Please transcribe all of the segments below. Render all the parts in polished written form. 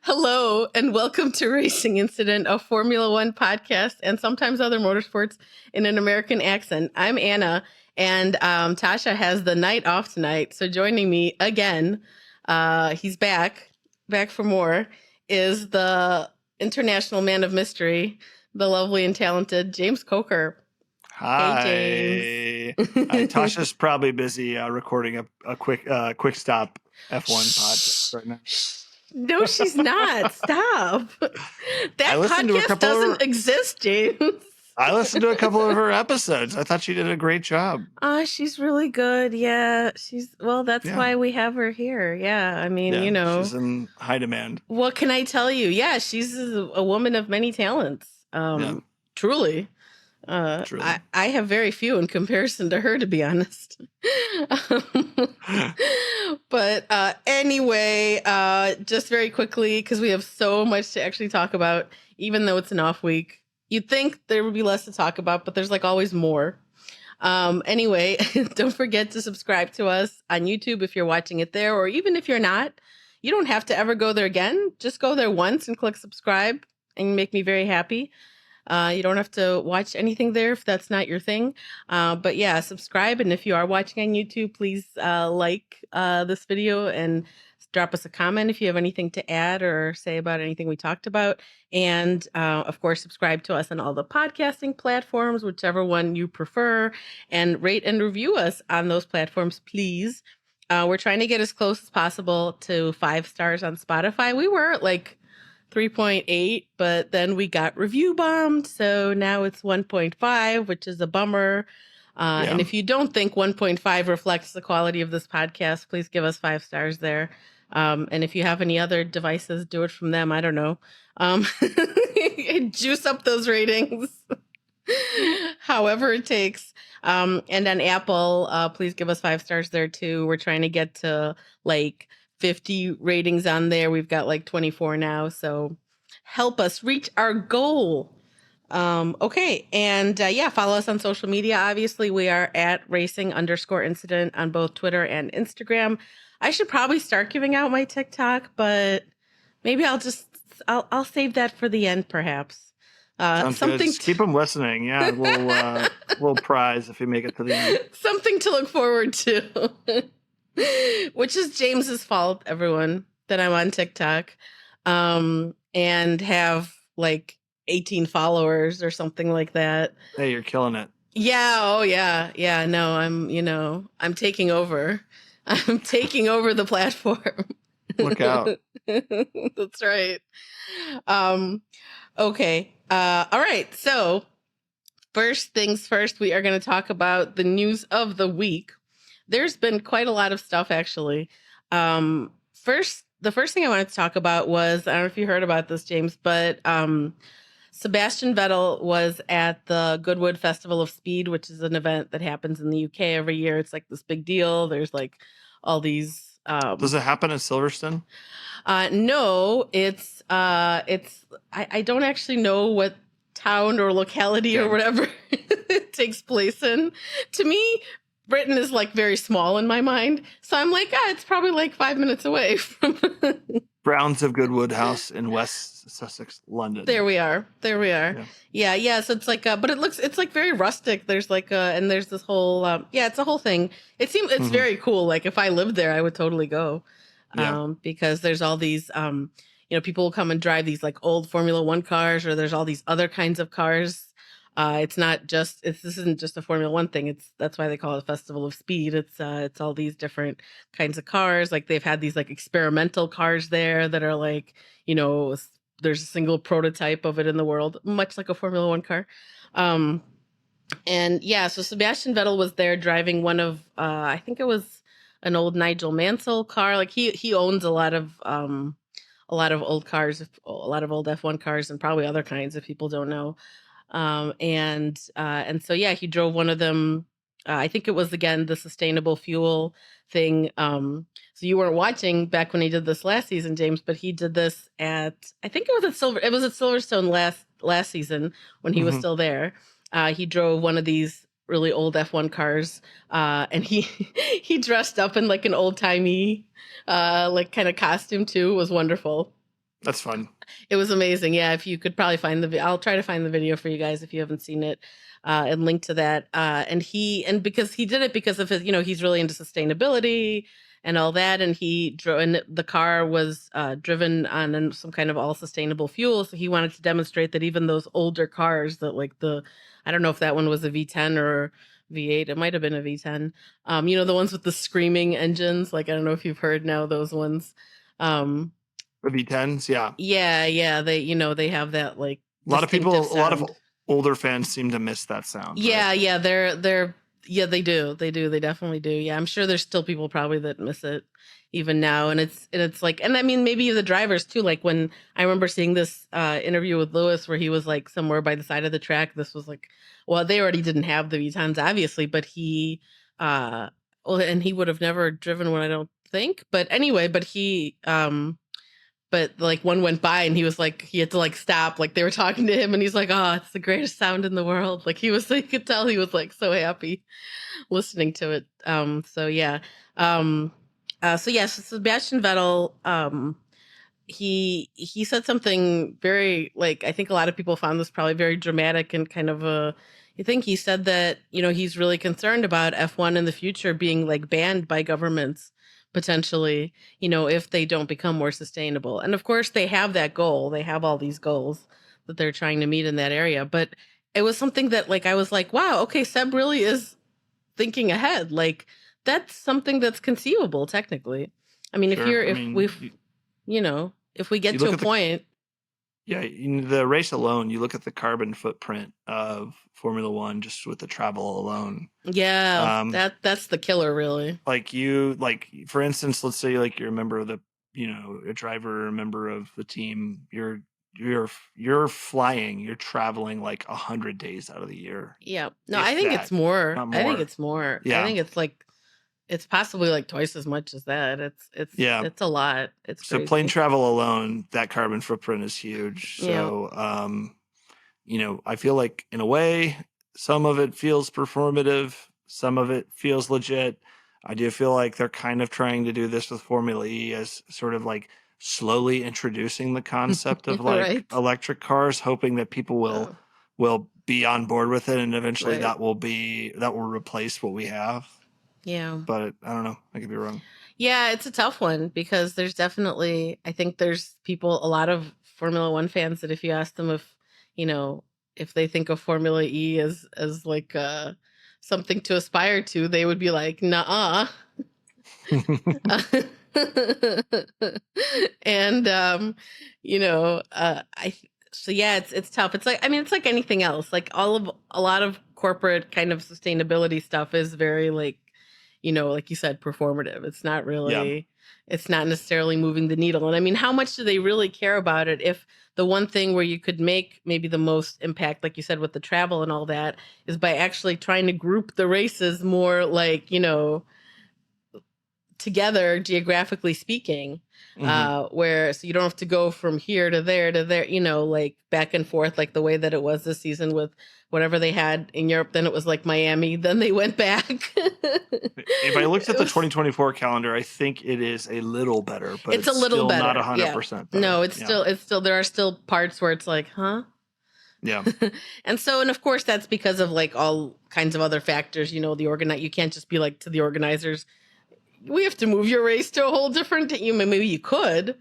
Hello, and welcome to Racing Incident, a Formula One podcast and sometimes other motorsports in an American accent. I'm Anna, and Tasha has the night off tonight. So joining me again, he's back for more, is the international man of mystery, the lovely and talented James Coker. Hi. Hey, James. Hi. Tasha's probably busy recording a quick stop F1 podcast right now. No, she's not. Stop. That podcast doesn't exist, James. I listened to a couple of her episodes. I thought she did a great job. She's really good. Yeah, that's why we have her here. Yeah, I mean, she's in high demand. What can I tell you? Yeah, she's a woman of many talents. Truly. I have very few in comparison to her, to be honest. But anyway, just very quickly, because we have so much to actually talk about, even though it's an off week. You'd think there would be less to talk about, but there's like always more. Anyway, don't forget to subscribe to us on YouTube if you're watching it there, or even if you're not. You don't have to ever go there again. Just go there once and click subscribe and make me very happy. You don't have to watch anything there if that's not your thing. But yeah, subscribe. And if you are watching on YouTube, please like this video and drop us a comment if you have anything to add or say about anything we talked about. And of course, subscribe to us on all the podcasting platforms, whichever one you prefer, and rate and review us on those platforms, please. We're trying to get as close as possible to 5 stars on Spotify. We were at like 3.8, but then we got review bombed. So now it's 1.5, which is a bummer. And if you don't think 1.5 reflects the quality of this podcast, please give us 5 stars there. And if you have any other devices, do it from them. I don't know. Juice up those ratings. However it takes. And on Apple, please give us 5 stars there too. We're trying to get to like 50 ratings on there. We've got like 24 now. So help us reach our goal. Okay. And follow us on social media. Obviously, we are at racing_incident on both Twitter and Instagram. I should probably start giving out my TikTok, but maybe I'll save that for the end, perhaps. Something. Just keep them listening. Yeah, we'll prize if you make it to the end. Something to look forward to. Which is James's fault, everyone, that I'm on TikTok, and have like 18 followers or something like that. Hey, you're killing it. Yeah. Oh yeah. Yeah. No, I'm taking over. I'm taking over the platform. Look out. That's right. Okay. All right. So first things first, we are going to talk about the news of the week. There's been quite a lot of stuff, actually. The first thing I wanted to talk about was, I don't know if you heard about this, James, but Sebastian Vettel was at the Goodwood Festival of Speed, which is an event that happens in the UK every year. It's like this big deal. There's like all these. Does it happen in Silverstone? No, it's I don't actually know what town or locality or whatever it takes place in. To me, Britain is like very small in my mind. So I'm like, it's probably like 5 minutes away from Browns of Goodwood House in West Sussex, London. There we are. Yeah. So it's like, but it's like very rustic. There's like, and there's this whole, it's a whole thing. It's very cool. Like if I lived there, I would totally go. Because there's all these, people will come and drive these like old Formula One cars, or there's all these other kinds of cars. This isn't just a Formula One thing. That's why they call it a Festival of Speed. It's all these different kinds of cars. Like they've had these like experimental cars there that are like, there's a single prototype of it in the world, much like a Formula One car. So Sebastian Vettel was there driving one of, I think it was an old Nigel Mansell car. Like he owns a lot of old cars, a lot of old F1 cars, and probably other kinds if people don't know. He drove one of them. I think it was, again, the sustainable fuel thing. So you weren't watching back when he did this last season, James, but he did this at Silverstone last season when he was still there. He drove one of these really old F1 cars, and he dressed up in like an old timey, like kind of costume too. It was wonderful. That's fun. It was amazing. Yeah, if you could probably find I'll try to find the video for you guys if you haven't seen it, and link to that. And because he did it because of his, he's really into sustainability and all that, and he drove, and the car was driven on some kind of all sustainable fuel. So he wanted to demonstrate that even those older cars, that like I don't know if that one was a V10 or V8. It might have been a V10. The ones with the screaming engines. Like I don't know if you've heard now those ones. The V10s, yeah. Yeah, they have that like A lot of people, distinctive a lot of sound. older fans seem to miss that sound. Yeah, right? yeah, they do. They definitely do. Yeah, I'm sure there's still people probably that miss it even now. And it's like, and I mean, maybe the drivers too. Like when I remember seeing this interview with Lewis where he was like somewhere by the side of the track. This was like, well, they already didn't have the V10s, obviously, but and he would have never driven one, I don't think. But anyway, but like one went by and he was like, he had to like stop, like they were talking to him and he's like, oh, it's the greatest sound in the world. Like you could tell he was like so happy listening to it. So Sebastian Vettel, he said something very, like, I think a lot of people found this probably very dramatic and kind of I think he said that, he's really concerned about F1 in the future being like banned by governments potentially, if they don't become more sustainable. And of course they have that goal. They have all these goals that they're trying to meet in that area. But it was something that like, I was like, wow, okay, Seb really is thinking ahead. Like that's something that's conceivable technically. I mean, Sure. if we get to a point. Yeah, the race alone, you look at the carbon footprint of Formula One just with the travel alone. Yeah, that's the killer, really. Like for instance, let's say like you're a member of the, a driver or a member of the team. You're flying, you're traveling like 100 days out of the year. Yeah, no, I think it's more. I think it's more. Yeah. I think it's like, it's possibly like twice as much as that. It's a lot. It's crazy. So plane travel alone, that carbon footprint is huge. So, I feel like in a way, some of it feels performative, some of it feels legit. I do feel like they're kind of trying to do this with Formula E as sort of like slowly introducing the concept of like Right. electric cars, hoping that people will be on board with it, and eventually Right. that will replace what we have. Yeah. But I don't know. I could be wrong. Yeah, it's a tough one because there's definitely, I think there's a lot of Formula One fans that if you ask them if they think of Formula E as like something to aspire to, they would be like, nah. And it's tough. It's like, I mean, it's like anything else. Like a lot of corporate kind of sustainability stuff is very like, like you said, performative. It's not really, it's not necessarily moving the needle. And I mean, how much do they really care about it if the one thing where you could make maybe the most impact, like you said, with the travel and all that, is by actually trying to group the races more like, together geographically speaking, where so you don't have to go from here to there, like back and forth, like the way that it was this season with whatever they had in Europe. Then it was like Miami, then they went back. If I looked at the 2024 calendar, I think it is a little better, but it's a little still better. Not 100% better. No, it's still there are still parts where it's like, huh? Yeah. And of course that's because of like all kinds of other factors, you can't just be like to the organizers, we have to move your race to a whole different, maybe you could,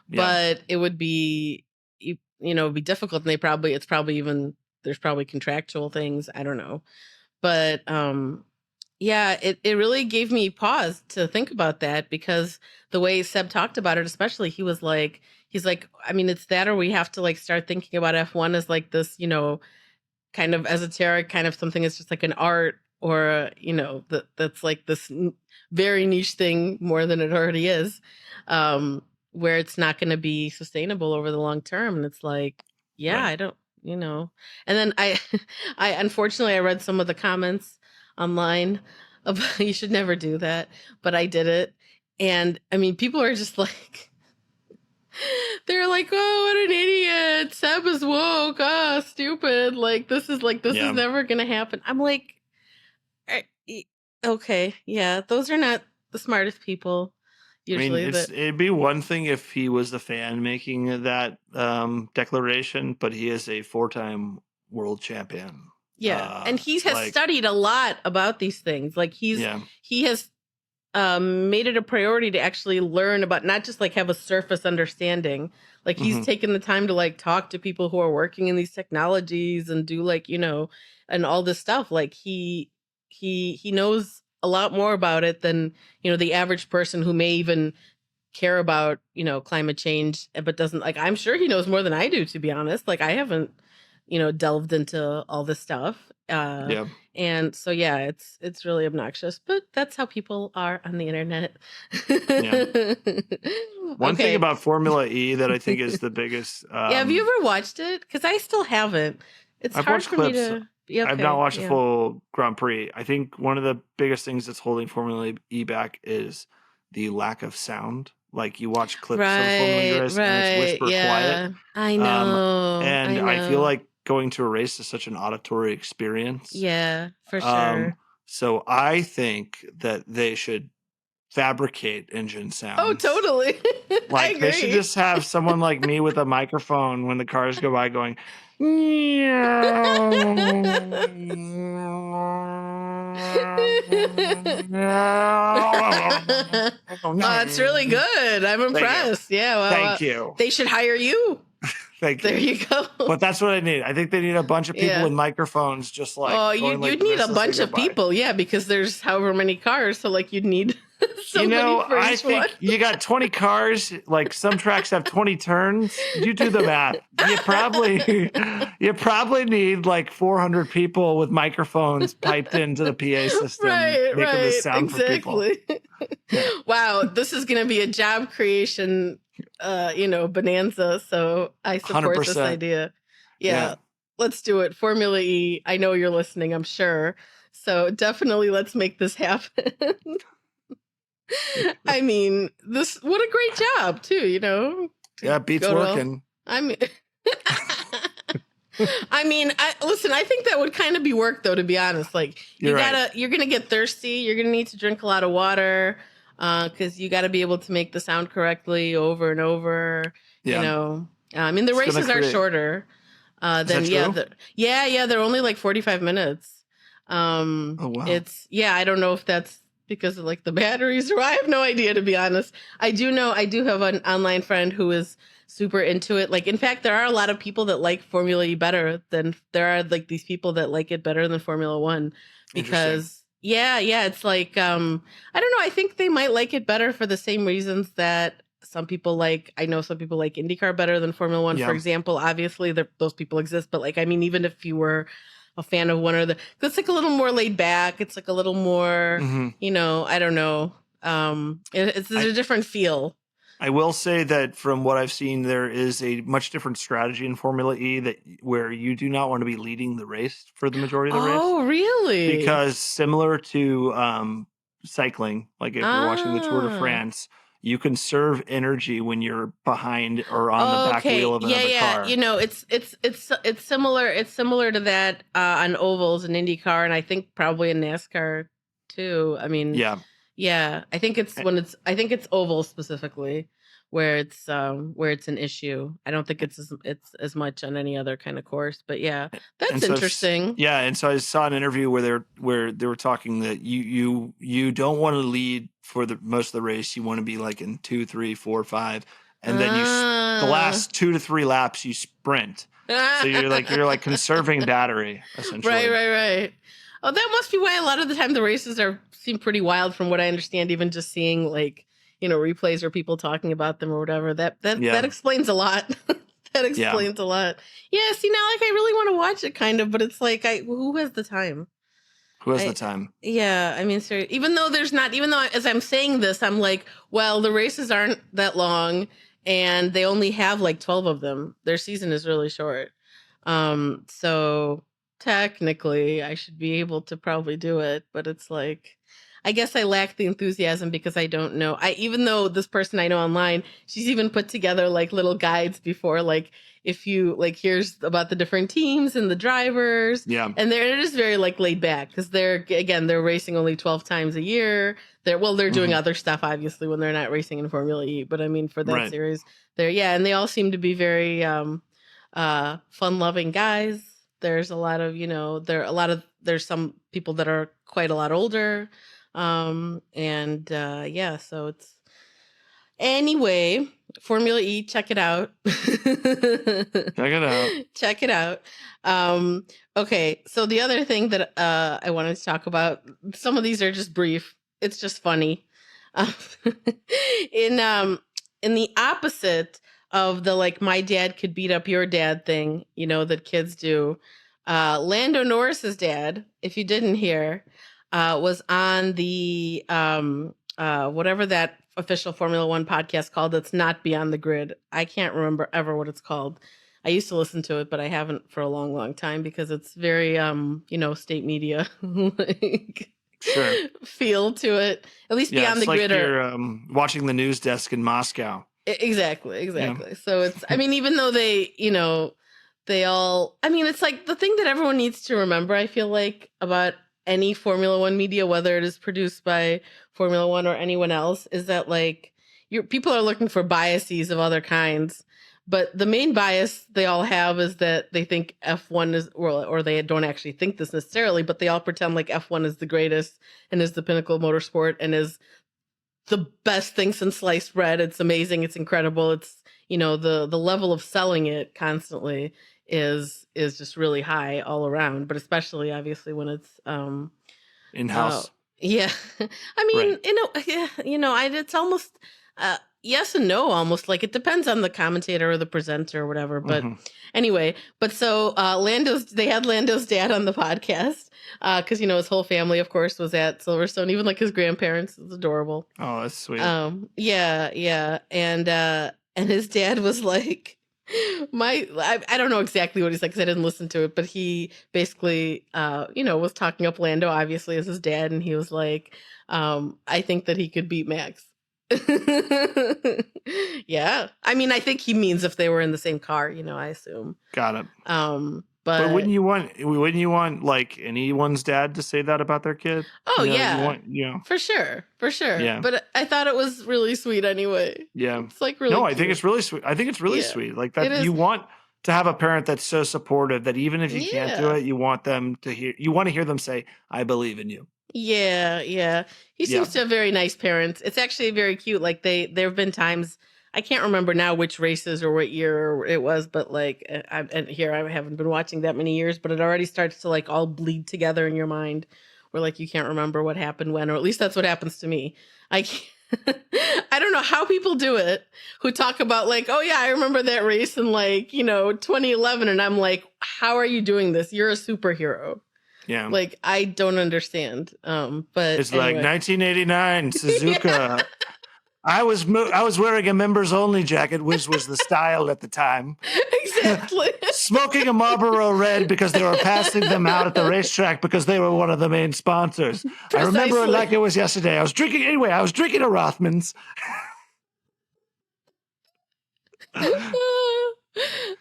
but it would be, it'd be difficult. And there's probably contractual things. I don't know. But, it really gave me pause to think about that because the way Seb talked about it, especially he's like, I mean, it's that, or we have to like start thinking about F1 as like this, kind of esoteric kind of something. It's just like an art, or that's like this very niche thing more than it already is, where it's not going to be sustainable over the long term. And it's like, right. I don't, and then I unfortunately I read some of the comments online about you should never do that, but I did it. And I mean, people are just like, they're like, oh, what an idiot, Seb is woke, oh, stupid, like this is never gonna happen. I'm like, okay, yeah, those are not the smartest people I mean, Usually that. it'd be one thing if he was the fan making that declaration, but he is a 4-time world champion. Yeah. And he has Like, studied a lot about these things. Like yeah, he has made it a priority to actually learn about, not just like have a surface understanding. Like he's mhm. taken the time to like talk to people who are working in these technologies and do like, and all this stuff. Like he knows a lot more about it than, the average person who may even care about, climate change, but doesn't, like, I'm sure he knows more than I do, to be honest. Like I haven't, delved into all this stuff. Yeah. And so yeah, it's really obnoxious, but that's how people are on the internet. Yeah. One thing Okay. about Formula E that I think is the biggest. Yeah, have you ever watched it? Because I still haven't. It's I've hard watched for me clips. to. Yeah, I've not okay. watched a Yeah. full Grand Prix. I think one of the biggest things that's holding Formula E back is the lack of sound. Like you watch clips of a Formula E Right, race and it's right. whisper quiet. Yeah. I Um, know. and I I feel know. like going to a race is such an auditory experience. Yeah, for Um, sure. so I think that they should fabricate engine Oh, sounds. totally. I Like they should agree. just have someone like me with a microphone when the cars go by going, Oh, it's really good. I'm Thank you. impressed. Yeah, well, Thank you. they should hire you. Thank There you. you go. But that's what I need. I think they need a bunch of people Yeah. with microphones just like Oh, going like you'd need this a as they bunch go of by. people, yeah, because there's however many cars, so like you'd need so You know, many for I each think one. you got 20 cars, like some tracks have 20 turns. You do the math. You probably need like 400 people with microphones piped into the PA system Right, making this sound for people. exactly. Yeah. Wow, this is going to be a job creation bonanza, so I support this 100%. idea. Yeah, Yeah. let's do it. Formula E, I know you're listening, I'm sure. So definitely let's make this happen. I mean, what a great job too, to Yeah, beats go to working. I mean listen, I think that would kind of be work though, to be honest. Like You're right. you're gonna get thirsty, you're gonna need to drink a lot of water, because you gotta be able to make the sound correctly over and over. Yeah. I mean the It's gonna races are create- shorter. Is Than that yeah, true? they're only like 45 minutes. Oh, wow. I don't know if that's because of like the batteries or I have no idea, to be honest. I do have an online friend who is super into it. Like, in fact, there are a lot of people that like Formula E better than there are like these people that like it better than Formula One, because it's like, I don't know. I think they might like it better for the same reasons that I know some people like IndyCar better than Formula One, Yeah. for example. Obviously those people exist, but like, I mean, even if you were a fan of one or the, it's like a little more laid back. It's like a little more, Mhm. I don't know. It's a different feel. I will say that from what I've seen, there is a much different strategy in Formula E where you do not want to be leading the race for the majority of the race. Oh, really? Because similar to cycling, like if you're watching the Tour de France, you conserve energy when you're behind or on the back wheel of another car. It's similar. It's similar to that on ovals in IndyCar, and I think probably in NASCAR too. I mean, yeah. I think it's ovals specifically where it's an issue. I don't think it's as much on any other kind of course, but yeah, that's interesting. And so I saw an interview where they were talking that you don't want to lead for the most of the race. You want to be like in 2, 3, 4, 5, and then the last 2 to 3 laps you sprint. So you're like conserving battery essentially. Right. Oh, that must be why a lot of the time the races seem pretty wild, from what I understand. Even just seeing like replays or people talking about them or whatever. That explains a lot. That explains a lot. Yeah. See, now like I really want to watch it, kind of, but it's like who has the time? Who has the time? Yeah, I mean, even though as I'm saying this, I'm like, well, the races aren't that long, and they only have like 12 of them. Their season is really short. So technically I should be able to probably do it, but it's like, I guess I lack the enthusiasm because I don't know. Even though this person I know online, she's even put together like little guides before, like if you like, here's about the different teams and the drivers. Yeah. And it is very like laid back because they're racing only 12 times a year. They're doing other stuff obviously when they're not racing in Formula E. But I mean, for that series, and they all seem to be very fun-loving guys. There's a lot of, there's some people that are quite a lot older. So it's anyway, Formula E, check it out. Check it out. Okay, so the other thing that I wanted to talk about, some of these are just brief. It's just funny. In the opposite of the like my dad could beat up your dad thing, that kids do. Lando Norris's dad, if you didn't hear, was on the whatever that official Formula One podcast called that's not Beyond the Grid. I can't remember ever what it's called. I used to listen to it, but I haven't for a long, long time because it's very state media like feel to it. At least Beyond the Grid. You're watching the news desk in Moscow. Exactly. Yeah. So it's, I mean, even though they, they all, I mean, it's like the thing that everyone needs to remember, I feel like, about any Formula One media, whether it is produced by Formula One or anyone else, is that like people are looking for biases of other kinds. But the main bias they all have is that they think F1 is, or they don't actually think this necessarily, but they all pretend like F1 is the greatest and is the pinnacle of motorsport and is the best thing since sliced bread. It's amazing. It's incredible. It's, the level of selling it constantly is just really high all around, but especially obviously when it's in-house. I mean, it's almost yes and no, almost like it depends on the commentator or the presenter or whatever. But anyway, so they had Lando's dad on the podcast because his whole family, of course, was at Silverstone, even like his grandparents. It's adorable. Oh, that's sweet. And his dad was like, I don't know exactly what he said because I didn't listen to it, but he basically was talking up Lando obviously as his dad, and he was like, I think that he could beat Max. Yeah, I mean, I think he means if they were in the same car, I assume. Got it. But wouldn't you want like anyone's dad to say that about their kid? Oh, for sure. Yeah. But I thought it was really sweet anyway. Yeah, it's like really. No, I think it's really sweet. I think it's really sweet. Like that, you want to have a parent that's so supportive that even if you can't do it, you want them to hear. You want to hear them say, "I believe in you." Yeah. He seems to have very nice parents. It's actually very cute. Like there have been times, I can't remember now which races or what year it was, but like I haven't been watching that many years, but it already starts to like all bleed together in your mind where like you can't remember what happened when, or at least that's what happens to me. I don't know how people do it who talk about like, oh yeah, I remember that race in like, 2011. And I'm like, how are you doing this? You're a superhero. Yeah. Like, I don't understand. But it's anyway. Like 1989 Suzuka. I was wearing a members only jacket, which was the style at the time. Exactly. Smoking a Marlboro Red because they were passing them out at the racetrack because they were one of the main sponsors. Precisely. I remember it like it was yesterday. I was drinking a Rothmans.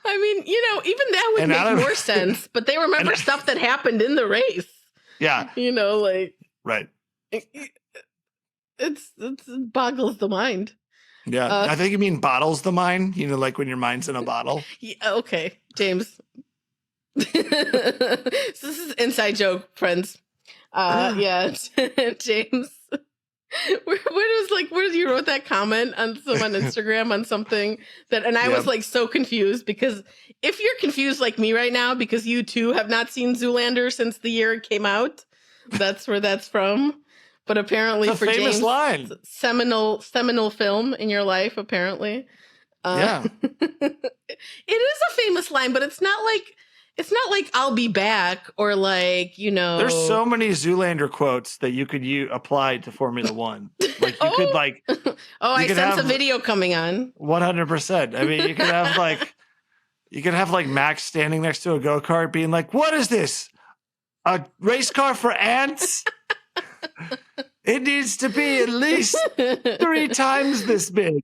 I mean, even that would make more sense, but they remember stuff that happened in the race. Yeah. Like. Right. It boggles the mind. Yeah. I think you mean bottles the mind, like when your mind's in a bottle. Yeah, okay, James. So this is inside joke, friends. James. Where you wrote that comment on Instagram on something that, and I was like so confused because if you're confused like me right now because you too have not seen Zoolander since the year it came out, that's where that's from. But apparently it's a for famous James, line. Seminal film in your life, apparently. Yeah. It is a famous line, but it's not like I'll be back or like, There's so many Zoolander quotes that you could apply to Formula One. Like you could like I sense a video coming on. 100%. I mean, you could have like Max standing next to a go-kart being like, "What is this? A race car for ants?" It needs to be at least 3 times this big.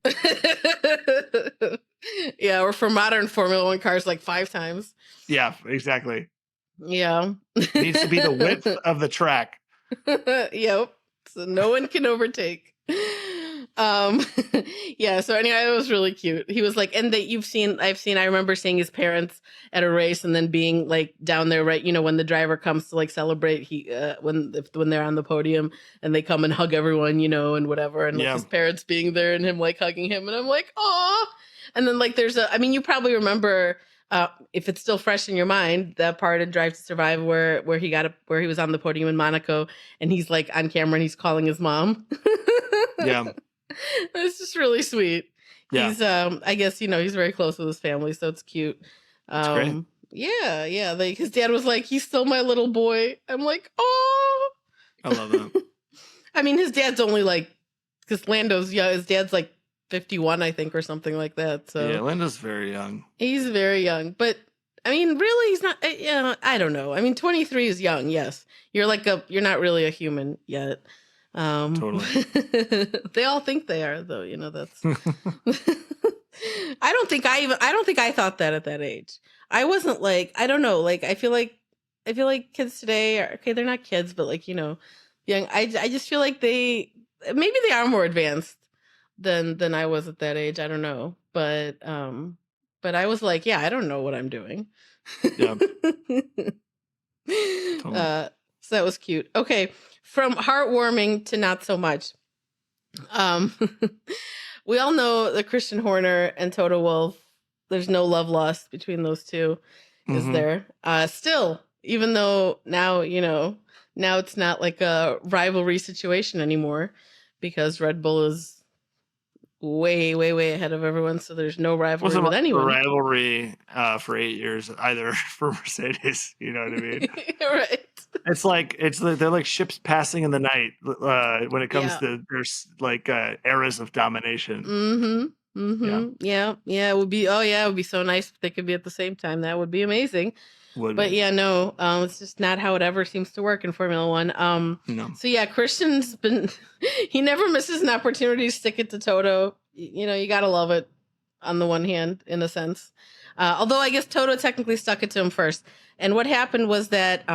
Yeah, or for modern Formula One cars, like 5 times. Yeah, exactly. Yeah. It needs to be the width of the track. Yep. So no one can overtake. Yeah, so anyway, it was really cute. He was like, and that I remember seeing his parents at a race and then being like down there, right, when the driver comes to like celebrate, when they're on the podium and they come and hug everyone, and whatever, and like his parents being there and him like hugging him, and I'm like, oh. And then like you probably remember, if it's still fresh in your mind, that part in Drive to Survive where he was on the podium in Monaco and he's like on camera and he's calling his mom. Yeah. It's just really sweet. Yeah. He's I guess he's very close with his family, so it's cute. It's great. Yeah. Like his dad was like, he's still my little boy. I'm like, oh. I love that. I mean, his dad's only like, because Lando's his dad's like 51, I think, or something like that. So yeah, Lando's very young. He's very young, but I mean, really, he's not. I don't know. I mean, 23 is young. Yes, you're not really a human yet. Totally. They all think they are, though. That's. I don't think I thought that at that age. I wasn't like, I don't know. Like, I feel like kids today are okay. They're not kids, but like young. I just feel like maybe they are more advanced than I was at that age. I don't know, but I was like, yeah, I don't know what I'm doing. Yeah. Totally. So that was cute. Okay, from heartwarming to not so much. We all know that Christian Horner and Toto Wolff, there's no love lost between those two, is there? Still, even though now it's not like a rivalry situation anymore because Red Bull is way, way, way ahead of everyone, so there's no rivalry with anyone. Rivalry for 8 years either for Mercedes. You know what I mean? Right. It's like they're like ships passing in the night when it comes to there's like eras of domination. Yeah. It would be. Oh yeah, it would be so nice if they could be at the same time. That would be amazing. Yeah, no, it's just not how it ever seems to work in Formula One. No. So yeah, Christian's he never misses an opportunity to stick it to Toto. You gotta love it on the one hand, in a sense. Although I guess Toto technically stuck it to him first. And what happened was that,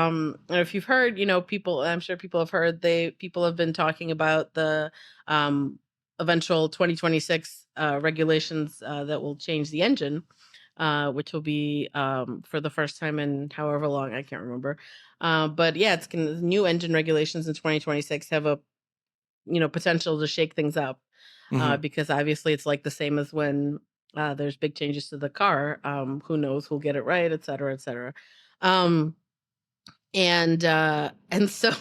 if you've heard, people, I'm sure people have heard, people have been talking about the eventual 2026 regulations that will change the engine. Which will be for the first time in however long, I can't remember. But yeah, it's new engine regulations in 2026 have a potential to shake things up because obviously it's like the same as when there's big changes to the car. Who knows who'll get it right, et cetera, et cetera. And so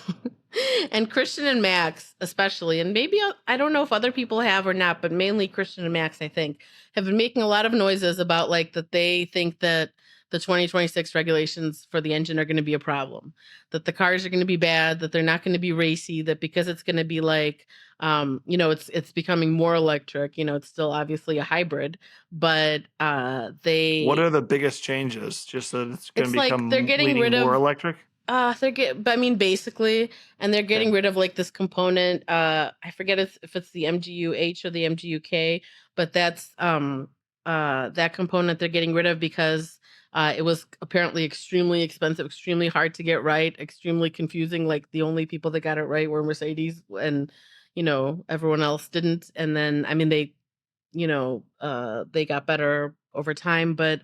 and Christian and Max especially, and maybe I don't know if other people have or not, but mainly Christian and Max, I think, have been making a lot of noises about like that they think that the 2026 regulations for the engine are going to be a problem, that the cars are going to be bad, that they're not going to be racy, that because it's going to be like it's becoming more electric, it's still obviously a hybrid, but what are the biggest changes? Just that it's going to become they're getting rid of more electric? Basically, and they're getting rid of like this component. I forget if it's the MGU-H or the MGU-K, but that's that component they're getting rid of because it was apparently extremely expensive, extremely hard to get right, extremely confusing. Like the only people that got it right were Mercedes, and everyone else didn't. And then I mean they got better over time, but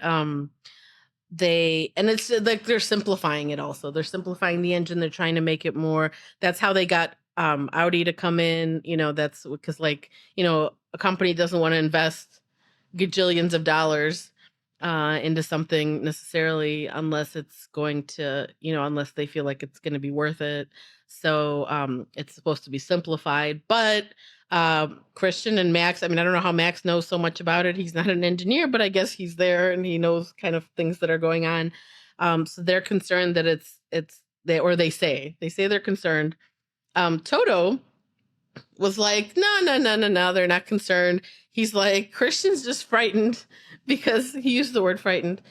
it's like they're simplifying it also. They're simplifying the engine. They're trying to make it more. That's how they got Audi to come in. That's because a company doesn't want to invest gajillions of dollars into something necessarily unless it's going to, unless they feel like it's going to be worth it. So it's supposed to be simplified, but Christian and Max, I mean, I don't know how Max knows so much about it. He's not an engineer, but I guess he's there and he knows kind of things that are going on. So they're concerned that they say they're concerned. Toto was like, no, they're not concerned. He's like, Christian's just frightened because he used the word frightened.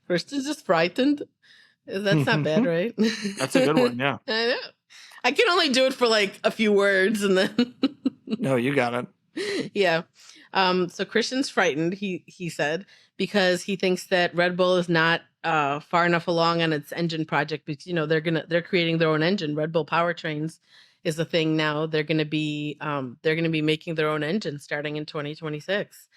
Christian's just frightened. That's not bad, right? That's a good one, yeah. I know. I can only do it for like a few words and then No, you got it. yeah. So Christian's frightened, he said, because he thinks that Red Bull is not far enough along on its engine project, because they're creating their own engine. Red Bull powertrains is a thing now. They're gonna be making their own engine starting in 2026.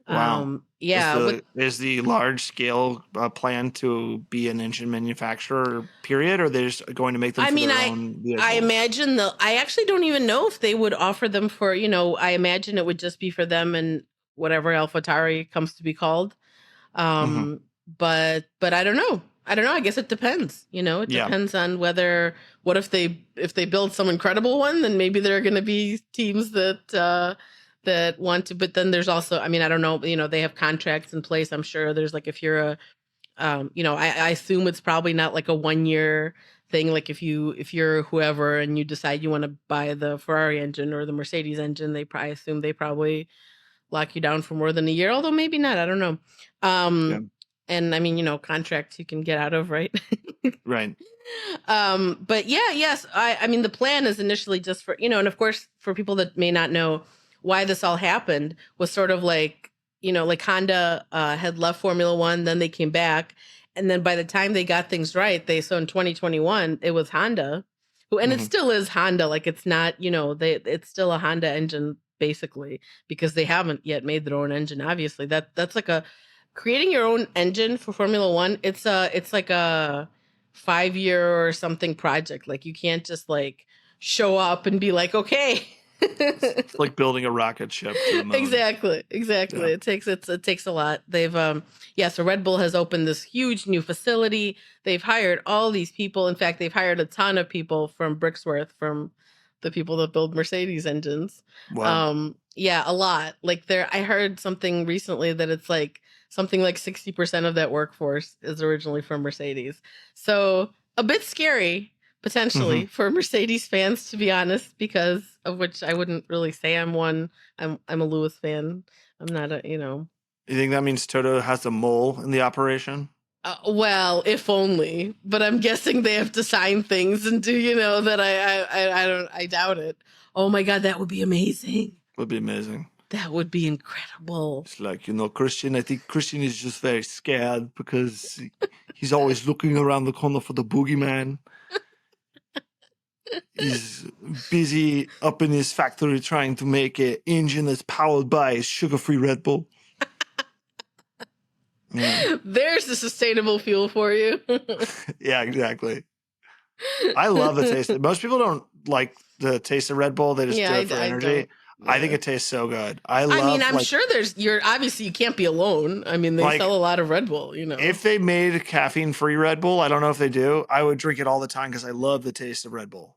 Wow. Yeah, Is the large scale plan to be an engine manufacturer, period, or they're just going to make them I for mean, their own vehicles? I imagine I actually don't even know if they would offer them for, I imagine it would just be for them and whatever AlphaTauri comes to be called. hmm But I don't know. I don't know. I guess it depends. It Yeah. depends on what if they build some incredible one, then maybe there are going to be teams that want to, but then there's also, I mean, I don't know, they have contracts in place. I'm sure there's like, if you're I assume it's probably not like a 1 year thing. Like if you're whoever and you decide you want to buy the Ferrari engine or the Mercedes engine, I assume they probably lock you down for more than a year, although maybe not. I don't know. Yeah. And I mean, contracts you can get out of, right? Right. But yes, I mean, the plan is initially just for, and of course, for people that may not know why this all happened, was sort of like, like Honda had left Formula One, then they came back. And then by the time they got things right, so in 2021, it was Honda and it still is Honda. Like it's not, it's still a Honda engine basically, because they haven't yet made their own engine. Obviously that's like creating your own engine for Formula One. It's like a 5-year or something project. Like you can't just like show up and be like, okay. It's like building a rocket ship to the moon. Exactly. Yeah. It takes a lot. They've so Red Bull has opened this huge new facility. They've hired all these people. In fact, they've hired a ton of people from Brixworth, from the people that build Mercedes engines. Wow. A lot. Like I heard something recently that it's like something like 60% of that workforce is originally from Mercedes. So a bit scary potentially for Mercedes fans, to be honest, because of which I wouldn't really say I'm one. I'm a Lewis fan. I'm not a. You think that means Toto has a mole in the operation? Well, if only. But I'm guessing they have to sign things and do that. I doubt it. Oh my God, that would be amazing. Would be amazing. That would be incredible. It's like, Christian. I think Christian is just very scared because he's always looking around the corner for the boogeyman. He's busy up in his factory trying to make an engine that's powered by sugar-free Red Bull. Yeah. There's the sustainable fuel for you. Yeah, exactly. I love the taste. Most people don't like the taste of Red Bull. They just do it for energy. I think it tastes so good. I'm sure obviously you can't be alone. I mean, they sell a lot of Red Bull, If they made caffeine-free Red Bull, I don't know if they do, I would drink it all the time because I love the taste of Red Bull.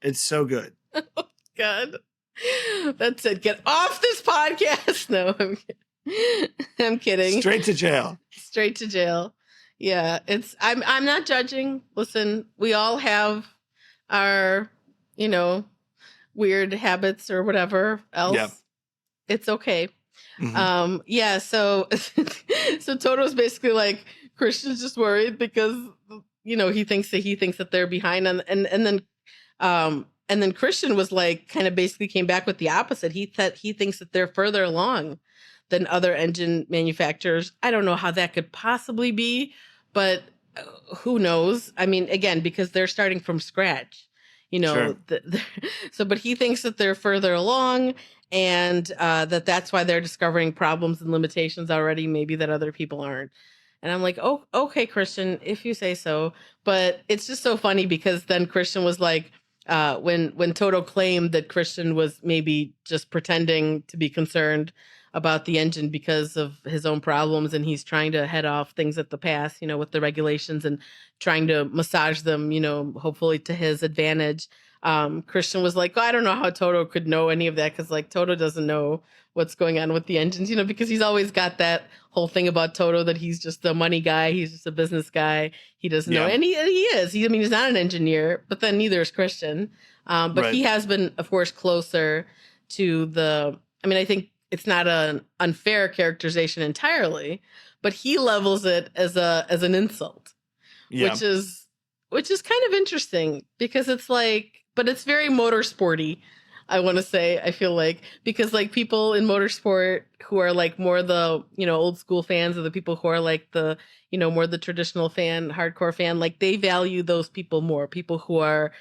It's so good. Oh, God. That's it. Get off this podcast. No, I'm kidding. I'm kidding. Straight to jail. Straight to jail. Yeah, I'm not judging. Listen, we all have our, weird habits or whatever else. Yeah. It's okay. So so Toto's basically like, Christian's just worried because he thinks that they're behind on, and then Christian was like, kind of basically came back with the opposite. He thinks that they're further along than other engine manufacturers. I don't know how that could possibly be, but who knows? I mean, again, because they're starting from scratch. Sure. But he thinks that they're further along, and that's why they're discovering problems and limitations already, maybe that other people aren't. And I'm like, oh, okay, Christian, if you say so. But it's just so funny because then Christian was like, when Toto claimed that Christian was maybe just pretending to be concerned about the engine because of his own problems, and he's trying to head off things at the pass, with the regulations and trying to massage them, hopefully to his advantage. Christian was like, oh, I don't know how Toto could know any of that, because like Toto doesn't know what's going on with the engines, because he's always got that whole thing about Toto that he's just a money guy, he's just a business guy, he doesn't know, and he is. He's not an engineer, but then neither is Christian. But right. He has been, of course, closer to I think it's not an unfair characterization entirely, but he levels it as an insult, which is which is kind of interesting because it's like, but it's very motorsporty. I want to say, I feel like, because like people in motorsport who are like more the, old school fans, or the people who are like the, more the traditional fan, hardcore fan, like they value those people more. People who are,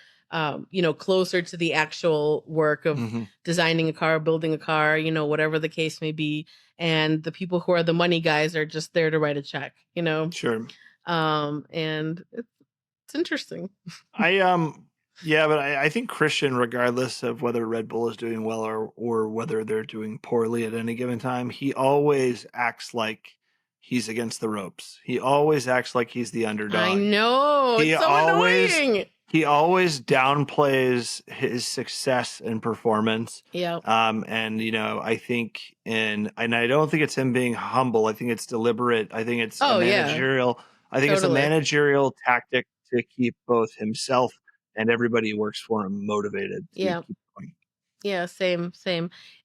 closer to the actual work of designing a car, building a car, whatever the case may be. And the people who are the money guys are just there to write a check, Sure. And it's interesting. Yeah, but I think Christian, regardless of whether Red Bull is doing well or whether they're doing poorly at any given time, he always acts like he's against the ropes. He always acts like he's the underdog. I know. It's so annoying. He always downplays his success and performance. Yeah. And I think and I don't think it's him being humble. I think it's deliberate. I think it's a managerial. I think it's a managerial tactic to keep both himself and everybody who works for him motivated to keep going. Yeah, same.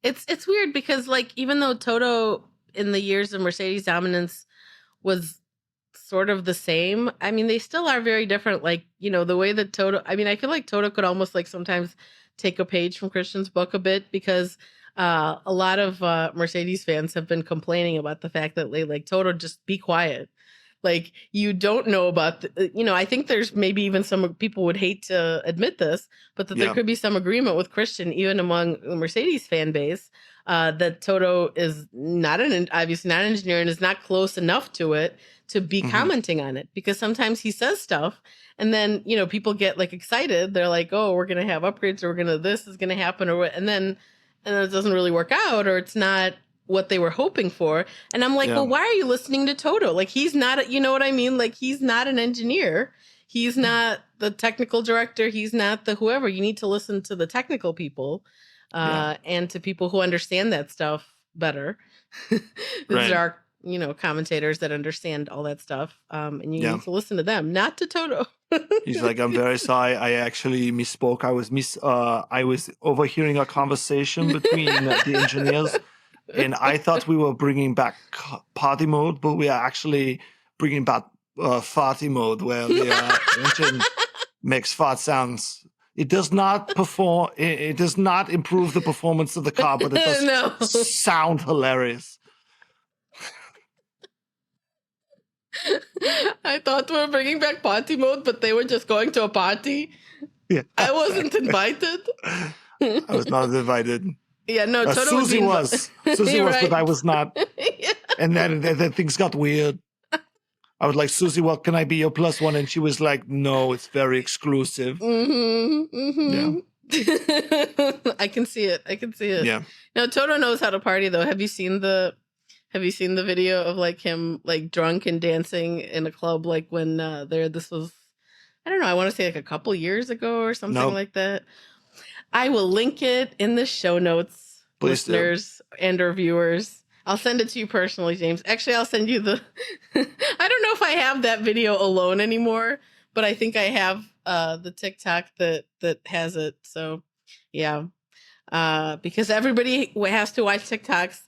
It's weird because like even though Toto in the years of Mercedes dominance was sort of the same, I mean they still are very different. Like, the way that Toto, I mean I feel like Toto could almost like sometimes take a page from Christian's book a bit, because a lot of Mercedes fans have been complaining about the fact that they like Toto, just be quiet. Like, you don't know about, I think there's maybe even some people would hate to admit this, but that there could be some agreement with Christian, even among the Mercedes fan base, that Toto is obviously not an engineer and is not close enough to it to be commenting on it, because sometimes he says stuff and then, people get like excited. They're like, oh, we're going to have upgrades, or this is going to happen, or what. And then it doesn't really work out, or it's not what they were hoping for. And I'm like, well, why are you listening to Toto? Like, he's not, you know what I mean? Like, he's not an engineer. He's not the technical director. He's not the whoever. You need to listen to the technical people and to people who understand that stuff better. These are, commentators that understand all that stuff. And you need to listen to them, not to Toto. He's like, I'm very sorry. I actually misspoke. I was overhearing a conversation between the engineers. And I thought we were bringing back party mode, but we are actually bringing back farty mode, where the engine makes fart sounds. It does not perform. It does not improve the performance of the car, but it does sound hilarious. I thought we were bringing back party mode, but they were just going to a party. Yeah, I wasn't invited. I was not invited. Yeah, no, Toto Susie was. Susie was, but I was not. Yeah. And then things got weird. I was like, Susie, well, can I be your plus one? And she was like, no, it's very exclusive. Yeah. I can see it. Yeah. No, Toto knows how to party, though. Have you seen the video of like him like drunk and dancing in a club, like when this was, I don't know, I want to say like a couple years ago or something like that. I will link it in the show notes, please, listeners and our viewers. I'll send it to you personally, James. Actually, I'll send you the... I don't know if I have that video alone anymore, but I think I have the TikTok that has it. So, yeah. Because everybody has to watch TikToks.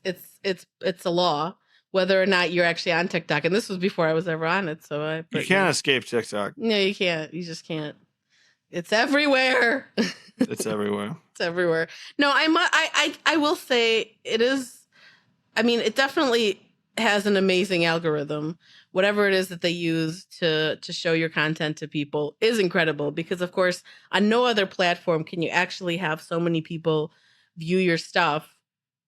It's a law, whether or not you're actually on TikTok. And this was before I was ever on it. So you can't escape TikTok. No, you can't. You just can't. It's everywhere. It's everywhere. It's everywhere. No, I will say it is. I mean, it definitely has an amazing algorithm. Whatever it is that they use to show your content to people is incredible, because, of course, on no other platform can you actually have so many people view your stuff,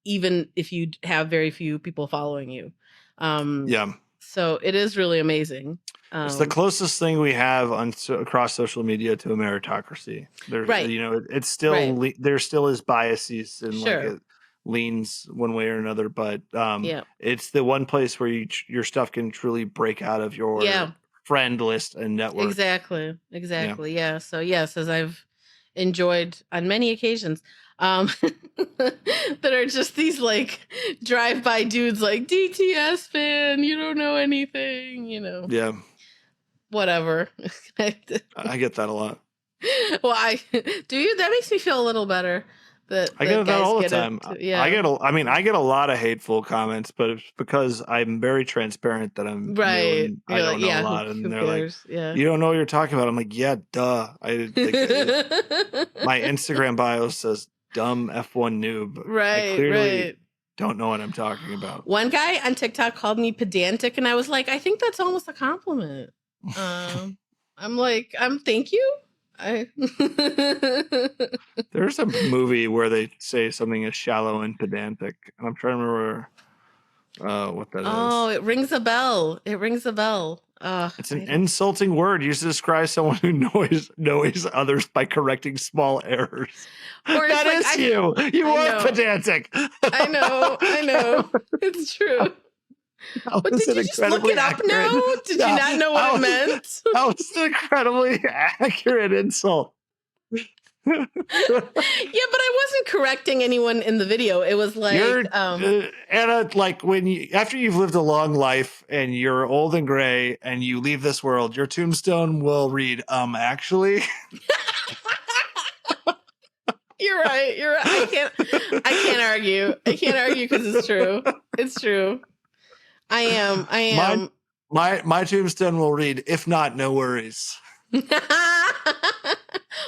even if you have very few people following you. So it is really amazing. It's the closest thing we have across social media to a meritocracy. There's, it's still there still is biases and like it leans one way or another, but it's the one place where your stuff can truly break out of your friend list and network. Exactly. Yeah. So yes, as I've enjoyed on many occasions, that are just these like drive-by dudes like DTS fan, you don't know anything, Yeah. Whatever. I get that a lot. Well, do you? That makes me feel a little better. that I get that guys all the get time. it. Yeah. I get a lot of hateful comments, but it's because I'm very transparent that I'm new Right. and I You're don't like, know a yeah, lot. who And they're like, cares? Yeah. you don't know what you're talking about. I'm like, yeah, duh. My Instagram bio says dumb F1 noob. I clearly don't know what I'm talking about. One guy on TikTok called me pedantic, and I was like, I think that's almost a compliment. I'm like, thank you. There's a movie where they say something is shallow and pedantic, and I'm trying to remember what that is. Oh, it rings a bell. It's an insulting word used to describe someone who annoys others by correcting small errors. Or that like, is you. You are pedantic. I know. It's true. But did you just look it up now? Did you not know what it meant? That was an incredibly accurate insult. Yeah, but I wasn't correcting anyone in the video. It was like Anna, like after you've lived a long life and you're old and gray and you leave this world, your tombstone will read, actually. You're right. I can't argue. Because it's true. It's true. I am. My tombstone will read, if not, no worries.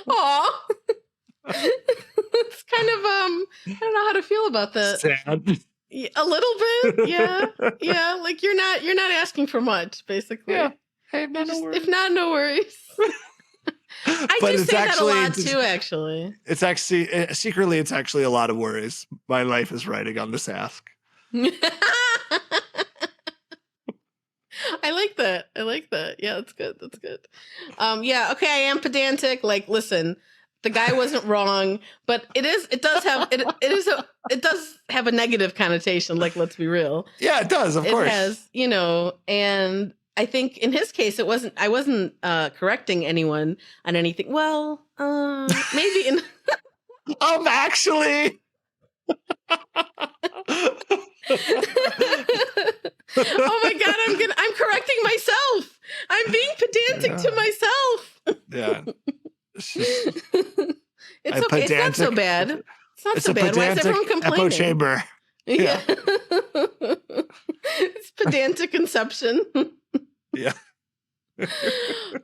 Aw. It's kind of I don't know how to feel about that. Sad. A little bit, yeah. Like you're not asking for much, basically. Yeah. Hey, no worries. If not, no worries. I do say that a lot too. Actually, it's actually secretly, it's actually a lot of worries. My life is riding on this ask. I like that. Yeah, that's good. Yeah, okay, I am pedantic. Like, listen, the guy wasn't wrong, but it does have a negative connotation. Like, let's be real. Yeah, it does. Of course, it has. And I think in his case, I wasn't correcting anyone on anything. Well, maybe in. Actually. Oh my God, I'm correcting myself. I'm being pedantic to myself. Yeah. It's okay. It's not so bad. It's not so bad. Why is everyone complaining? Echo chamber. Yeah. It's pedantic inception. Yeah.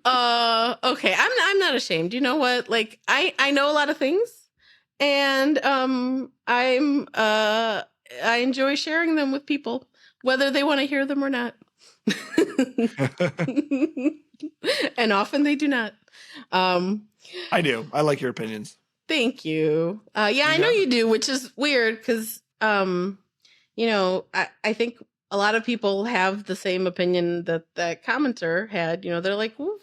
Okay. I'm not ashamed. You know what? Like I know a lot of things, and I enjoy sharing them with people, whether they want to hear them or not. And often they do not. I do. I like your opinions. Thank you. Yeah, I know you do, which is weird because, I think a lot of people have the same opinion that commenter had. They're like, oof.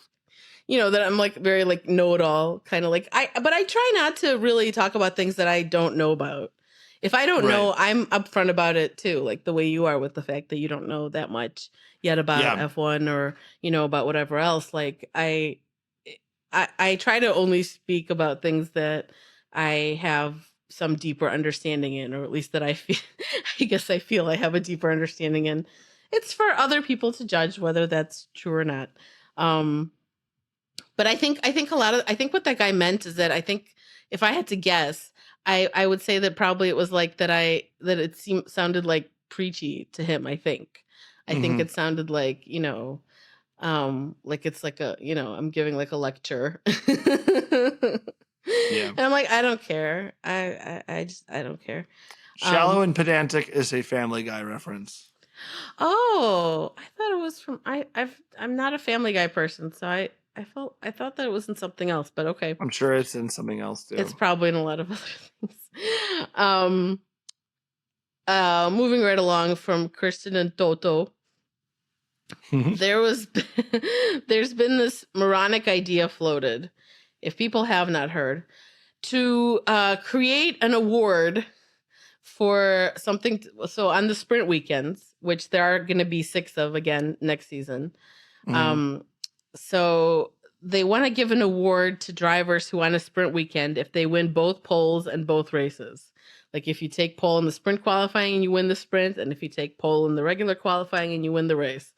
That I'm like very like know-it-all kind of like but I try not to really talk about things that I don't know about. If I don't know, I'm upfront about it too, like the way you are with the fact that you don't know that much yet about F1 or, about whatever else. Like I try to only speak about things that I have some deeper understanding in, or at least that I feel I have a deeper understanding in. It's for other people to judge whether that's true or not. But I think what that guy meant is that I think if I had to guess, I would say that probably it was like that it sounded like preachy to him. I think it sounded like, like it's like I'm giving like a lecture. Yeah. And I'm like, I don't care. I don't care. Shallow and pedantic is a Family Guy reference. Oh, I thought it was from I'm not a Family Guy person, so I thought that it was in something else, but okay. I'm sure it's in something else too. It's probably in a lot of other things. Moving right along from Kristen and Toto. There's been this moronic idea floated, if people have not heard, to create an award for something. So on the sprint weekends, which there are going to be 6 of again next season. So they want to give an award to drivers who on a sprint weekend, if they win both poles and both races. Like if you take pole in the sprint qualifying and you win the sprint, and if you take pole in the regular qualifying and you win the race.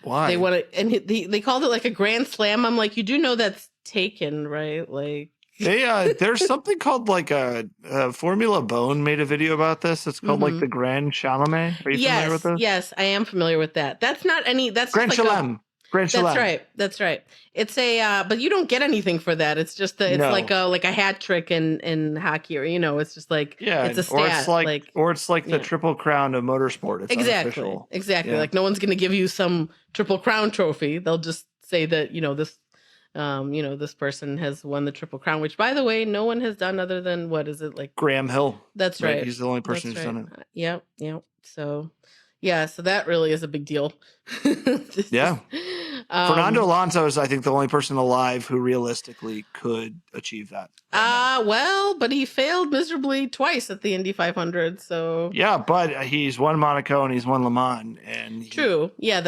Why? They want to, and they called it like a grand slam. I'm like, you do know that's taken, right? Like, There's something called like a Formula Bone made a video about this. It's called like the Grand Chalame. Are you familiar with this? Yes, I am familiar with that. That's not any. That's Grand just like Chalame. Grand That's Chalame. right. That's right. It's a but you don't get anything for that. It's just it's No. like a hat trick in hockey, or it's just like it's a stat. Or it's like the Triple Crown of motorsport. It's exactly. unofficial. Exactly. Yeah. Like no one's gonna give you some Triple Crown trophy. They'll just say that, this this person has won the Triple Crown, which by the way, no one has done other than what is it like Graham Hill. That's right. He's the only person who's done it. Yep. So so that really is a big deal. Yeah. Fernando Alonso is, I think, the only person alive who realistically could achieve that. Well, but he failed miserably twice at the Indy 500. So yeah, but he's won Monaco and he's won Le Mans, and true. Yeah,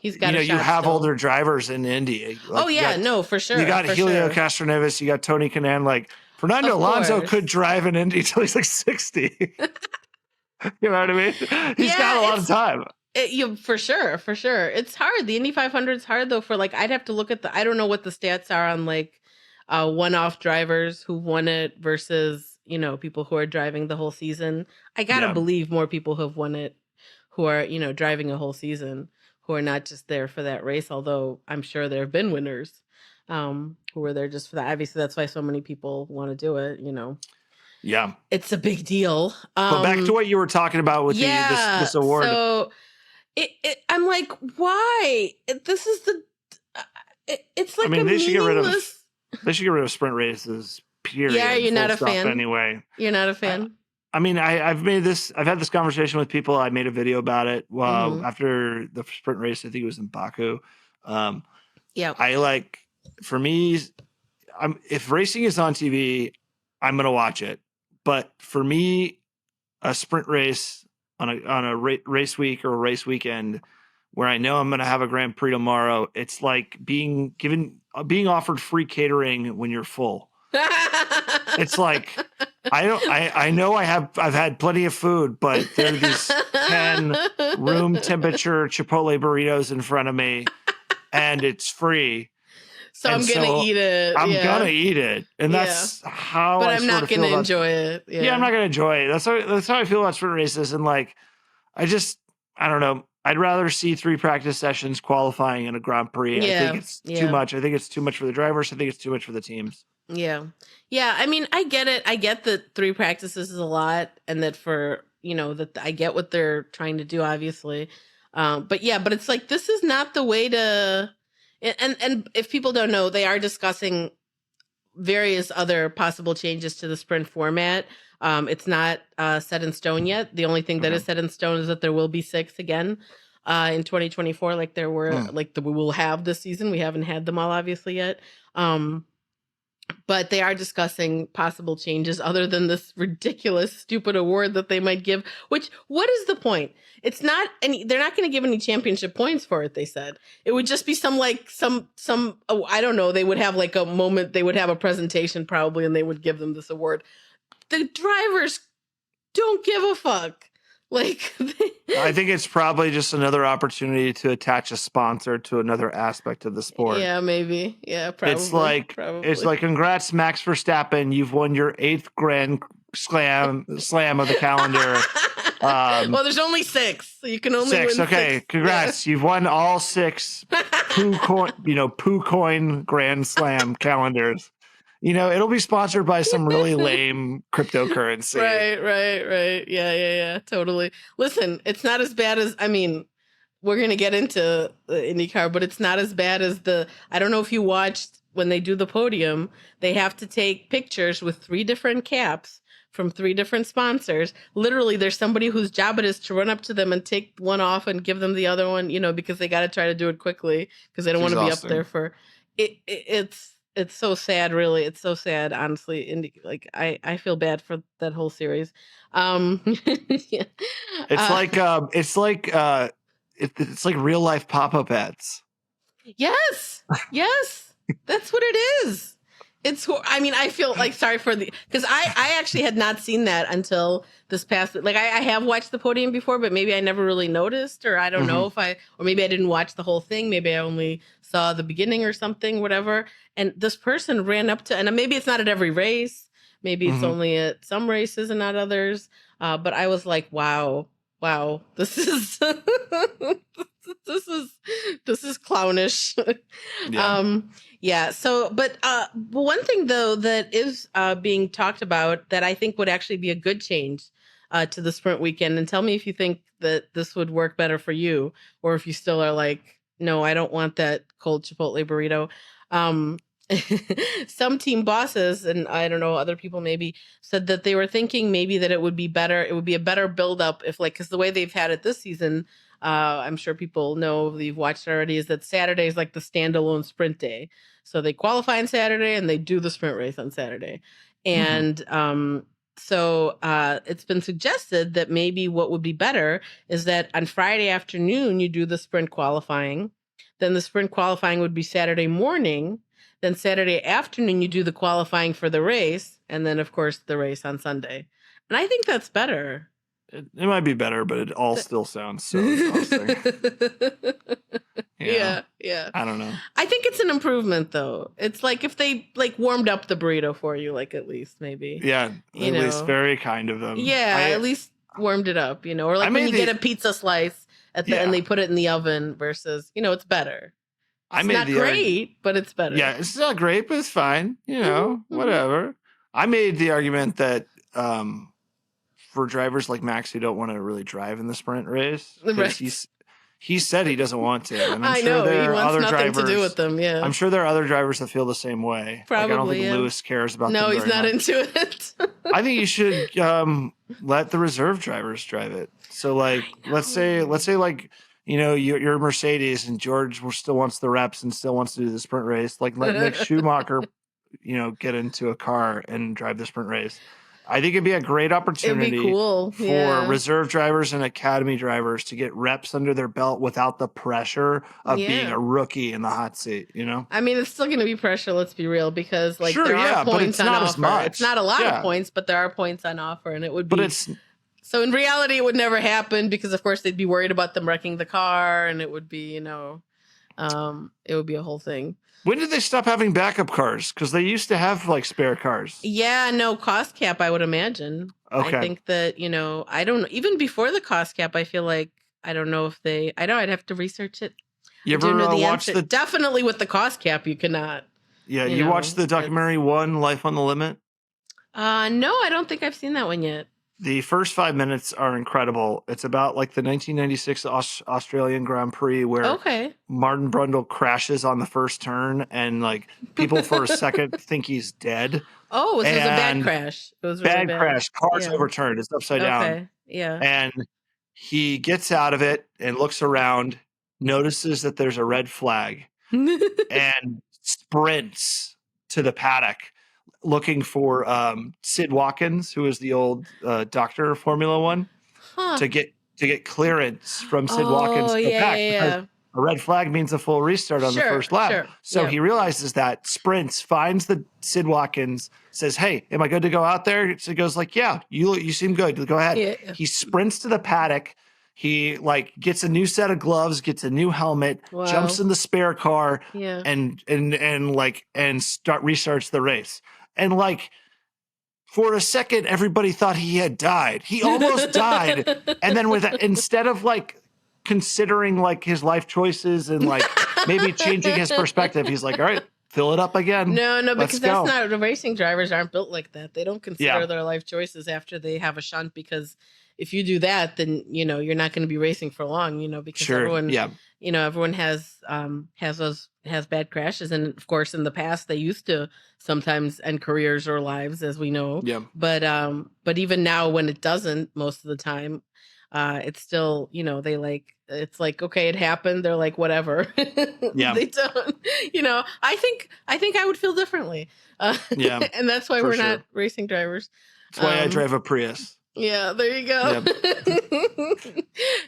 he's got. You have older drivers in Indy. For sure. You got Helio Castroneves, you got Tony Kanaan. Like Fernando Alonso could drive an Indy till he's like 60. You know what I mean? He's got a lot of time. For sure. It's hard. The Indy 500 is hard though. For I'd have to look at I don't know what the stats are on one-off drivers who won it versus people who are driving the whole season. I gotta believe more people have won it who are driving a whole season, who are not just there for that race. Although I'm sure there have been winners who were there just for that. Obviously, that's why so many people want to do it. Yeah, it's a big deal. But back to what you were talking about with this award. So I'm like, why? This is it's like they should get rid of sprint races. Period. Yeah, you're not a fan anyway. You're not a fan. I've had this conversation with people. I made a video about it after the sprint race. I think it was in Baku. For me, if racing is on TV, I'm gonna watch it. But for me, a sprint race on a race week or a race weekend where I know I'm going to have a Grand Prix tomorrow, it's like being offered free catering when you're full. It's like I know I've had plenty of food, but there are these 10 room temperature Chipotle burritos in front of me, and it's free. So I'm gonna eat it. I'm gonna eat it, and that's how. But I'm not gonna enjoy it. Yeah, I'm not gonna enjoy it. That's how I feel about sprint races, and I don't know. I'd rather see 3 practice sessions qualifying in a Grand Prix. I think it's too much. I think it's too much for the drivers. I think it's too much for the teams. Yeah. I get it. I get that 3 practices is a lot, and that for that I get what they're trying to do, obviously. But it's like this is not the way to. And if people don't know, they are discussing various other possible changes to the sprint format. It's not set in stone yet. The only thing that is set in stone is that there will be 6 again in 2024, like there were, we will have this season. We haven't had them all, obviously, yet. But they are discussing possible changes other than this ridiculous, stupid award that they might give, what is the point? It's not they're not going to give any championship points for it, they said. It would just be some I don't know, they would have a moment, they would have a presentation probably, and they would give them this award. The drivers don't give a fuck. I think it's probably just another opportunity to attach a sponsor to another aspect of the sport. Yeah, maybe. Yeah, probably. It's like congrats, Max Verstappen. You've won your 8th Grand Slam of the calendar. Well, there's only 6, so you can only 6. win Okay, 6. Congrats. You've won all 6 poo coin Grand Slam calendars. It'll be sponsored by some really lame cryptocurrency. Right. Yeah, totally. Listen, it's not as bad as, we're going to get into the IndyCar, but it's not as bad as I don't know if you watched when they do the podium, they have to take pictures with 3 different caps from 3 different sponsors. Literally, there's somebody whose job it is to run up to them and take one off and give them the other one, because they got to try to do it quickly because they don't want to be up there for it. It's so sad, really. It's so sad, honestly. I feel bad for that whole series. It's like real life pop-up ads. Yes, that's what it is. I mean, I feel like sorry for because I actually had not seen that until this past, like I have watched the podium before, but maybe I never really noticed, or I don't know if or maybe I didn't watch the whole thing. Maybe I only saw the beginning or something, whatever. And this person ran up to, and maybe it's not at every race. Maybe it's only at some races and not others. But I was like, wow, this is, this is clownish. Yeah. So, but one thing though that is being talked about that I think would actually be a good change to the sprint weekend, and tell me if you think that this would work better for you, or if you still are like, no, I don't want that cold Chipotle burrito. Some team bosses, and I don't know, other people maybe said that they were thinking maybe that it would be better. It would be a better build up if, like, because the way they've had it this season, I'm sure people know, you've watched already, is that Saturday is like the standalone sprint day. So they qualify on Saturday and they do the sprint race on Saturday. And so it's been suggested that maybe what would be better is that on Friday afternoon, you do the sprint qualifying. Then the sprint qualifying would be Saturday morning. Then Saturday afternoon, you do the qualifying for the race. And then, of course, the race on Sunday. And I think that's better. It might be better, but it all still sounds so exhausting. Yeah. I don't know. I think it's an improvement, though. It's like if they like warmed up the burrito for you, like at least maybe. Yeah, at least very kind of them. Yeah, at least warmed it up, or like when you get a pizza slice at the and they put it in the oven versus, it's better. It's not great, but it's better. Yeah, it's not great, but it's fine. Whatever. I made the argument that for drivers like Max who don't want to really drive in the sprint race, he said he doesn't want to. And I'm sure there are other drivers to do with them. Yeah, I'm sure there are other drivers that feel the same way. Probably, I don't think Lewis cares about. No, them he's not much. into it. I think you should let the reserve drivers drive it. So, like, let's say, like, you're Mercedes and George still wants the reps and still wants to do the sprint race. Like, let Mick Schumacher, get into a car and drive the sprint race. I think it'd be a great opportunity for reserve drivers and academy drivers to get reps under their belt without the pressure of being a rookie in the hot seat, I mean, it's still going to be pressure, let's be real, because there are points but it's on not offer. As much. It's not a lot of points, but there are points on offer, and it would be... So in reality, it would never happen because, of course, they'd be worried about them wrecking the car, and it would be, it would be a whole thing. When did they stop having backup cars? Because they used to have like spare cars. Yeah, no cost cap, I would imagine. Okay. I think that, I don't, even before the cost cap, I feel like, I don't know if I'd have to research it. You ever watch Definitely with the cost cap, you cannot. Yeah, you watched the documentary One, Life on the Limit? No, I don't think I've seen that one yet. The first 5 minutes are incredible. It's about like the 1996 Australian Grand Prix where Martin Brundle crashes on the first turn and like people for a second think he's dead. Oh, this was a bad crash. It was really bad crash. Car's overturned. It's upside down. Yeah. And he gets out of it and looks around, notices that there's a red flag and sprints to the paddock looking for Sid Watkins, who is the old doctor of Formula One, to get clearance from Sid Watkins to go back. Because a red flag means a full restart on the first lap. So he realizes that, sprints, finds the Sid Watkins, says, "Hey, am I good to go out there?" So he goes like, "Yeah, you seem good. Go ahead." Yeah. He sprints to the paddock. He like gets a new set of gloves, gets a new helmet, jumps in the spare car, and restarts the race. And like for a second, everybody thought he had died. He almost died. And then instead of like considering like his life choices and like maybe changing his perspective, he's like, "All right, fill it up again." No, because that's not, the racing drivers aren't built like that. They don't consider their life choices after they have a shunt, because if you do that, then you're not going to be racing for long. Because everyone, everyone has bad crashes, and of course, in the past, they used to sometimes end careers or lives, as we know. Yeah. But even now, when it doesn't, most of the time, it's still they like, it's like, okay, it happened. They're like, whatever. Yeah. They don't. I think I would feel differently. And that's why we're not racing drivers. That's why I drive a Prius. Yeah, there you go. Yep.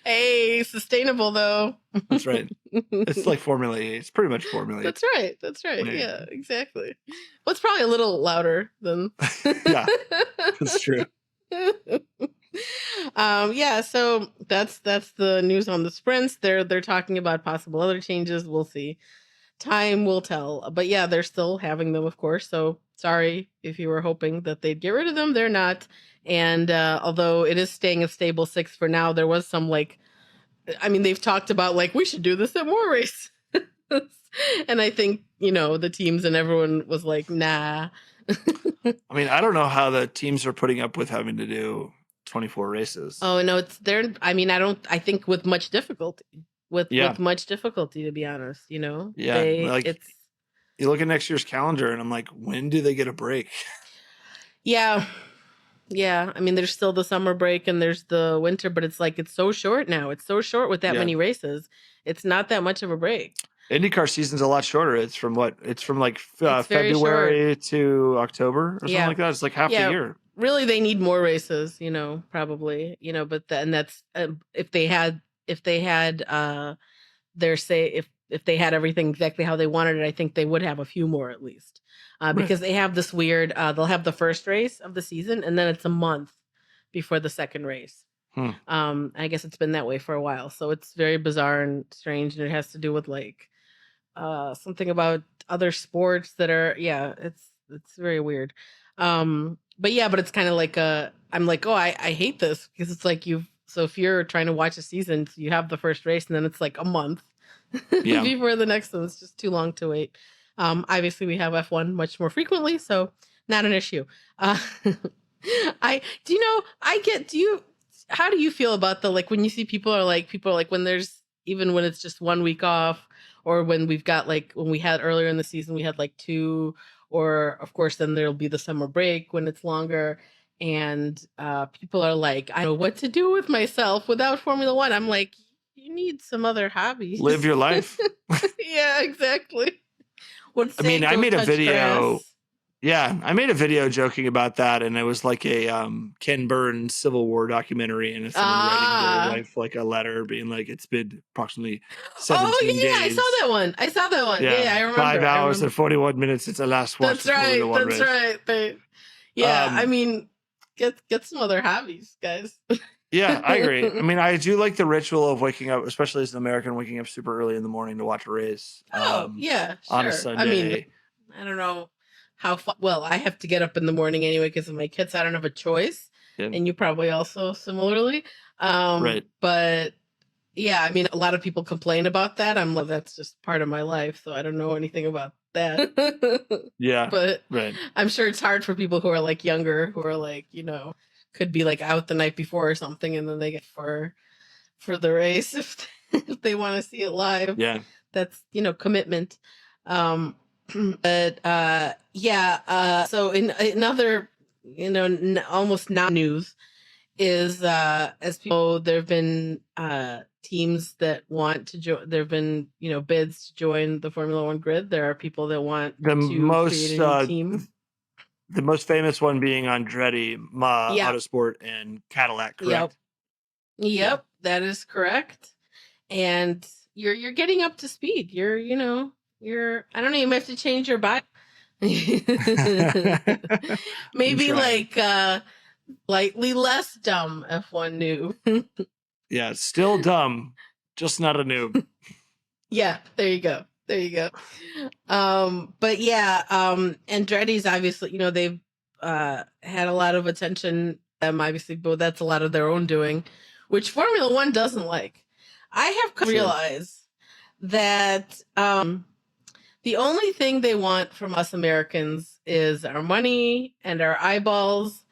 Hey, sustainable though. That's right. It's like Formula E. It's pretty much Formula E. That's right. That's right. Yeah, exactly. Well, it's probably a little louder than. Yeah, that's true. Yeah, so that's the news on the sprints. They're talking about possible other changes. We'll see. Time will tell. But yeah, they're still having them, of course. So sorry if you were hoping that they'd get rid of them. They're not. And although it is staying a stable 6 for now, there was some they've talked about we should do this at more races. And I think, the teams and everyone was like, nah. I don't know how the teams are putting up with having to do 24 races. Oh, no, I think with much difficulty. With much difficulty, to be honest, Yeah, it's. You look at next year's calendar and I'm like, when do they get a break? Yeah. Yeah. There's still the summer break and there's the winter, but it's it's so short now. It's so short with that many races. It's not that much of a break. IndyCar season's a lot shorter. It's from February to October or something like that. It's like half the year. Really, they need more races, probably, but that's if they had if they had everything exactly how they wanted it, I think they would have a few more at least. Because they have this weird, they'll have the first race of the season and then it's a month before the second race. I guess it's been that way for a while. So it's very bizarre and strange. And it has to do with something about other sports that are, it's very weird. But it's kind of I'm like, oh, I hate this because it's so if you're trying to watch a season, you have the first race and then it's a month before the next one. It's just too long to wait. Obviously we have F1 much more frequently, so not an issue. How do you feel about when you see people are when there's, even when it's just 1 week off, or when we've got when we had earlier in the season, we had 2, or of course then there'll be the summer break when it's longer. And people are I don't know what to do with myself without Formula One. I'm like, you need some other hobbies. Live your life. Yeah, exactly. I made a video. Grass. Yeah, I made a video joking about that, and it was a Ken Burns Civil War documentary, and it's someone writing their wife a letter, being it's been approximately 17 days. I saw that one. Yeah, I remember. 5 hours and 41 minutes since I last watched the Formula One race. That's right. Yeah, get some other hobbies, guys. Yeah, I agree. I do like the ritual of waking up, especially as an American, waking up super early in the morning to watch a race. Yeah, sure. On a Sunday. I don't know how well I have to get up in the morning anyway because of my kids. I don't have a choice, and you probably also similarly. Right. But yeah, a lot of people complain about that. I'm like, that's just part of my life, so I don't know anything about that. Yeah, but right. I'm sure it's hard for people who are younger, who are could be out the night before or something, and then they get for the race if they want to see it live. Yeah, that's commitment. But so in other almost not news is as people, there have been teams that want to join. There have been bids to join the Formula One grid. There are people that want to create a new team. The most famous one being Andretti, Autosport, and Cadillac, correct? Yep, that is correct. And you're getting up to speed. You're I don't know, you might have to change your bio. Maybe lightly less dumb F1 noob. Yeah, still dumb, just not a noob. Yeah, there you go. But yeah, Andretti's obviously, they've had a lot of attention, obviously, but that's a lot of their own doing, which Formula One doesn't like. I have realized that the only thing they want from us Americans is our money and our eyeballs.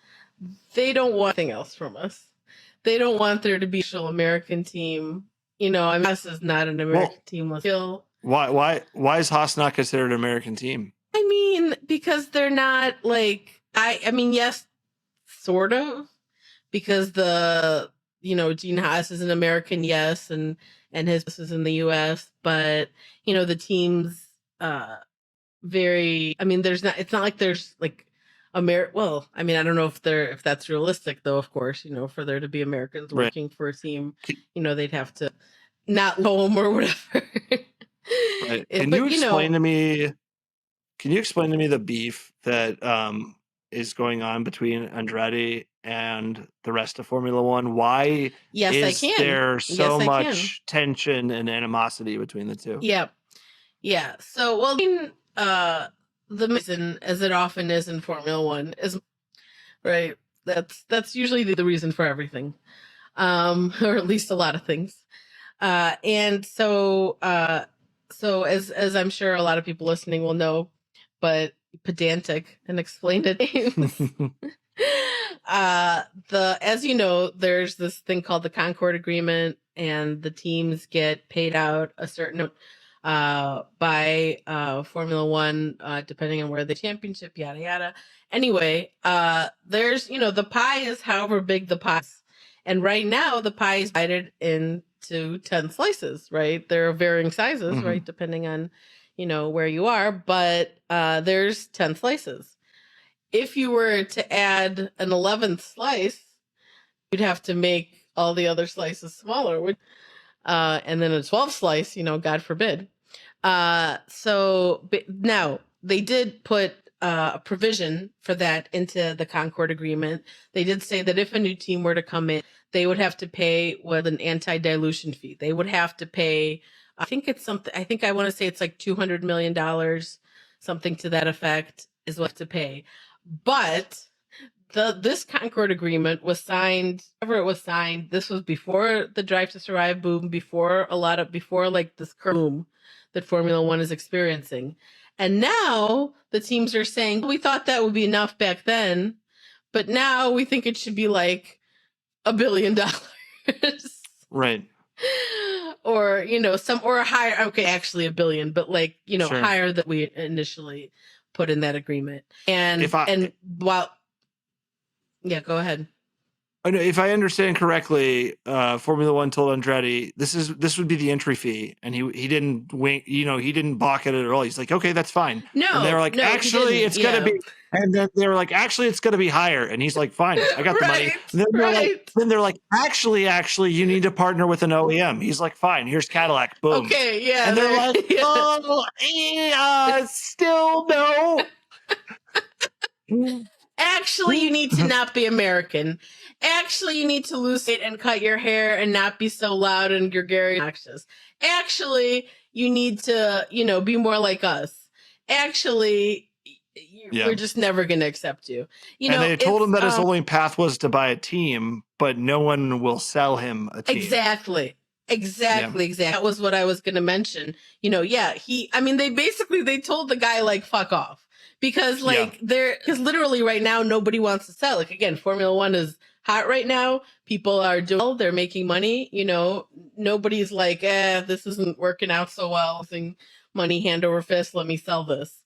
They don't want anything else from us. They don't want there to be an actual American team. This is not an American team. Let's kill. Why is Haas not considered an American team? Because they're not yes, sort of. Because Gene Haas is an American, yes, and his is in the US, but the team's it's not like there's Well, I mean, I don't know if that's realistic though, of course, for there to be Americans Right. working for a team, they'd have to not know them or whatever. Right. Can you explain to me the beef that is going on between Andretti and the rest of Formula One? Why is there so much tension and animosity between the two? Yeah. So, well, the reason, as it often is in Formula One, is right. That's usually the reason for everything, or at least a lot of things. And so as I'm sure a lot of people listening will know, but pedantic and explained it. As you know, there's this thing called the Concord Agreement, and the teams get paid out a certain by Formula One, depending on where the championship, yada yada. Anyway, there's the pie is however big the pie is. And right now the pie is divided into 10 slices, right? There are varying sizes, right, depending on where you are, but there's 10 slices. If you were to add an 11th slice, you'd have to make all the other slices smaller, and then a 12th slice, God forbid. So now they did put a provision for that into the Concord Agreement. They did say that if a new team were to come in, they would have to pay with an anti-dilution fee. They would have to pay, I think I want to say it's like $200 million, something to that effect is what to pay. But this Concord Agreement was signed, whenever it was signed, this was before the Drive to Survive boom, before like this boom that Formula One is experiencing. And now the teams are saying, we thought that would be enough back then, but now we think it should be like $1 billion. Right. Or, or higher. Okay, actually $1 billion, but like, sure, higher than we initially put in that agreement. And yeah, go ahead. If I understand correctly, Formula One told Andretti this would be the entry fee, and he didn't wink, he didn't balk at it at all. He's like, okay, that's fine. No, and they were like, actually, it's gonna be, and then they were like, actually, it's gonna be higher, and he's like, fine, I got the money. And then they're like, actually, you need to partner with an OEM. He's like, fine, here's Cadillac, boom. Okay, yeah. And they're like, still no. Actually, you need to not be American. Actually, you need to lose weight and cut your hair and not be so loud and gregarious. Actually, you need to, be more like us. Actually, we're just never going to accept you. And they told him that his only path was to buy a team, but no one will sell him a team. Exactly. That was what I was going to mention. They told the guy, like, fuck off. Because because literally right now nobody wants to sell. Like, again, Formula One is hot right now. People are doing well, they're making money. Nobody's like, this isn't working out so well. Using money hand over fist, let me sell this.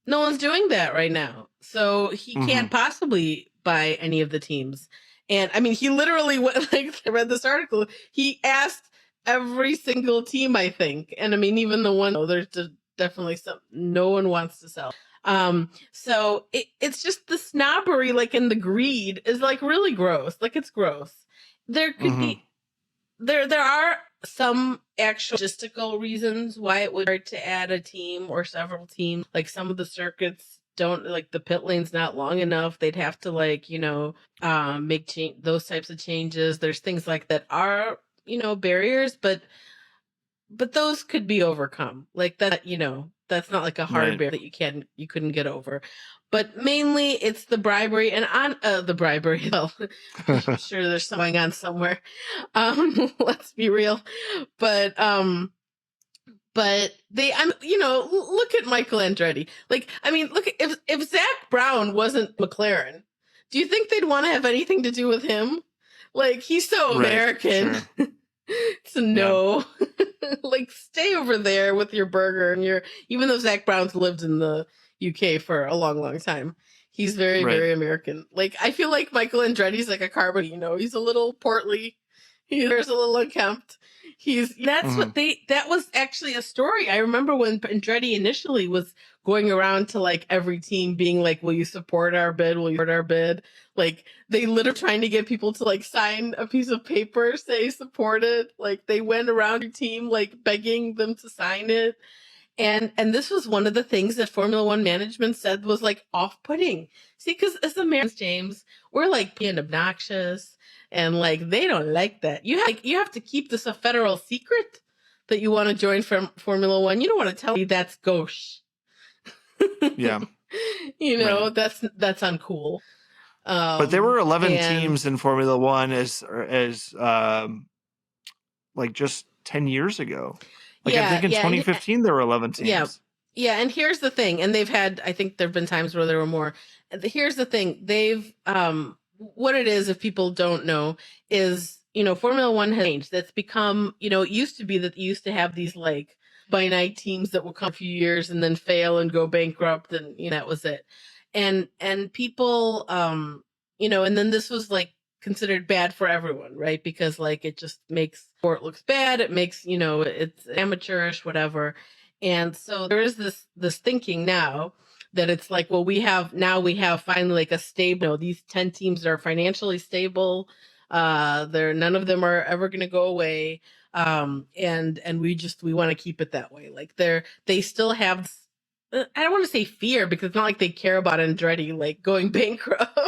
No one's doing that right now. So he can't possibly buy any of the teams. And I mean, he literally went, like, I read this article. He asked every single team, I think. And I mean, even the one, there's definitely no one wants to sell. So it's just the snobbery, like, and the greed is like really gross. Like, it's gross. There could be, there are some actual logistical reasons why it would be hard to add a team or several teams. Like, some of the circuits don't, like, the pit lane's not long enough. They'd have to, like, make those types of changes. There's things like that are, barriers, but those could be overcome. Like that, that's not like a hard barrier that you couldn't get over. But mainly it's the bribery and the bribery. Well, I'm sure there's something going on somewhere. Let's be real. But they, look at Michael Andretti. Like, I mean, look, if Zach Brown wasn't McLaren, do you think they'd want to have anything to do with him? Like, he's so American. Sure. So no, like, stay over there with your burger and even though Zach Brown's lived in the UK for a long, long time, he's very, very American. Like, I feel like Michael Andretti's like a carbon, he's a little portly, he's a little unkempt. That's what that was actually a story. I remember when Andretti initially was going around to like every team being like, will you support our bid? Will you support our bid? Like they literally trying to get people to like sign a piece of paper, say support it. Like they went around your team, like begging them to sign it. And this was one of the things that Formula One management said was like off-putting. See, because as Americans, James, we're like being obnoxious and like they don't like that. You have to keep this a federal secret that you want to join from Formula One. You don't want to tell me that's gauche. Yeah. Right. that's uncool. But there were 11 teams in Formula One as like just 10 years ago. Like I think in 2015 there were 11 teams. Yeah, and here's the thing, and I think there've been times where there were more. Here's the thing, they've what it is, if people don't know, is Formula One has changed. That's become, it used to be that you used to have these like finite teams that will come a few years and then fail and go bankrupt, and that was it. And people and then this was like considered bad for everyone, right? Because like it just makes sport looks bad. It makes, it's amateurish, whatever. And so there is this thinking now that it's like, well, we have finally like a stable, these 10 teams are financially stable. None of them are ever going to go away. And we want to keep it that way. Like they still have, I don't want to say fear, because it's not like they care about Andretti like going bankrupt.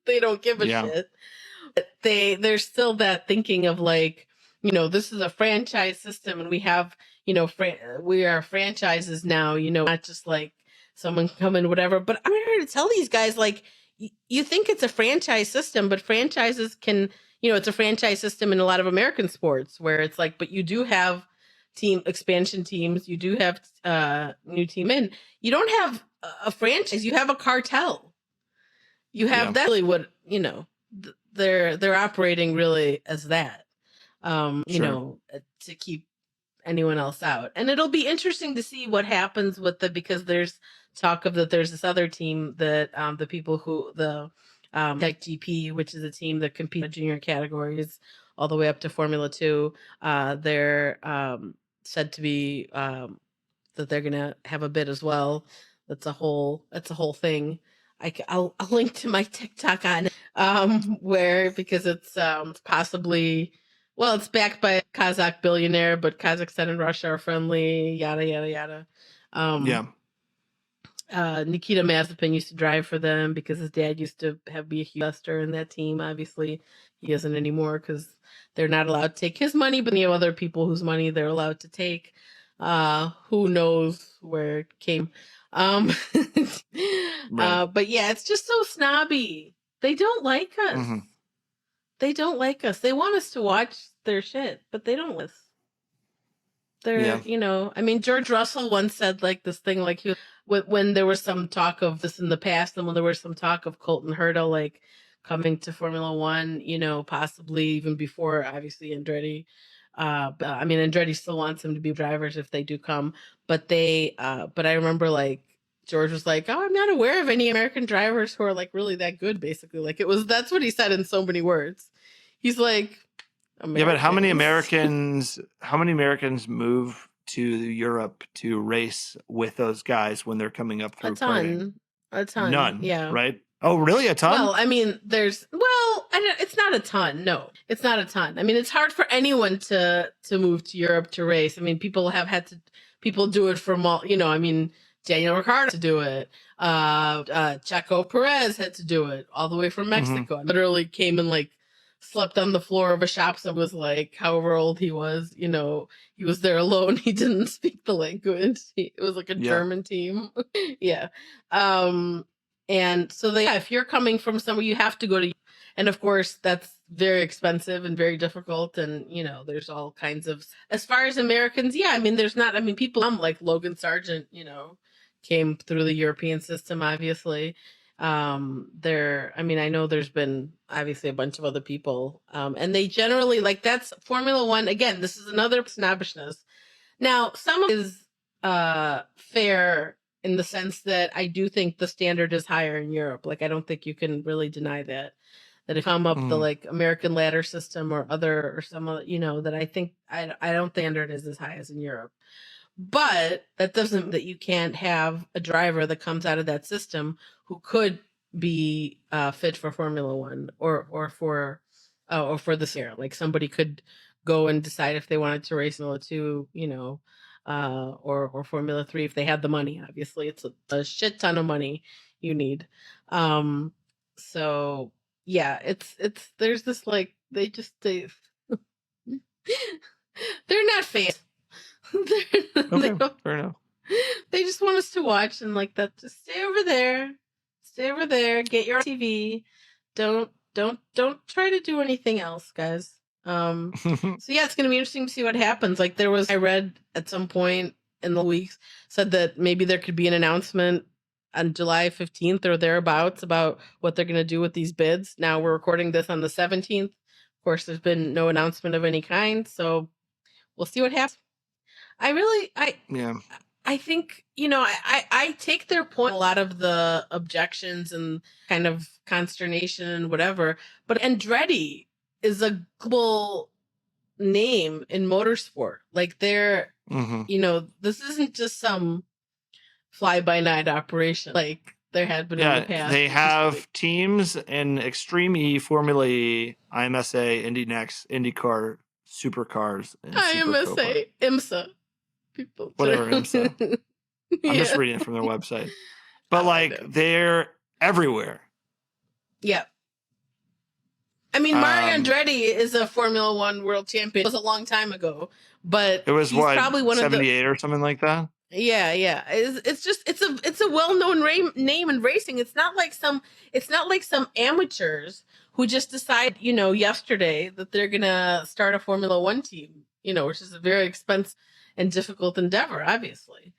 They don't give a shit. There's still that thinking of like, this is a franchise system and we have, we are franchises now, not just like someone come in, whatever. But I'm here to tell these guys, like, you think it's a franchise system, but franchises can, it's a franchise system in a lot of American sports where it's like, but you do have team expansion teams. You do have new team in. You don't have a franchise. You have a cartel. You have that's really what, they're operating really as that, to keep anyone else out. And it'll be interesting to see what happens with because there's talk of that there's this other team that the people who Tech GP, which is a team that competes in junior categories all the way up to Formula 2. They're said to be that they're gonna have a bid as well. That's a whole thing. I'll link to my TikTok on because it's possibly, well, it's backed by a Kazakh billionaire, but Kazakhstan and Russia are friendly, yada yada yada. Nikita Mazepin used to drive for them because his dad used to be a huge investor in that team. Obviously, he isn't anymore because they're not allowed to take his money, but other people whose money they're allowed to take. Who knows where it came. Right. But yeah, it's just so snobby. They don't like us. Mm-hmm. They don't like us. They want us to watch their shit, but they don't listen. They're, George Russell once said like this thing, like when there was some talk of this in the past, and when there was some talk of Colton Herta like coming to Formula One, possibly even before obviously Andretti. Andretti still wants them to be drivers if they do come, but but I remember like George was like, "Oh, I'm not aware of any American drivers who are like really that good." Basically, like that's what he said in so many words. He's like, Americans. Yeah, but how many Americans move to Europe to race with those guys when they're coming up through a ton, none, yeah, right? Oh, really? A ton? Well, it's not a ton. No, it's not a ton. It's hard for anyone to move to Europe to race. People do it from all, Daniel Ricard had to do it. Checo Perez had to do it all the way from Mexico. Mm-hmm. Literally came and like slept on the floor of a shop. So was like, however old he was, he was there alone. He didn't speak the language. It was like a German team. Yeah. And so if you're coming from somewhere, you have to go to, and of course that's very expensive and very difficult. And, there's all kinds of, as far as Americans, there's not, people like Logan Sargent, came through the European system, obviously. I know there's been obviously a bunch of other people, and they generally like, that's Formula One. Again, this is another snobbishness. Now, some of it is fair in the sense that I do think the standard is higher in Europe. Like, I don't think you can really deny that that if come up the Mm. like American ladder system or other or some other, that I think I don't think standard is as high as in Europe. But that doesn't mean that you can't have a driver that comes out of that system who could be fit for Formula One or for this year. Like somebody could go and decide if they wanted to race Formula Two, or Formula Three if they had the money. Obviously, it's a shit ton of money you need. So yeah, it's there's this like they they're not fans. Okay, fair enough. They just want us to watch and like that. Just stay over there. Get your TV. Don't try to do anything else, guys. So yeah, it's gonna be interesting to see what happens. Like I read at some point in the weeks said that maybe there could be an announcement on July 15th or thereabouts about what they're gonna do with these bids. Now we're recording this on the 17th. Of course, there's been no announcement of any kind, so we'll see what happens. Yeah. I think, I take their point, a lot of the objections and kind of consternation and whatever, but Andretti is a global name in motorsport. Like this isn't just some fly by night operation like there had been in the past. They have teams in Extreme E, Formula E, IMSA, Indy Next, IndyCar, Supercars, and IMSA, IMSA. People. Whatever, IMSA. I'm just reading it from their website. But they're everywhere. Yeah. I mean, Mario Andretti is a Formula One world champion. It was a long time ago, but it was probably one 78 or something like that. Yeah. It's a well-known name in racing. It's not like some amateurs who just decide, yesterday that they're gonna start a Formula One team, which is a very expensive and difficult endeavor, obviously.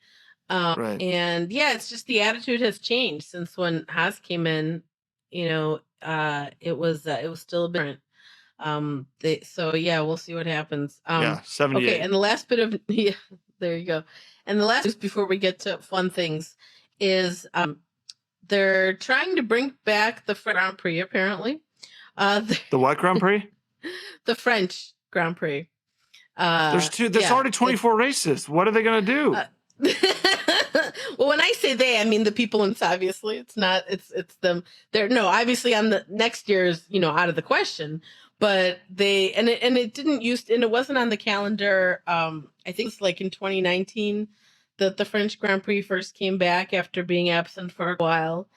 Right. And yeah, it's just the attitude has changed since when Haas came in. It was still different. So yeah, we'll see what happens. 78. Okay, and the last bit of there you go. And the last before we get to fun things is they're trying to bring back the French Grand Prix apparently. The what Grand Prix? The French Grand Prix. There's already 24 races. What are they going to do? Well, when I say they, I mean the people in obviously. It's not. It's them. Obviously on the next year's out of the question. But it wasn't on the calendar. I think it's like in 2019 that the French Grand Prix first came back after being absent for a while,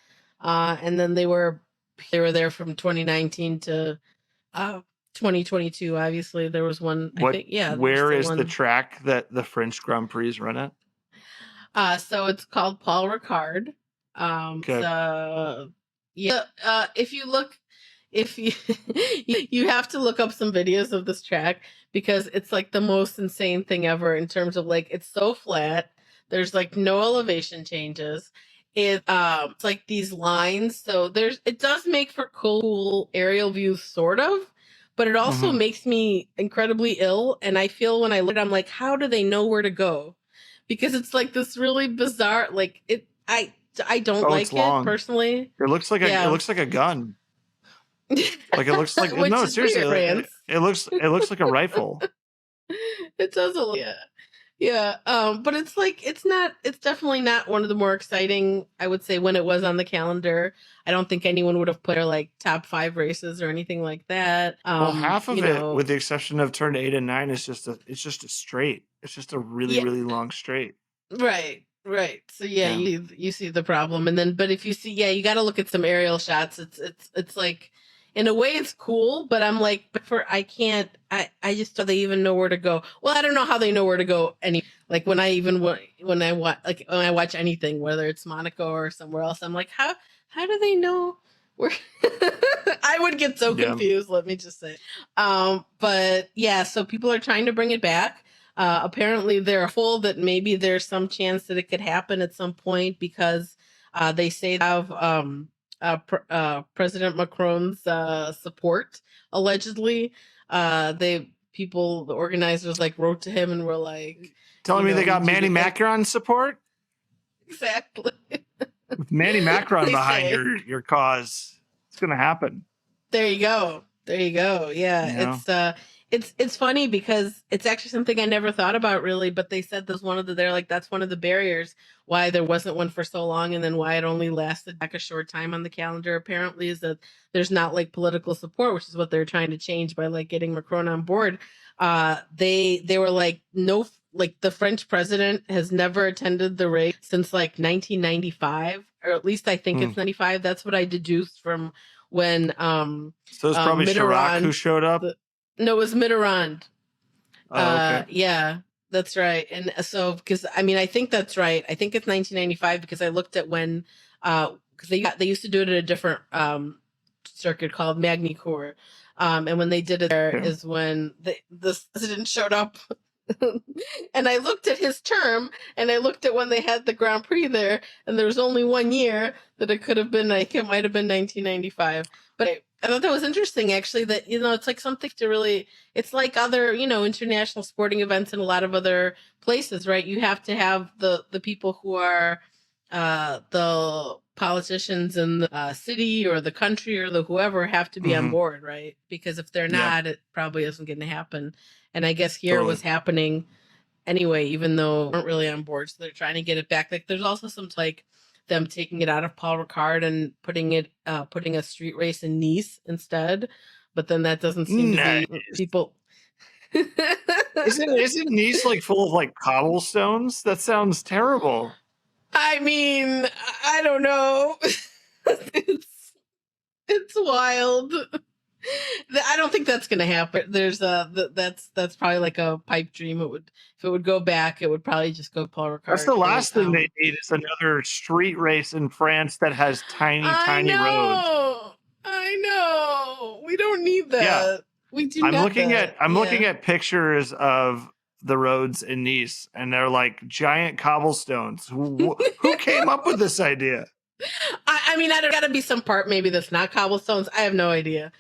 and then they were there from 2019 to 2022. Obviously, there was one. Where is the track that the French Grand Prix is run at? So it's called Paul Ricard. Okay. So if you look. If you you have to look up some videos of this track because it's like the most insane thing ever in terms of like it's so flat. There's like no elevation changes. It's like these lines. So it does make for cool aerial views, sort of, but it also makes me incredibly ill. And I feel when I look at it, I'm like, how do they know where to go? Because it's like this really bizarre. Like I don't like it personally. It looks like a gun. Like it looks like no, seriously. It looks like a rifle. It does but it's like it's definitely not one of the more exciting, I would say, when it was on the calendar. I don't think anyone would have put her like top 5 races or anything like that. Well, half of it, with the exception of turn 8 and 9, is just a straight. It's just a really long straight. Right. So you see the problem, and then but if you see, you got to look at some aerial shots. It's like. In a way, it's cool, but I'm like, I just don't they even know where to go. Well, I don't know how they know where to go. Like when I watch anything, whether it's Monaco or somewhere else, I'm like, how do they know where? I would get so confused. Let me just say. But yeah, so people are trying to bring it back. Apparently, they're full that maybe there's some chance that it could happen at some point because they say they have President Macron's support, allegedly. The organizers wrote to him and were like, telling me they got Manny Macron support. Exactly. With Manny Macron behind your cause, it's going to happen. There you go. There you go. Yeah, You know? it's funny because it's actually something I never thought about really, but they said they're like that's one of the barriers why there wasn't one for so long, and then why it only lasted like a short time on the calendar apparently is that there's not like political support, which is what they're trying to change by like getting Macron on board. They were like no, like the French president has never attended the race since like 1995, or at least I think it's 95. That's what I deduced from when So it's probably Chirac who Mitterrand, showed up. no, it was Mitterrand. Oh, okay. Yeah, that's right. And so, because I mean, I think that's right. I think it's 1995 because I looked at when, because they used to do it at a different circuit called Magny-Cours. And when they did it there is when this president showed up. And I looked at his term and I looked at when they had the Grand Prix there, and there was only 1 year that it could have been, like it might have been 1995. But I thought that was interesting actually, that it's like something to really, it's like other international sporting events in a lot of other places, right? You have to have the people who are the politicians in the city or the country or the whoever have to be on board, right? Because if they're not, it probably isn't going to happen. And I guess here it was happening anyway, even though they weren't really on board. So they're trying to get it back. Like there's also some like them taking it out of Paul Ricard and putting a street race in Nice instead. But then that doesn't seem to be people. Isn't Nice like full of like cobblestones? That sounds terrible. I mean, I don't know. It's wild. I don't think that's gonna happen. There's that's probably like a pipe dream. If it would go back, it would probably just go Paul Ricard. That's the last thing they need is another street race in France that has tiny roads. I know. We don't need that. Yeah. We do. I'm looking at pictures of the roads in Nice, and they're like giant cobblestones. Who came up with this idea? I mean, there's got to be some part maybe that's not cobblestones. I have no idea.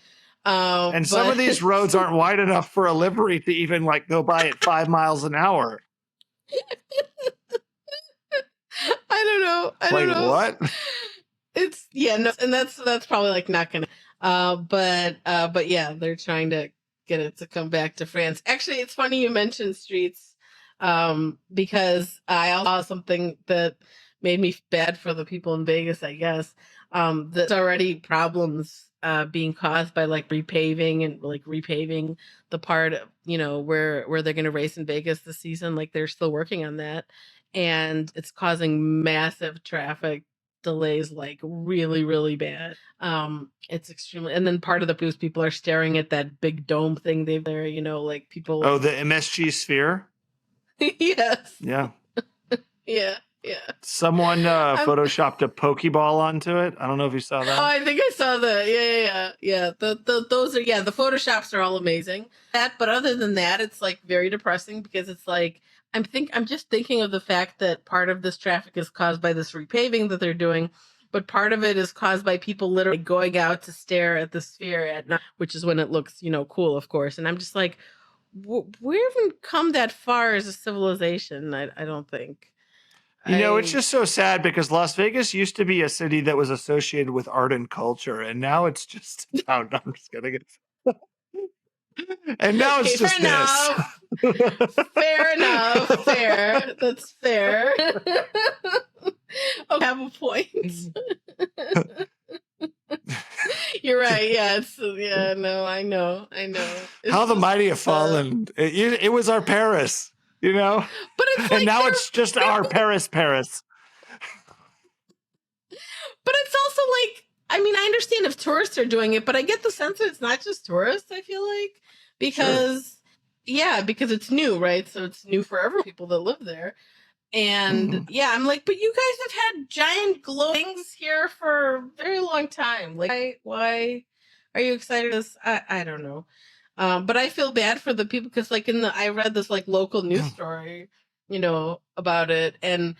And some of these roads aren't wide enough for a livery to even like go by at 5 miles an hour. I don't know. I don't know. What? It's no, and that's probably like not gonna. But yeah, they're trying to get it to come back to France. Actually, it's funny you mentioned streets, because I also saw something that made me bad for the people in Vegas. I guess there's already problems being caused by like repaving the part where they're going to race in Vegas this season. Like they're still working on that, and it's causing massive traffic delays, like really, really bad. It's extremely, and then part of the boost, people are staring at that big dome thing they've there, like people. Oh, the MSG sphere? Yes. Yeah. Yeah. Someone photoshopped a Pokeball onto it. I don't know if you saw that. Oh, I think I saw that. Yeah. Those are the Photoshops are all amazing. But other than that, it's like very depressing because it's like I'm just thinking of the fact that part of this traffic is caused by this repaving that they're doing, but part of it is caused by people literally going out to stare at the sphere at night, which is when it looks cool, of course. And I'm just like, we haven't come that far as a civilization. I don't think. It's just so sad because Las Vegas used to be a city that was associated with art and culture, and now it's just I'm just kidding. And now it's just this. Fair enough. Fair. That's fair. I have a point. You're right. Yeah. No, I know. It's how the mighty have fallen. It was our Paris. But it's and now it's just our Paris. But it's also like, I mean, I understand if tourists are doing it, but I get the sense that it's not just tourists, I feel like, because it's new, right? So it's new for every people that live there. And I'm like, but you guys have had giant glow things here for a very long time. Like, why are you excited? I don't know. But I feel bad for the people because like I read this like local news story, about it, and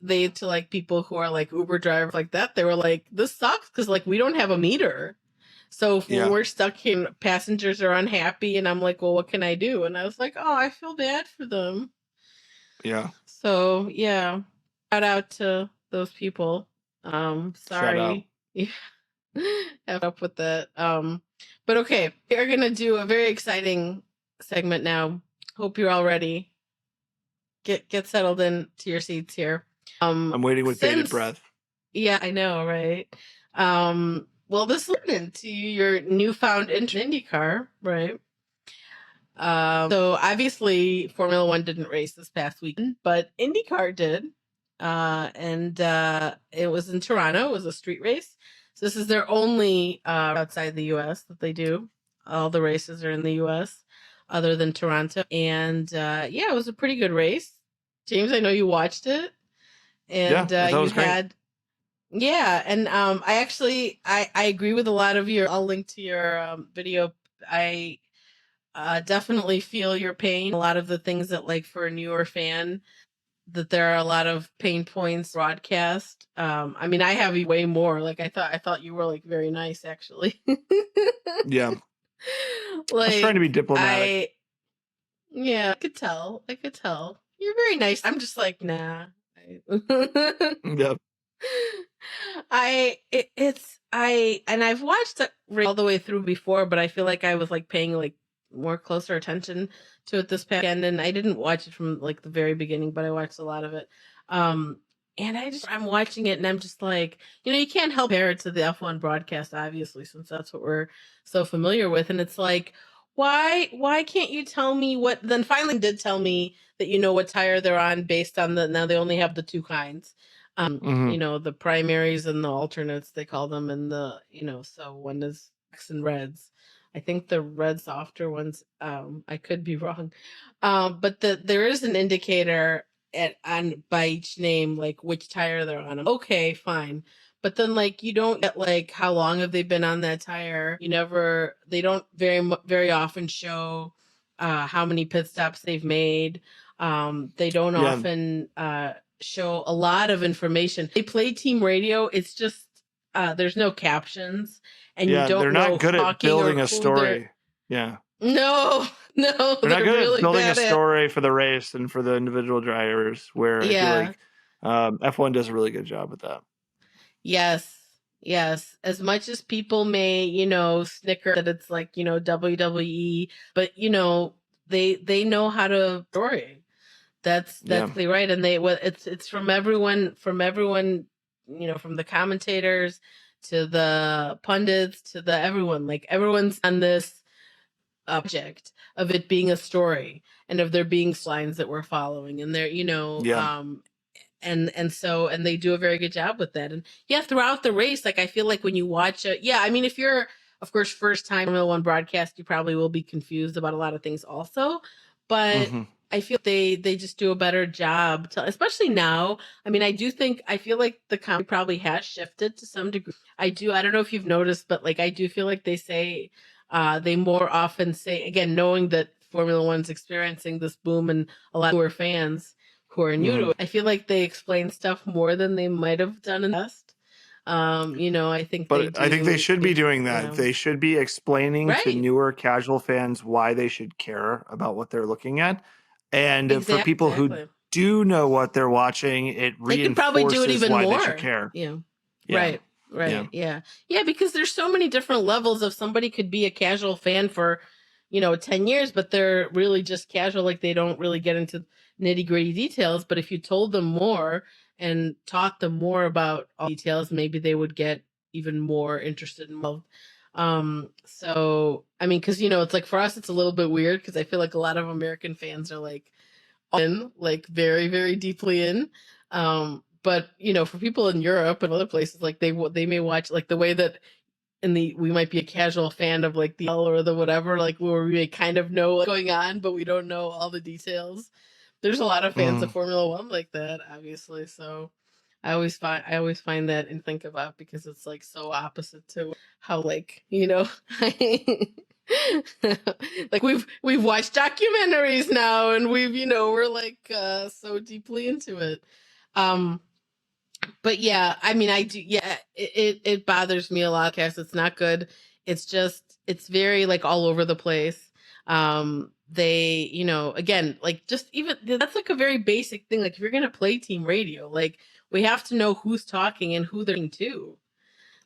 to like people who are like Uber drivers like that, they were like, this sucks because like we don't have a meter. So when we're stuck here, passengers are unhappy, and I'm like, well, what can I do? And I was like, oh, I feel bad for them. Yeah. So shout out to those people. Sorry. Have up with that. But okay, we're gonna do a very exciting segment now. Hope you're all ready. Get settled in to your seats here. I'm waiting with bated Since breath. Yeah, I know, right? Well, this led into your newfound interest in IndyCar, right? So obviously Formula One didn't race this past weekend, but IndyCar did. And it was in Toronto. It was a street race. So this is their only outside the US that they do. All the races are in the US other than Toronto. And yeah, it was a pretty good race. James, I know you watched it. And Yeah, I thought it you was great. had yeah, and I actually I agree with a lot of your. I'll link to your video. I definitely feel your pain. A lot of the things that, like, for a newer fan, that there are a lot of pain points broadcast. I mean, I have way more. Like, I thought you were, like, very nice, actually. Yeah, I was trying to Like, be diplomatic. Yeah, I could tell. I could tell. You're very nice. I'm just like, nah. Yep. And I've watched it all the way through before, but I feel like I was like paying like more closer attention to it this past weekend, and I didn't watch it from like the very beginning, but I watched a lot of it. Um, and I'm watching it, and I'm just like, you can't help compare it to the F1 broadcast, obviously, since that's what we're so familiar with, and it's like, why can't you tell me what? Then finally did tell me that what tire they're on based on now they only have the two kinds. hmm The primaries and the alternates, they call them, and so one is X and reds. I think the red softer ones, I could be wrong. But there is an indicator by each name, like which tire they're on. Okay, fine. But then, like, you don't get like how long have they been on that tire. They don't very often show how many pit stops they've made. They don't Yeah, often show a lot of information. They play team radio. It's just there's no captions, and you yeah, don't they're know not who's good at talking or building a who they're. story. Yeah, No, no, they're not they're good at really building a bad at. story for the race and for the individual drivers. Where I feel Yeah. like F1 does a really good job with that. Yes. Yes. As much as people may, snicker that it's like, WWE, but they know how to story. That's Yeah, exactly right. And it's from everyone, from the commentators to the pundits to the everyone. Like, everyone's on this object of it being a story and of there being lines that we're following, and they're, yeah, and they do a very good job with that. And yeah, throughout the race, like, I feel like when you watch it, yeah, I mean, if you're, of course, first time Formula One broadcast, you probably will be confused about a lot of things also, but hmm I feel they just do a better job especially now. I mean, I feel like the comedy probably has shifted to some degree. I don't know if you've noticed, but like, I do feel like they more often say, again, knowing that Formula One's experiencing this boom and a lot of newer fans who are new hmm to it, I feel like they explain stuff more than they might have done in the past. I think they But I think they do. should be doing that. Yeah. They should be explaining to Right. newer casual fans why they should care about what they're looking at. And for people who Exactly. do know what they're watching, it They could probably do it reinforces even why they should more. care. Yeah. Yeah. Right. Yeah. Right. Yeah. Yeah, because there's so many different levels of somebody could be a casual fan for, 10 years, but they're really just casual. Like, they don't really get into nitty gritty details. But if you told them more and taught them more about all details, maybe they would get even more interested in involved. So, I mean, because, it's like, for us, it's a little bit weird because I feel like a lot of American fans are like, in, like, very, very deeply in. But for people in Europe and other places, like, they may watch, like, the way that we might be a casual fan of, like, the L or the whatever, like, where we may kind of know what's going on, but we don't know all the details. There's a lot of fans of Mhm. Formula One like that, obviously. So I always find that and think about, because it's like so opposite to how, like, like, we've watched documentaries now, and we're like so deeply into it. Um but yeah, I mean, I do, yeah, it bothers me a lot, Cass. It's not good. It's very, like, all over the place. They, again, like, just even that's like a very basic thing. Like, if you're gonna play team radio, like, we have to know who's talking and who they're talking to.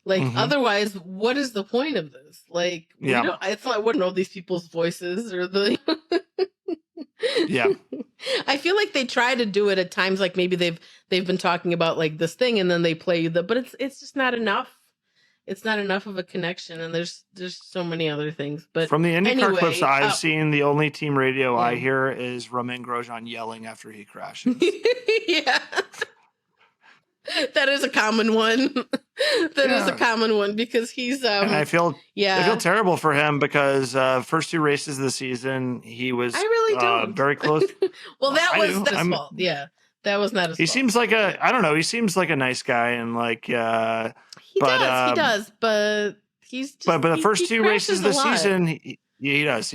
Like, otherwise, what is the point of this? Like, it's not, I wouldn't know these people's voices or the. Yeah. I feel like they try to do it at times, like maybe they've been talking about like this thing and then they play you but it's just not enough. It's not enough of a connection, and there's so many other things. But from the IndyCar clips I've seen, the only team radio I hear is Romain Grosjean yelling after he crashes. Yeah. That is a common one. That is a common one because he's and I feel terrible for him because first 2 races of the season he was I really don't. Very close. Well, that was his fault. Yeah. That was not his fault. He seems like I don't know, he seems like a nice guy and like he does, but he's just, but the first 2 races of the season he does.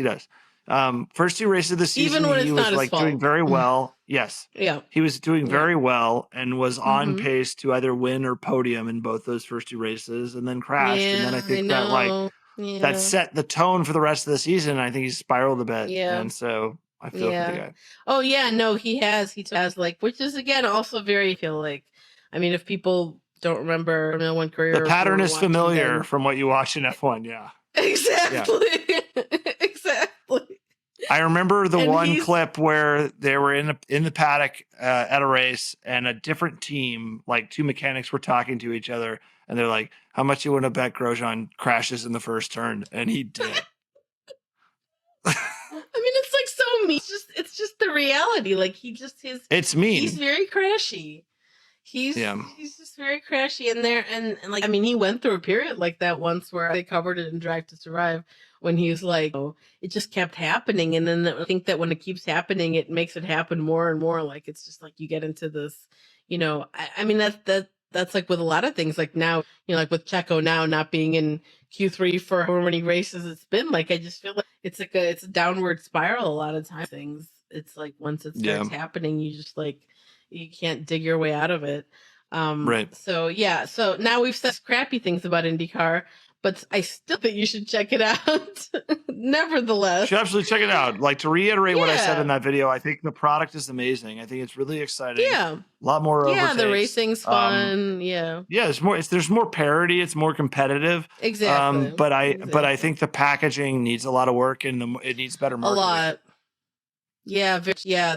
First 2 races of the season he was like doing very well. Yes. Yeah. He was doing very well and was on pace to either win or podium in both those first 2 races and then crashed. And then I think that set the tone for the rest of the season. I think he's spiraled a bit. Yeah. And so I feel for the guy. Oh yeah, no, he has like, which is again also very, I feel like, I mean, if people don't remember Formula One career, the pattern is familiar from what you watch in F1. Yeah. Exactly. Yeah. Exactly. I remember the one clip where they were in the paddock at a race and a different team, like 2 mechanics were talking to each other and they're like, how much you want to bet Grosjean crashes in the first turn? And he did. I mean, it's like so mean. It's just the reality. Like it's mean. He's very crashy. He's just very crashy in there. And like, I mean, he went through a period like that once where they covered it in Drive to Survive when he was like, it just kept happening. And then I think that when it keeps happening, it makes it happen more and more. Like, it's just like you get into this, I mean, that's like with a lot of things. Like now, like with Checo now not being in Q3 for however many races it's been, like, I just feel like it's a downward spiral a lot of times. Things. It's like once it starts happening, you just like, you can't dig your way out of it. Right. So so now we've said crappy things about IndyCar, but I still think you should check it out. Nevertheless, you should absolutely check it out. Like, to reiterate what I said in that video, I think the product is amazing. I think it's really exciting. Yeah, a lot more overtakes. Yeah, the racing's fun. Yeah, there's more parity. It's more competitive. Exactly. But I think the packaging needs a lot of work and it needs better marketing. A lot. Yeah,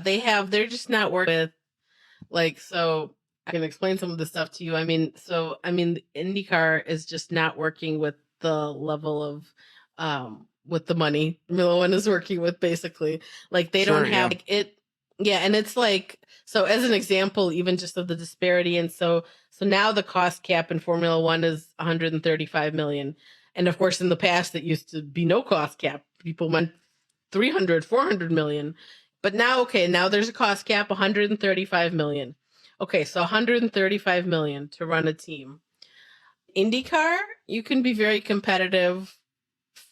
they're just not working with. Like, so I can explain some of the stuff to you. I mean, IndyCar is just not working with the level of, with the money Formula One is working with, basically. Like, they don't have like it. Yeah. And it's like, so as an example, even just of the disparity. And so now the cost cap in Formula One is 135 million. And of course, in the past, it used to be no cost cap. People went 300, 400 million. But now there's a cost cap, 135 million. Okay, so 135 million to run a team. IndyCar, you can be very competitive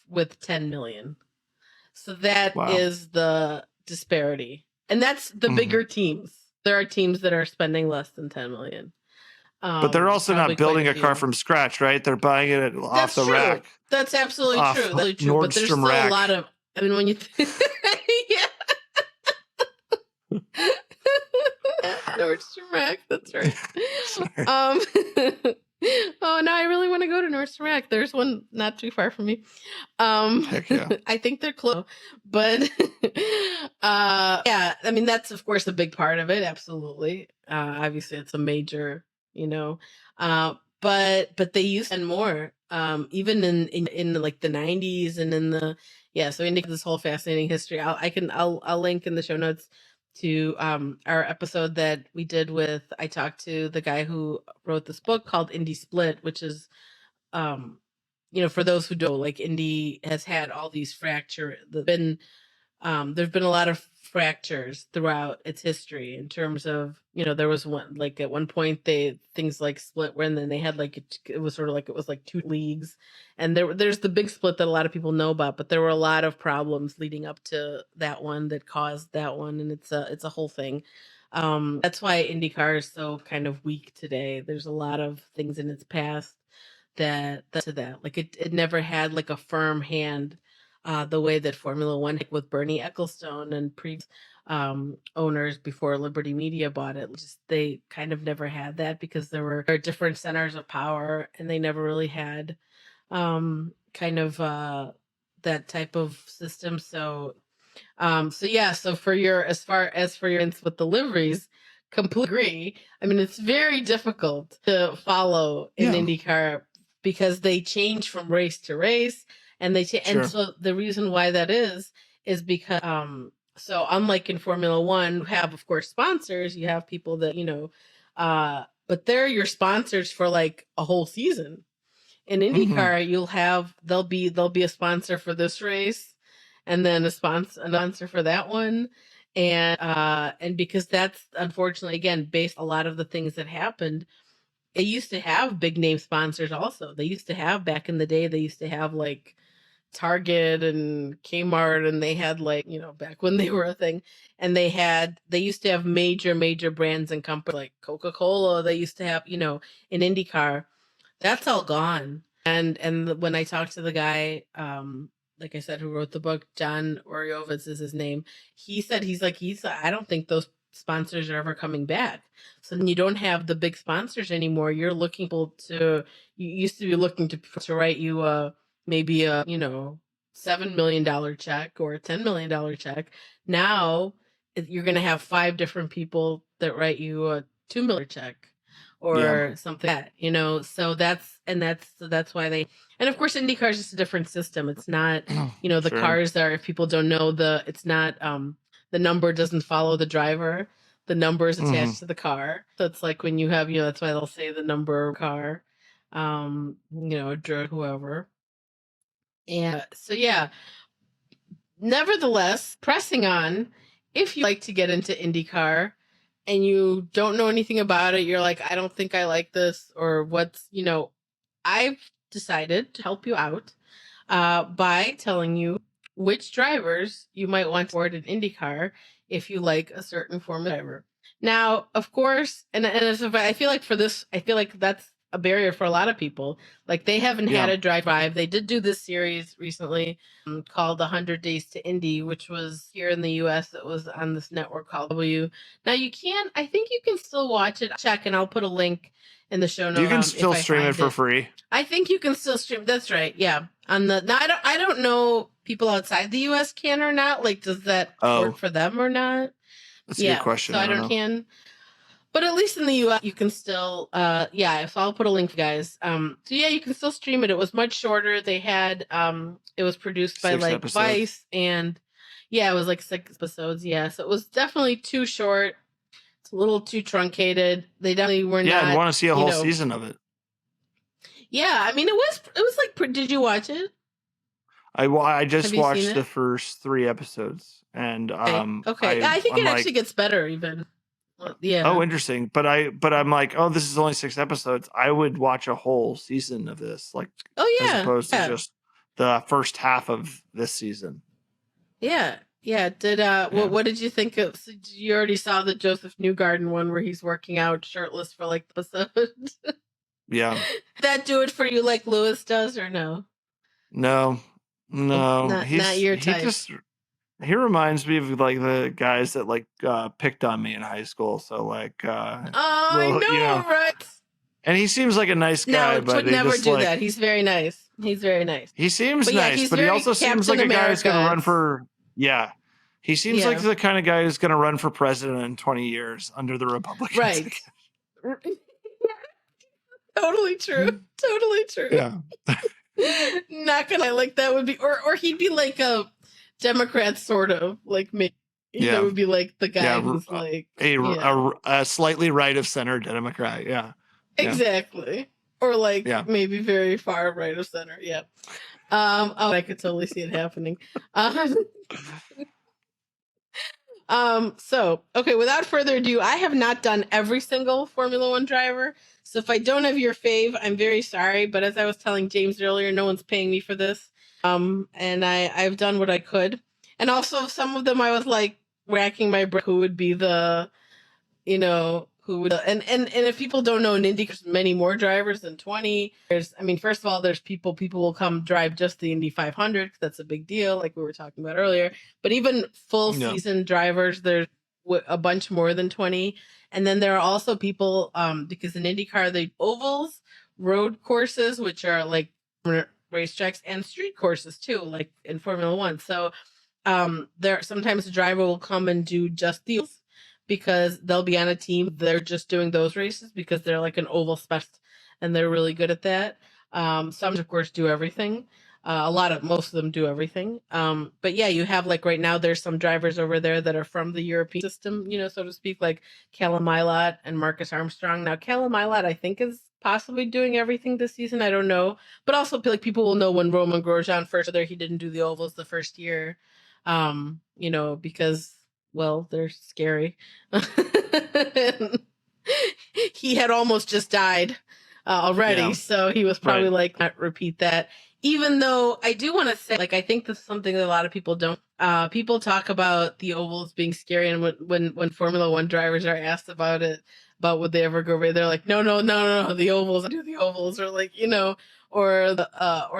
with 10 million. So that is the disparity. And that's the bigger teams. There are teams that are spending less than 10 million. But they're also not building a car from scratch, right? They're buying it off the rack. That's absolutely true. That's true. Nordstrom but there's still rack. A lot of, I mean, when you Nordstrom Rack, that's right. Oh, no, I really want to go to Nordstrom Rack. There's one not too far from me. Heck yeah. I think they're close, but I mean, that's of course a big part of it. Absolutely. Obviously it's a major, but they use and more, even in like the 90s and in the, so India, this whole fascinating history. I'll link in the show notes to our episode that we did I talked to the guy who wrote this book called Indy Split, which is, for those who don't know, like, Indy has had all these fractures. There've been a lot of fractures throughout its history in terms of, there was one, like at one point things like split when then they had like, it was sort of like, it was like 2 leagues, and there's the big split that a lot of people know about, but there were a lot of problems leading up to that one that caused that one. And it's a whole thing. That's why IndyCar is so kind of weak today. There's a lot of things in its past that like it never had like a firm hand, the way that Formula One with Bernie Ecclestone and owners before Liberty Media bought it. Just they kind of never had that because there were different centers of power, and they never really had kind of that type of system. So so for your as far as for your with the liveries, completely agree. I mean, it's very difficult to follow in Yeah. IndyCar because they change from race to race, and and Sure. so the reason why that is because so unlike in Formula One, you have of course sponsors, you have people that but they're your sponsors for like a whole season. In Mhm. IndyCar, there'll be a sponsor for this race, and then a sponsor for that one, and because that's unfortunately again based a lot of the things that happened. They used to have big name sponsors also. They used to have back in the day. They used to have like Target and Kmart, and they had like back when they were a thing, and they used to have major brands and companies like Coca-Cola. They used to have in IndyCar. That's all gone. And when I talked to the guy, like I said, who wrote the book, John Oriovitz is his name. He said I don't think those sponsors are ever coming back. So then you don't have the big sponsors anymore. You're looking to you used to be looking to write you maybe a $7 million check or a $10 million check. Now you're gonna have 5 different people that write you a $2 million check Yeah. or something like that. So that's why and of course IndyCar is just a different system. It's not, the Sure. cars are, if people don't know, it's not the number doesn't follow the driver. The number is attached Mhm. to the car. So it's like when you have, that's why they'll say the number of car, drug, whoever. And so yeah, nevertheless, pressing on, if you like to get into IndyCar and you don't know anything about it, you're like, I don't think I like this, or I've decided to help you out by telling you which drivers you might want to board an IndyCar if you like a certain form of driver. Now, of course, I feel like I feel like that's a barrier for a lot of people. Like they haven't had Yeah. a drive. They did do this series recently called 100 Days to Indy, which was here in the US. It was on this network called W. Now I think you can still watch it. Check, and I'll put a link in the show You notes can if still I stream it find for it. free. I think you can still stream. That's right. Yeah. Now I don't know people outside the US can or not. Like, does that work Oh, for them or not? that's a good Yeah. question. So I I don't don't know. can. But at least in the US you can still so I'll put a link for you guys. So yeah, you can still stream it. It was much shorter. They had it was produced by 6 like episodes. Vice, and yeah, it was like 6 episodes. Yeah. So it was definitely too short. It's a little too truncated. They definitely were Yeah, I'd not, want to see a whole season of it. yeah, I mean it was like, did you watch it? I Have just you seen watched the it? first 3 episodes, and Okay. I think I'm it actually like, gets better even. oh, Yeah. interesting. But I'm like, oh, this is only 6 episodes. I would watch a whole season of this, like, Oh as yeah. opposed to Yeah. just the first half of this season. Yeah. Yeah. Yeah. What did you think of, so you already saw the Joseph Newgarden one where he's working out shirtless for like the episode? Yeah. Did that do it for you like Lewis does, or no? No. No. Not your type. He reminds me of like the guys that like picked on me in high school. So like Oh, I well, know, right? and he seems like a nice guy, No, but would they never just do like that. He's very nice. He's very nice. he seems But yeah, nice, he's but he very also seems Captain like a guy who's gonna America. run for he seems like Yeah. the kind of guy who's gonna run for president in 20 years under the Republicans. Right. Totally true. Totally true. Yeah. Not gonna lie, like that would be, or he'd be like a Democrat, sort of like me. Yeah. Would be like the guy Yeah. who's like A slightly right of center Democrat. Yeah. exactly, or like Yeah. maybe very far right of center. Yeah. Oh, I could totally see it happening. So, okay, without further ado, I have not done every single Formula One driver. So if I don't have your fave, I'm very sorry. But as I was telling James earlier, no one's paying me for this. And I've done what I could. And also some of them I was like racking my brain who would be the, who would, and if people don't know, in Indy, there's many more drivers than 20. First of all, there's people will come drive just the Indy 500. That's a big deal, like we were talking about earlier. But even full season drivers, there's a bunch more than 20. And then there are also people, because in IndyCar, they ovals, road courses, which are like racetracks, and street courses too, like in Formula One. So there sometimes the driver will come and do just the ovals, because they'll be on a team. They're just doing those races because they're like an oval specialist and they're really good at that. Some, of course, do everything. Most of them do everything. But yeah, you have like right now, there's some drivers over there that are from the European system, so to speak, like Callum Ilott and Marcus Armstrong. Now, Callum Ilott, I think, is possibly doing everything this season. I don't know. But also, like, people will know when Roman Grosjean first there, he didn't do the ovals the first year, because, well, they're scary. He had almost just died already, so he was probably like, not repeat that. Even though I do want to say, like, I think this is something that a lot of people don't. People talk about the ovals being scary, and when Formula One drivers are asked about it, about would they ever go away, they're like, no, the ovals, I do the ovals, or like, or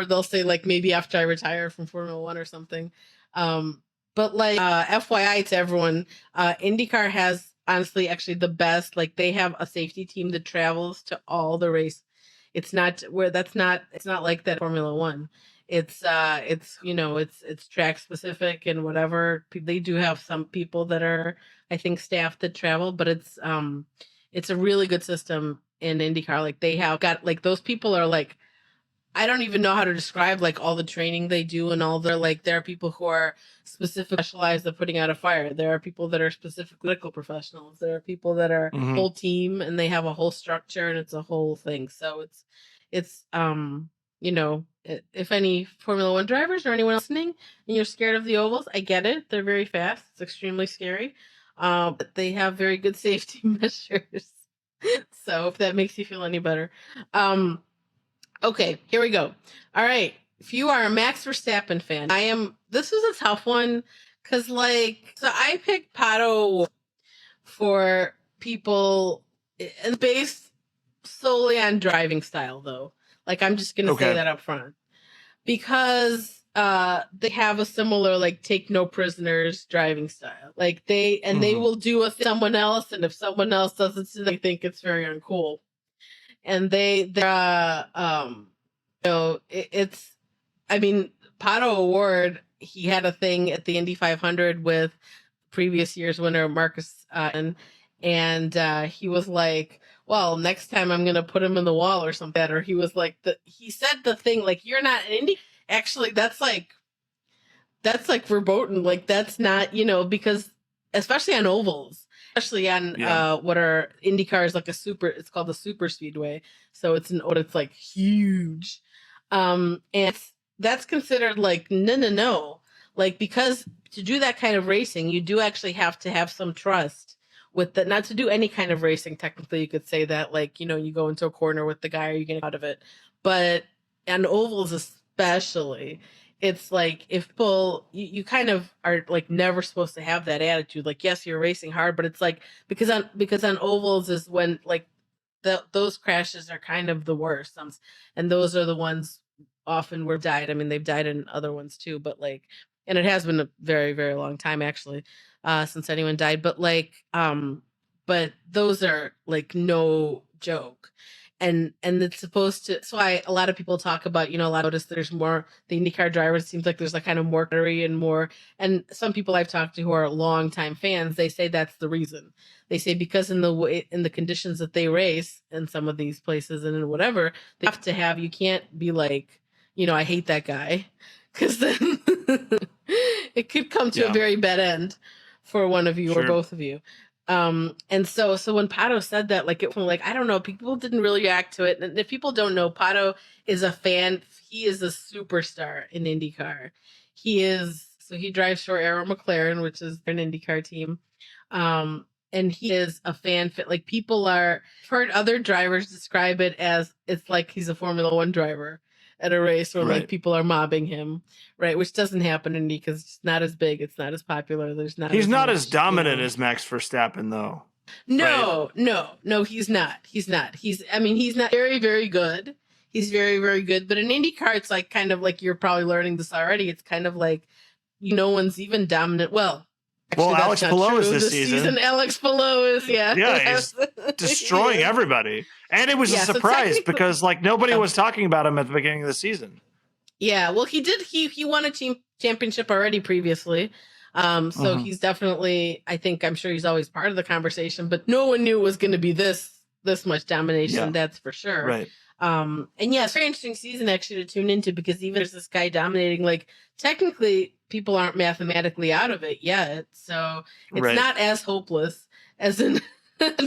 they'll say like, maybe after I retire from Formula One or something. But like, FYI to everyone, IndyCar has honestly actually the best, like, they have a safety team that travels to all the race. It's not like that Formula One. It's track specific and whatever. They do have some people that are, I think, staff that travel, but it's a really good system in IndyCar. Like, they have got, like, those people are like, I don't even know how to describe like all the training they do, and all their, like, there are people who are specifically specialized at putting out a fire. There are people that are specific medical professionals. There are people that are whole team, and they have a whole structure, and it's a whole thing. So it's if any Formula One drivers or anyone listening and you're scared of the ovals, I get it. They're very fast. It's extremely scary. But they have very good safety measures. So if that makes you feel any better. Okay, here we go. All right. If you are a Max Verstappen fan, this was a tough one, because so I picked Pato for people, and based solely on driving style, though. Like, I'm just going to say that up front, because they have a similar, like, take no prisoners driving style. Like, they will do someone else, and if someone else does it, they think it's very uncool. And Pato Award, he had a thing at the Indy 500 with previous year's winner, Marcus, and he was like, well, next time I'm going to put him in the wall or something. Or he was like, he said the thing, like, you're not an Indy. Actually, that's like verboten. Like, that's not, because especially on ovals, especially on what are IndyCars, like it's called the super speedway. So it's like huge. And that's considered like, no. Like, because to do that kind of racing, you do actually have to have some trust with that. Not to do any kind of racing, technically, you could say that, like, you go into a corner with the guy, or you get out of it. But on ovals especially, it's like, if people, you kind of are like never supposed to have that attitude. Like, yes, you're racing hard, but it's like, because on ovals is when, like, those crashes are kind of the worst. And those are the ones often where died. I mean, they've died in other ones too, but like, and it has been a very, very long time actually, since anyone died. But like, but those are like no joke. And it's supposed to, that's why a lot of people talk about, a lot of notice there's more, the IndyCar drivers, it seems like there's like kind of more battery and more, and some people I've talked to who are longtime fans, they say that's the reason. They say because in the conditions that they race in some of these places and in whatever, they have to have, you can't be like, I hate that guy, because then it could come to a very bad end for one of you or both of you. And so when Pato said that, like, I don't know, people didn't really react to it. And if people don't know, Pato is a fan. He is a superstar in IndyCar. He drives for Aero McLaren, which is an IndyCar team. And he is a fan. Like, I've heard other drivers describe it as, it's like he's a Formula One driver at a race where like people are mobbing him, right? Which doesn't happen in Indy because it's not as big, it's not as popular. He's not as dominant as Max Verstappen, though. right? No, he's not. He's not. He's not very, very good. He's very, very good. But in IndyCar, it's like kind of like you're probably learning this already. It's kind of like no one's even dominant. Well, Well, actually, that's Alex not Palou is true. this This season, season. Alex Palou is, Yeah, he's destroying everybody. And it was a Yeah, so surprise because like nobody yeah. was talking about him at the beginning of the season. Yeah, well, he did. He won a team championship already previously. So he's definitely. I'm sure he's always part of the conversation, but no one knew it was going to be this much domination. Yeah. That's for sure. Right. And yeah, it's a very interesting season actually to tune into because even there's this guy dominating. Like technically, people aren't mathematically out of it yet, so it's not as hopeless as in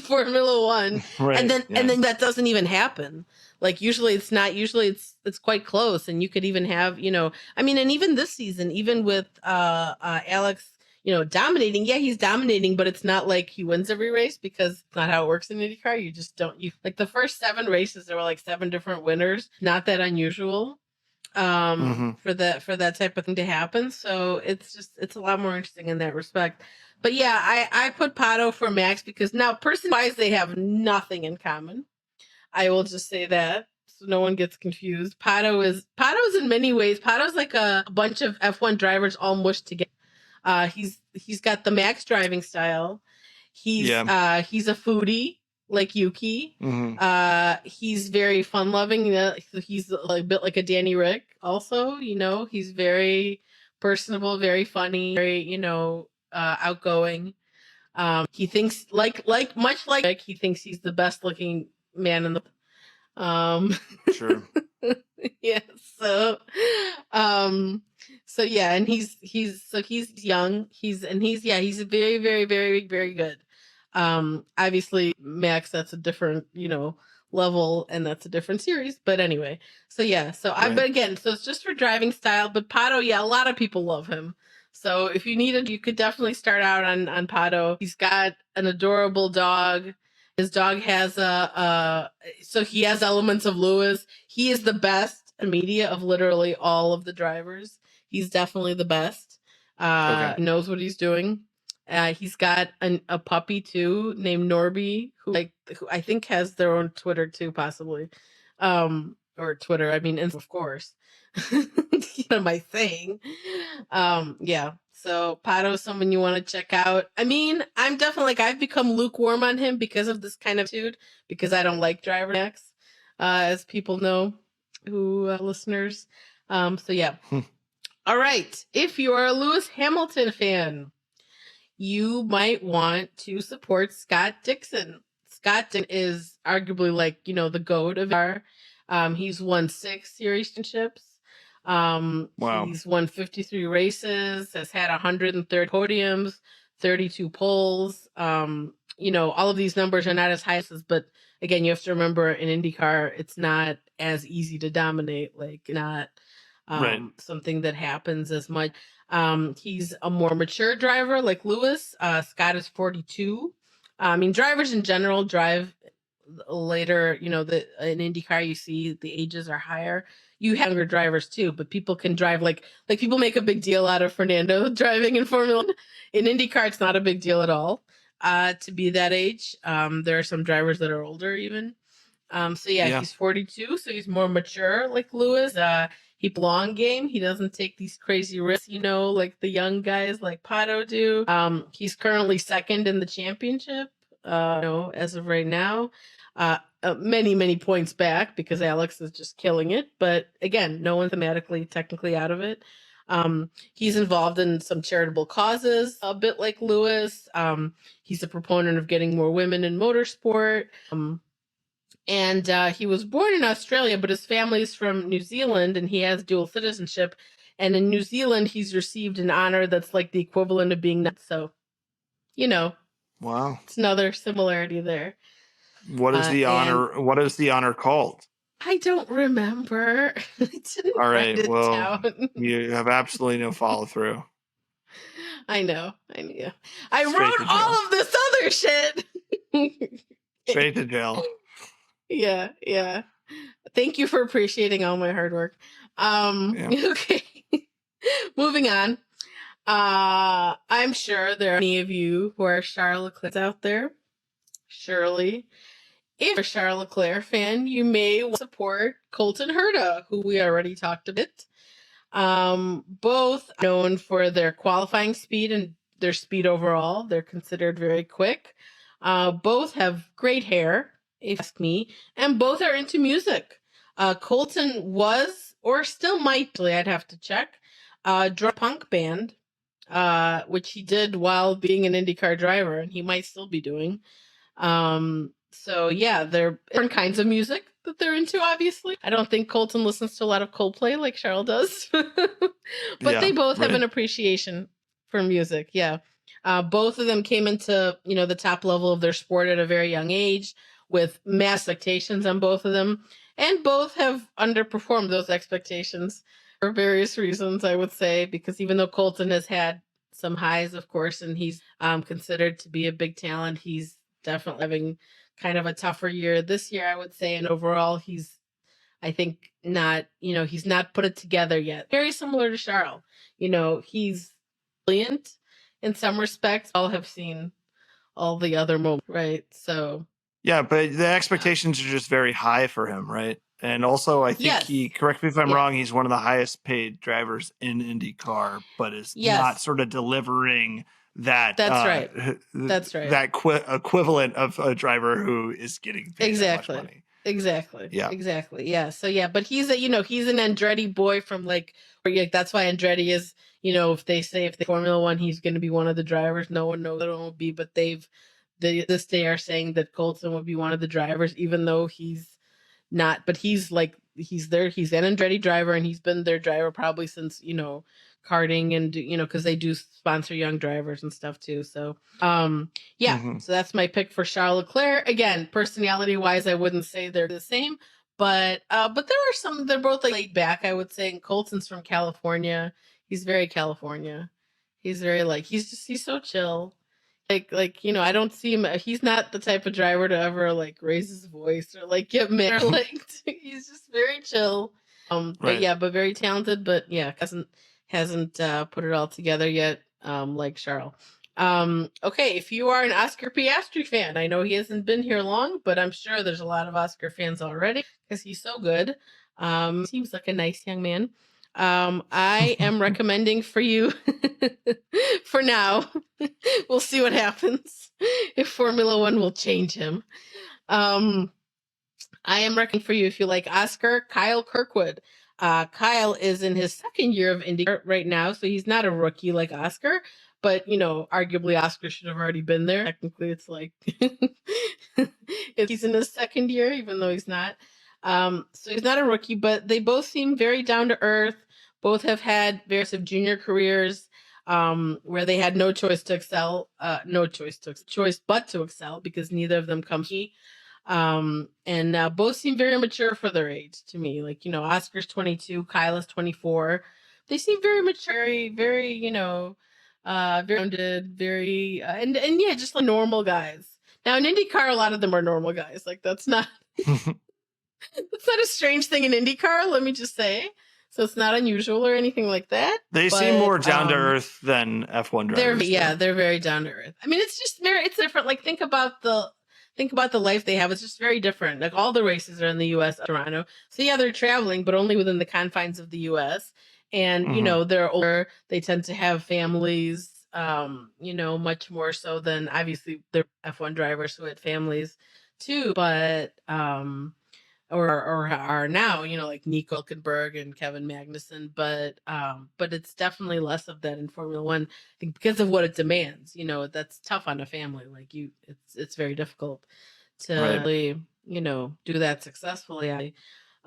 Formula One. Right. And then that doesn't even happen. Like usually it's not. Usually it's quite close, and you could even have and even this season, even with Alex, dominating. Yeah, he's dominating, but it's not like he wins every race because it's not how it works in IndyCar. You just don't. You like the first 7 races, there were like 7 different winners. Not that unusual for that type of thing to happen. So it's a lot more interesting in that respect. But yeah, I put Pato for Max because now person wise they have nothing in common. I will just say that so no one gets confused. Pato's in many ways. Pato's like a bunch of F1 drivers all mushed together. He's got the Max driving style. He's a foodie like Yuki. He's very fun loving. He's a bit like a Danny Rick. Also, he's very personable, very funny, very outgoing. He thinks much like Rick, he thinks he's the best looking man in the Sure. yeah, so yeah, and he's young, he's very, very, very, very good. Obviously Max, that's a different level, and that's a different series, but anyway, so yeah, but again, so it's just for driving style. But Pato, yeah, a lot of people love him. So if you needed, you could definitely start out on Pato. He's got an adorable dog. His dog has so he has elements of Lewis. He is the best media of literally all of the drivers. He's definitely the best. He knows what he's doing. He's got a puppy too named Norby, who I think has their own Twitter too, possibly. Or Twitter. I mean, of course. What am I saying? Yeah. So Pato's someone you want to check out. I mean, I'm definitely I've become lukewarm on him because of this kind of attitude, because I don't like driver Max, as people know, who listeners. So yeah. All right. If you are a Lewis Hamilton fan, you might want to support Scott Dixon. Scott Dixon is arguably the GOAT of our. He's won 6 series championships. Wow. He's won 53 races, has had 130 podiums, 32 poles. All of these numbers are not as high as, but again, you have to remember in IndyCar, it's not as easy to dominate, not something that happens as much. He's a more mature driver like Lewis. Scott is 42. Drivers in general drive later, in IndyCar, you see the ages are higher. You have younger drivers too, but people can drive like people make a big deal out of Fernando driving in Formula 1. In IndyCar, it's not a big deal at all to be that age. There are some drivers that are older even. He's 42, so he's more mature like Lewis. He long game. He doesn't take these crazy risks, like the young guys like Pato do. He's currently 2nd in the championship, as of right now. Many, many points back because Alex is just killing it. But again, no one's technically out of it. He's involved in some charitable causes, a bit like Lewis. He's a proponent of getting more women in motorsport. And he was born in Australia, but his family is from New Zealand, and he has dual citizenship. And in New Zealand, he's received an honor that's like the equivalent of being nuts. So, wow, it's another similarity there. What is the honor? What is the honor called? I don't remember. I didn't All right. write it down. You have absolutely no follow through. I know. I wrote all of this other shit. Straight to jail. Yeah. Thank you for appreciating all my hard work. Okay. Moving on. I'm sure there are many of you who are Charlotte Leclerc out there. Shirley. If you're a Charles Leclerc fan, you may support Colton Herta, who we already talked a bit. Both known for their qualifying speed and their speed overall. They're considered very quick. Both have great hair, if you ask me, and both are into music. Colton was, or still might be, I'd have to check, drum punk band, which he did while being an IndyCar driver, and he might still be doing. So yeah, they're different kinds of music that they're into, obviously. I don't think Colton listens to a lot of Coldplay like Charles does. But they both have an appreciation for music, yeah. Both of them came into, the top level of their sport at a very young age with mass expectations on both of them. And both have underperformed those expectations for various reasons, I would say, because even though Colton has had some highs, of course, and he's considered to be a big talent, he's definitely having kind of a tougher year this year, I would say. And overall, I think not, he's not put it together yet. Very similar to Charles. He's brilliant in some respects. All have seen all the other moments, right? So. Yeah, but the expectations are just very high for him, right? And also, I think correct me if I'm wrong, he's one of the highest paid drivers in IndyCar, but is not sort of delivering that. That's right. That's right. That equivalent of a driver who is getting paid that much money. Exactly. Yeah. Exactly. Yeah. So yeah, but he's he's an Andretti boy from that's why Andretti is, if they Formula One, he's going to be one of the drivers. No one knows what it will be, but this day are saying that Colton would be one of the drivers, even though he's not, but he's an Andretti driver, and he's been their driver probably since, karting and, because they do sponsor young drivers and stuff too. So, so that's my pick for Charles Leclerc. Again, personality wise, I wouldn't say they're the same, but there are some, they're both laid back, I would say. And Colton's from California. He's very California. He's very he's so chill. I don't see him. He's not the type of driver to ever raise his voice or get mad. He's just very chill. But very talented. But yeah, hasn't put it all together yet. Like Charles. Okay, if you are an Oscar Piastri fan, I know he hasn't been here long, but I'm sure there's a lot of Oscar fans already because he's so good. Seems like a nice young man. I am recommending for you for now. We'll see what happens if Formula One will change him. I am recommending for you, if you like Oscar, Kyle Kirkwood. Kyle is in his second year of IndyCar right now, so he's not a rookie like Oscar, but arguably Oscar should have already been there. Technically, it's he's in his second year, even though he's not. So he's not a rookie, but they both seem very down to earth. Both have had various junior careers where they had no choice but to excel because neither of them come here. And both seem very mature for their age to me. Oscar's 22, Kyle is 24. They seem very mature, very, very grounded, very and yeah, just normal guys. Now in IndyCar, a lot of them are normal guys. That's not. It's not a strange thing in IndyCar, let me just say. So it's not unusual or anything like that. They seem more down to earth than F1 drivers. They're very down to earth. I mean, it's different. Think about the life they have. It's just very different. All the races are in the U.S., Toronto. So yeah, they're traveling, but only within the confines of the U.S. And they're older. They tend to have families. Much more so than obviously they're F1 drivers who had families too. But or are now, like Nico Hülkenberg and Kevin Magnussen, but it's definitely less of that in Formula One. I think because of what it demands, that's tough on a family. It's very difficult to really, do that successfully.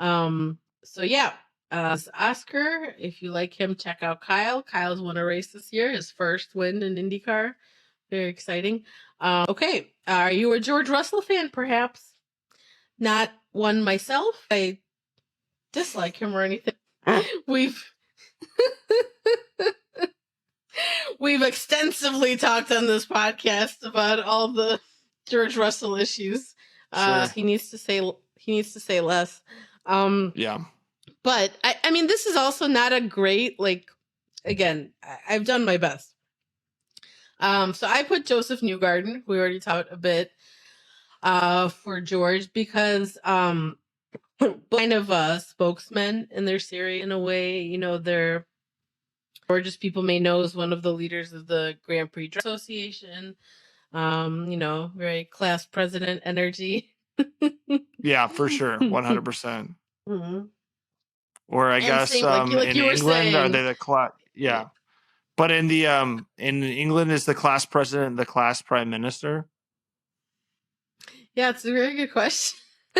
So yeah, Oscar, if you like him, check out Kyle. Kyle's won a race this year, his first win in IndyCar. Very exciting. Okay, are you a George Russell fan, perhaps? Not one myself. I dislike him or anything. We've extensively talked on this podcast about all the George Russell issues. Sure. He needs to say less. Yeah. But I mean, this is also not a great, again, I've done my best. So I put Joseph Newgarden, we already talked a bit. for George because kind of spokesmen in their series in a way. You know, they're George's people may know is one of the leaders of the Grand Prix Association. You know, very class president energy. Yeah, for sure, 100%. Mhm. Or I And guess same like in you were England, are saying. they the class? Yeah, but in England, is the class president the class prime minister? Yeah, it's a very good question.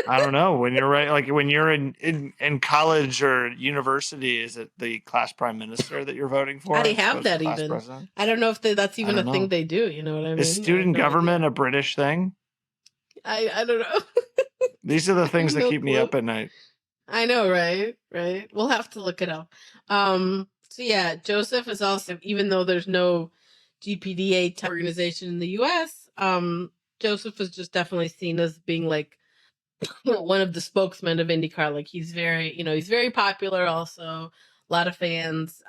I don't know. When you're right, like when you're in college or university, is it the class prime minister that you're voting for I as have opposed to that class even. president? I don't know if that's I even a don't thing know. they do. You know what I Is mean? I have student no government idea. a British thing? I don't know. These are the I things have that no keep me clue. up at night. I know, right? Right. We'll have to look it up. So yeah, Joseph is also, even though there's no GPDA organization in the US, Joseph is just definitely seen as being like one of the spokesmen of IndyCar. Like he's very, you know, he's very popular also, a lot of fans.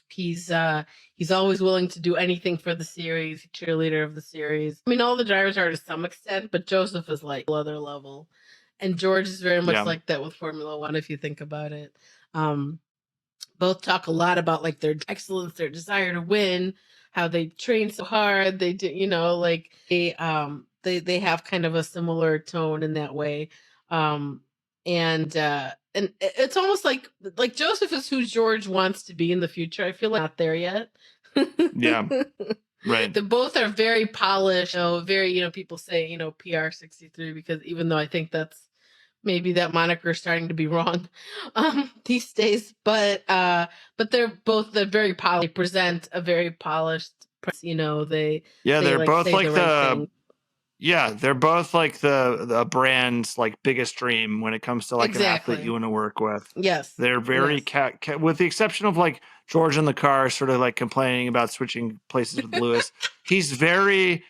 He's always willing to do anything for the series, cheerleader of the series. I mean, all the drivers are to some extent, but Joseph is like other level. And George is very much Yeah. like that with Formula One, if you think about it. Um, Both talk a lot about like their excellence, their desire to win, how they train so hard. They do, you know, like they have kind of a similar tone in that way. Um, and it's almost like Joseph is who George wants to be in the future. I feel like not there yet. Yeah. Right. The both are very polished, you know, very, you know, people say, you know, PR 63 because even though I think that's maybe that moniker is starting to be wrong these days, but they're very polished. They present a very polished, you know, they they're like both say like the right thing. they're both like the brand's like biggest dream when it comes to like an athlete you Exactly. want to work with. Yes. They're very Yes. with the exception of like George in the car sort of like complaining about switching places with Lewis. He's very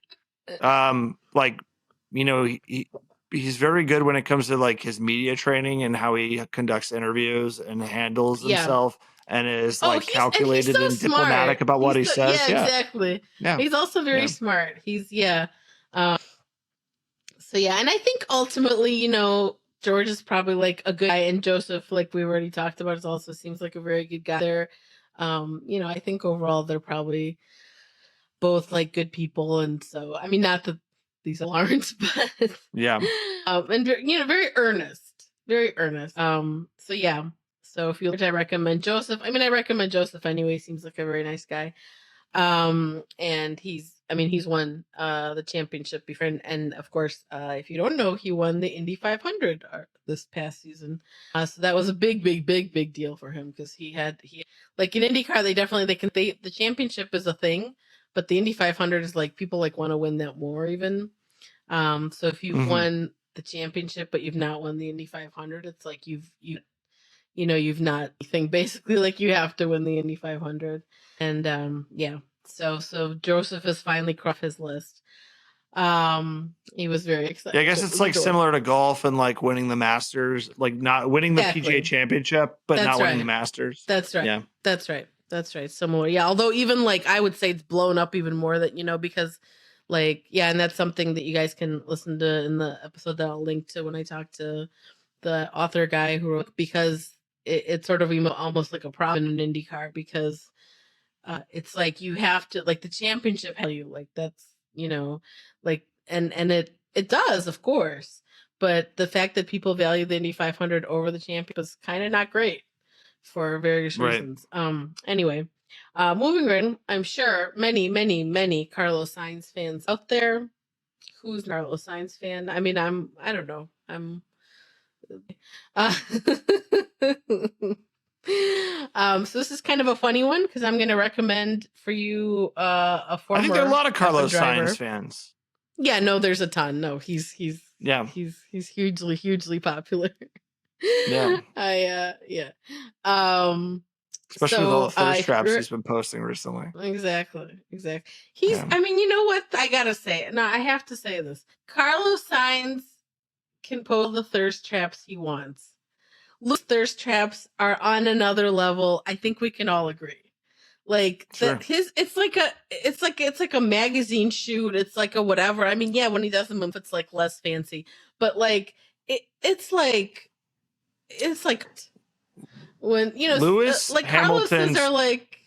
like, you know, he's very good when it comes to like his media training and how he conducts interviews and handles Yeah. himself and is Oh, like he's calculated so and diplomatic smart. about what he says. Yeah, Yeah. exactly. Yeah. He's also very Yeah. smart. Um, so yeah, and I think ultimately, you know, George is probably like a good guy, and Joseph, like we already talked about, also seems like a very good guy. There, you know, I think overall they're probably both like good people, and so I mean, not that these aren't, but Yeah. and you know, very earnest, very earnest. So yeah, so if you, I recommend Joseph. I mean, I recommend Joseph anyway. Seems like a very nice guy. And I mean, he's won the championship before, and of course, if you don't know, he won the Indy 500 this past season. So that was a big deal for him because he like in IndyCar, the championship is a thing, but the Indy 500 is like people like want to win that more even. So if you've won the championship but you've not won the Indy 500, it's like you know, you've not anything, basically, like you have to win the Indy 500. And yeah, so Joseph has finally crossed his list. He was very excited. Yeah, I guess It it's was like adorable. similar to golf and like winning the Masters, like not winning the PGA Championship, but That's not winning the right. Masters. That's right. Yeah. That's right. That's right. Similar. Yeah. Although even like I would say it's blown up even more that, you know, because like, yeah, and that's something that you guys can listen to in the episode that I'll link to when I talk to the author guy who wrote, because it's sort of almost like a problem in IndyCar because it's like you have to, like, the championship value, like that's, you know, like, and it does, of course, but the fact that people value the Indy 500 over the championship is kind of not great for various reasons. Anyway, moving right on, I'm sure many Carlos Sainz fans out there. Who's a Carlos Sainz fan? I mean, I don't know. Uh, so this is kind of a funny one because I'm going to recommend for you a former I think there are a lot of Carlos driver. Sainz fans. Yeah, no, there's a ton. No, he's hugely popular. Yeah. Yeah. Especially with all the thirst traps he's he's been posting recently. Exactly. Yeah. I mean, you know what? I gotta say, no, I have to say this. Carlos Sainz can pull the thirst traps he wants. Luke's thirst traps are on another level. I think we can all agree. Like Sure. that it's like a magazine shoot. It's like a whatever. I mean, yeah, when he does them, it's like less fancy, but like it's like when Lewis like Carlos's Hamilton's are like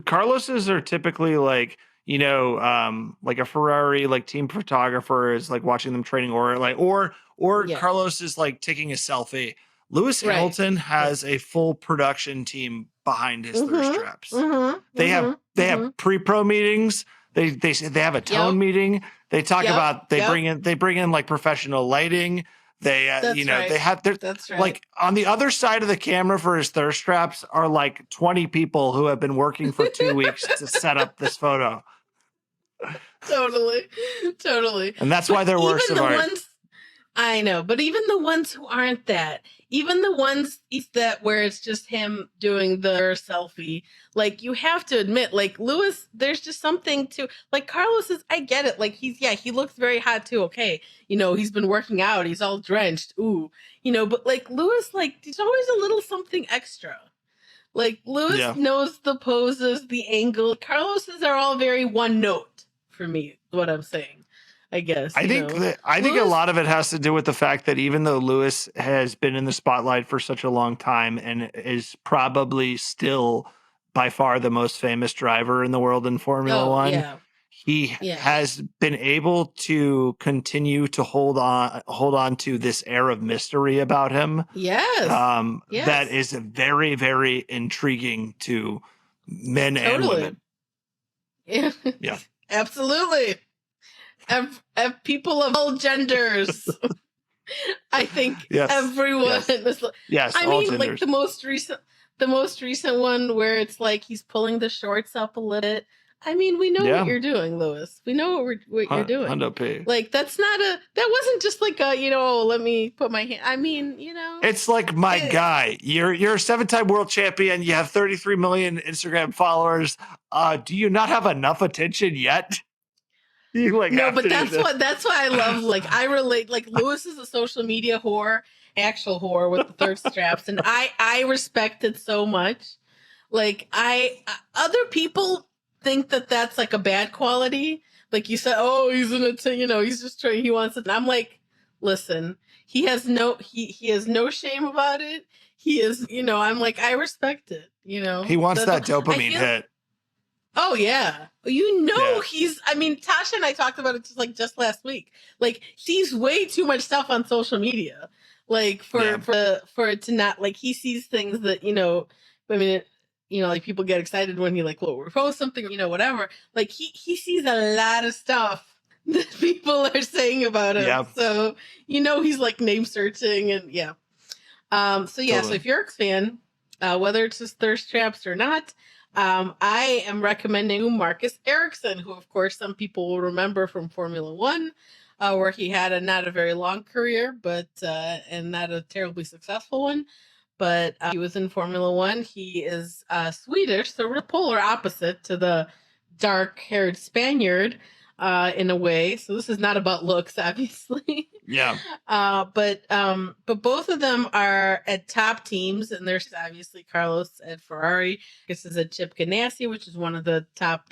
Carlos's are typically like, like a Ferrari like team photographer is like watching them training, or like or yeah, Carlos is like taking a selfie. Lewis right, Hamilton right. has a full production team behind his thirst Mhm. traps. Mhm. They have Mhm. they have Mhm. pre-pro meetings. They have a tone Yep. meeting. They talk Yep. about Yep. they bring in like professional lighting. They That's they right. have their That's right. like on the other side of the camera for his thirst traps are like 20 people who have been working for 2 weeks to set up this photo. Totally. Totally. And that's why But they're works even of the art. ones I know, but even the ones who aren't that, even the ones that where it's just him doing the selfie, like you have to admit, like Lewis, there's just something to like Carlos is. I get it. Like he looks very hot too. Okay, he's been working out. He's all drenched. Ooh, but like Lewis, like there's always a little something extra. Like Lewis Yeah. knows the poses, the angle. Carlos's are all very one note for me. Is what I'm saying. I guess I think a Lewis. lot of it has to do with the fact that even though Lewis has been in the spotlight for such a long time and is probably still by far the most famous driver in the world in Formula Oh One, yeah, he yeah. has been able to continue to hold on to this air of mystery about him. Yes. That Yes. is very, very intriguing to men and Totally. women. Yeah. Yeah. Absolutely. People of all genders. I think Yes. everyone Yes. is. Yes. I All mean, like genders. the most recent one where it's like he's pulling the shorts up a little bit. I mean, we know what Yeah. you're doing, Lewis. We know what you're doing. Hundo P. Like that wasn't just like a let me put my hand. I mean, It's like, my it, guy, you're a 7-time world champion. You have 33 million Instagram followers. Do you not have enough attention yet? You like no, have but to do this. that's why I love. Like I relate. Like Lewis is a social media whore, actual whore with the third straps, and I respect it so much. Like other people think that that's like a bad quality. Like you said, oh, he's in it, he's just trying. He wants it. And I'm like, listen, he has no shame about it. He is, I'm like, I respect it. He wants that I dopamine feel. hit. Oh yeah, Yeah. he's. I mean, Tasha and I talked about it just last week. Like he sees way too much stuff on social media. Like Yeah. for it to not like he sees things that I mean, like people get excited when he like will post something, whatever. Like he sees a lot of stuff that people are saying about him. Yeah. So he's like name searching and yeah. So yeah, so Totally. if you're a fan, whether it's his thirst traps or not, I am recommending Marcus Ericsson, who of course some people will remember from Formula One, where he had not a very long career, but and not a terribly successful one. But he was in Formula One. He is Swedish, so we're polar opposite to the dark-haired Spaniard in a way. So this is not about looks, obviously. Yeah. But both of them are at top teams, and there's obviously Carlos at Ferrari. This is a Chip Ganassi, which is one of the top.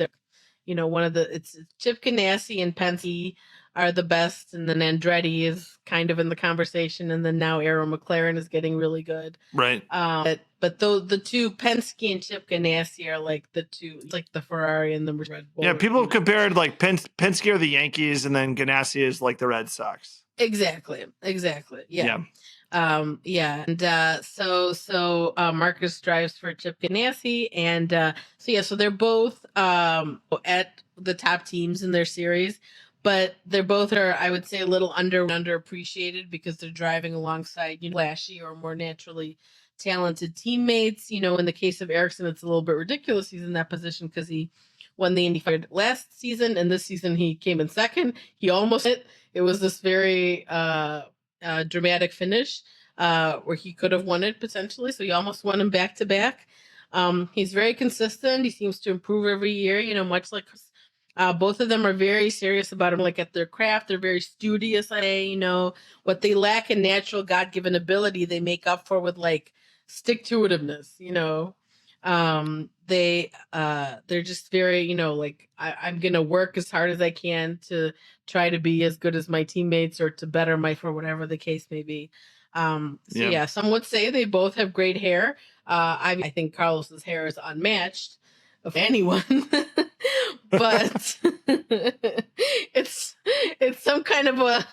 It's Chip Ganassi and Penske are the best, and then Andretti is kind of in the conversation, and then now Arrow McLaren is getting really good. Right. But the two Penske and Chip Ganassi are like the two, like the Ferrari and the Red Bull. Yeah. People have compared like Penske are the Yankees, and then Ganassi is like the Red Sox. Exactly. Yeah. So Marcus drives for Chip Ganassi, and so they're both at the top teams in their series, but they're both are, I would say, a little underappreciated because they're driving alongside flashy or more naturally talented teammates. In the case of Ericsson, it's a little bit ridiculous. He's in that position because he won the IndyCar last season, and this season he came in second. He almost hit. It was this very dramatic finish where he could have won it potentially. So he almost won him back to back. He's very consistent. He seems to improve every year, much like both of them are very serious about him, like at their craft. They're very studious. What they lack in natural God-given ability, they make up for with like stick-to-itiveness, they're just very, like I'm gonna work as hard as I can to try to be as good as my teammates or to better my for whatever the case may be. So yeah, some would say they both have great hair. I think Carlos's hair is unmatched of anyone, but it's some kind of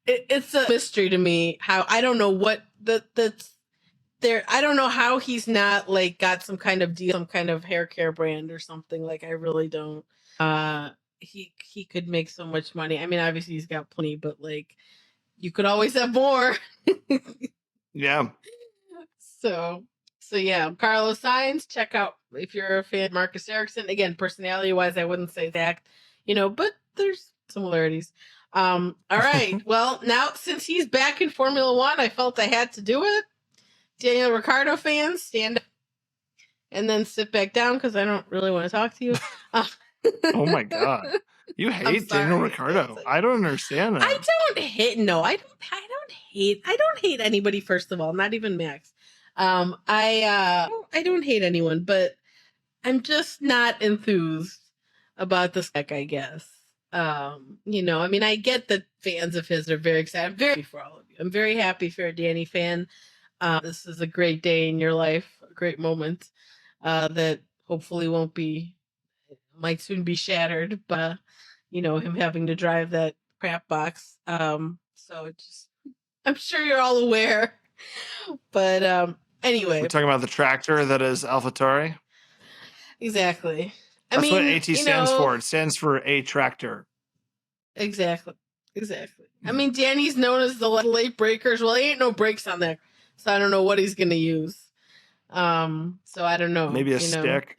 it's a mystery to me how I don't know what that's there. I don't know how he's not like got some kind of deal, some kind of hair care brand or something. Like I really don't. He could make so much money. I mean, obviously he's got plenty, but like you could always have more. Yeah. So yeah, Carlos Sainz, check out if you're a fan of Marcus Ericsson. Again, personality wise, I wouldn't say exact, but there's similarities. All right. Well, now since he's back in Formula One, I felt I had to do it. Daniel Ricciardo fans, stand up and then sit back down because I don't really want to talk to you. Oh my God. You hate Daniel Ricciardo. I don't understand that. I don't hate anybody, first of all, not even Max. I don't hate anyone, but I'm just not enthused about this deck, I guess. I mean, I get that fans of his are very excited. I'm very happy for all of you. I'm very happy for a Danny fan. This is a great day in your life, a great moment that hopefully might soon be shattered by, him having to drive that crap box. So I'm sure you're all aware, but anyway. We're talking about the tractor that is AlphaTauri. Exactly. That's what AT stands for. It stands for a tractor. Exactly. I mean, Danny's known as the late breakers. Well, there ain't no brakes on there, so I don't know what he's gonna use. So I don't know. Maybe a stick.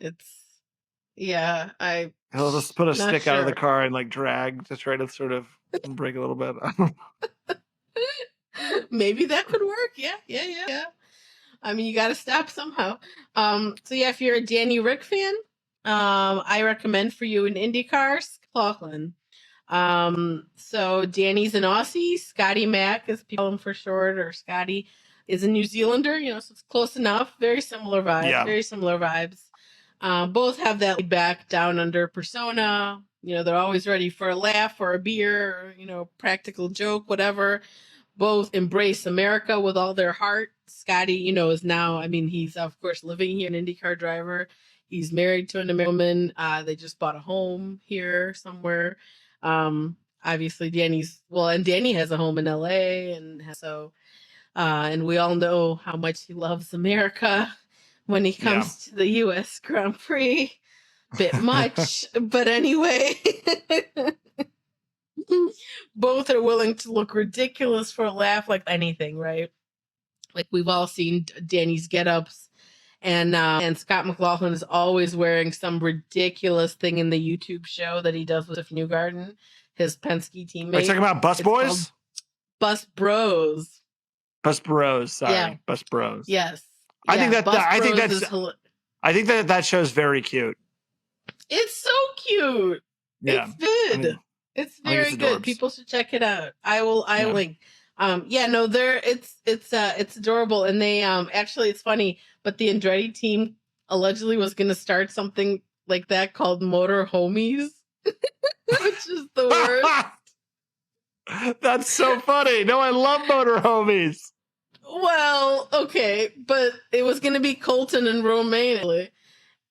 He'll just put a stick out of the car and like drag to try to sort of brake a little bit. Maybe that could work. Yeah. I mean, you got to stop somehow. So yeah, if you're a Danny Rick fan, I recommend for you an IndyCar, McLaughlin. So Danny's an Aussie. Scotty Mac, as people call him for short, or Scotty, is a New Zealander. So it's close enough. Very similar vibes. Yeah. Very similar vibes. Both have that laid back, down under persona. They're always ready for a laugh or a beer, or, practical joke, whatever. Both embrace America with all their heart. Scotty, is now, I mean, he's of course living here, an IndyCar driver. He's married to an American woman. They just bought a home here somewhere. Obviously Danny has a home in LA, and we all know how much he loves America when he comes to the US Grand Prix. Bit much, but anyway. Both are willing to look ridiculous for a laugh, like anything, right? Like we've all seen Danny's get-ups, and Scott McLaughlin is always wearing some ridiculous thing in the YouTube show that he does with Newgarden, his Penske teammate. Are you talking about Bus Boys? Bus Bros. Bus Bros. Sorry, yeah. Bus Bros. Yes. I think that show's very cute. It's so cute. Yeah. It's good. I mean, it's very good. People should check it out. I will link. It's adorable. And they actually, it's funny, but the Andretti team allegedly was going to start something like that called Motor Homies, which is the worst. That's so funny. No, I love Motor Homies. Well, okay, but it was going to be Colton and Romain.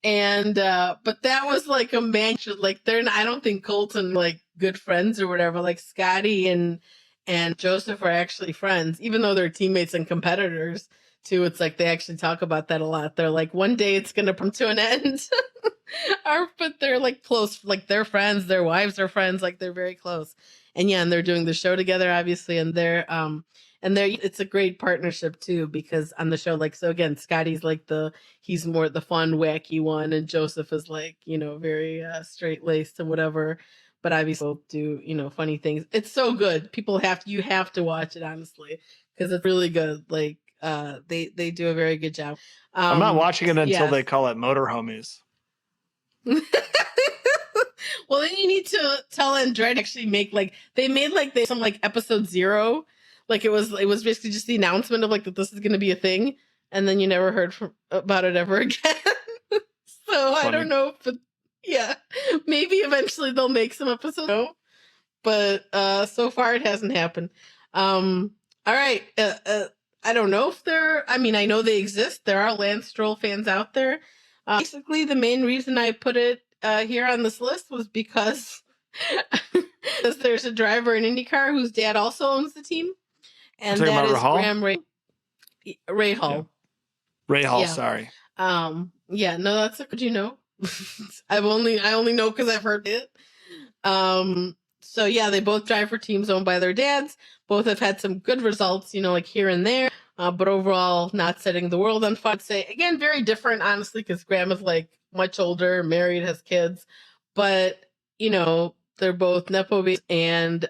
And but that was like a mansion. Like I don't think Colton like good friends or whatever. Like Scotty and Joseph are actually friends, even though they're teammates and competitors too. It's like they actually talk about that a lot. They're like, one day it's gonna come to an end. But they're like close, like they're friends, their wives are friends, like they're very close. And yeah, and they're doing the show together, obviously, and it's a great partnership too, because on the show, like, so again, Scotty's like he's more the fun, wacky one, and Joseph is like, very straight laced and whatever, but obviously both do, funny things. It's so good. You have to watch it, honestly, because it's really good. Like, they do a very good job. I'm not watching it until they call it Motor Homies. Well, then you need to tell Andretti actually make they made some episode 0. Like it was basically just the announcement of that this is going to be a thing, and then you never heard about it ever again. So I Funny. don't know if maybe eventually they'll make some episodes. No, but so far it hasn't happened. All right. I don't know if I know they exist. There are Lance Stroll fans out there. Basically, the main reason I put it here on this list was because there's a driver in IndyCar whose dad also owns the team, and that is Graham Rahal. Yeah. Rahal, sorry. No, that's good. You know, I only know because I've heard it. So yeah, they both drive for teams owned by their dads. Both have had some good results, you know, like here and there. But overall, not setting the world on fire. I'd say again, very different, honestly, because Graham is like much older, married, has kids. But you know, they're both nepo babies, and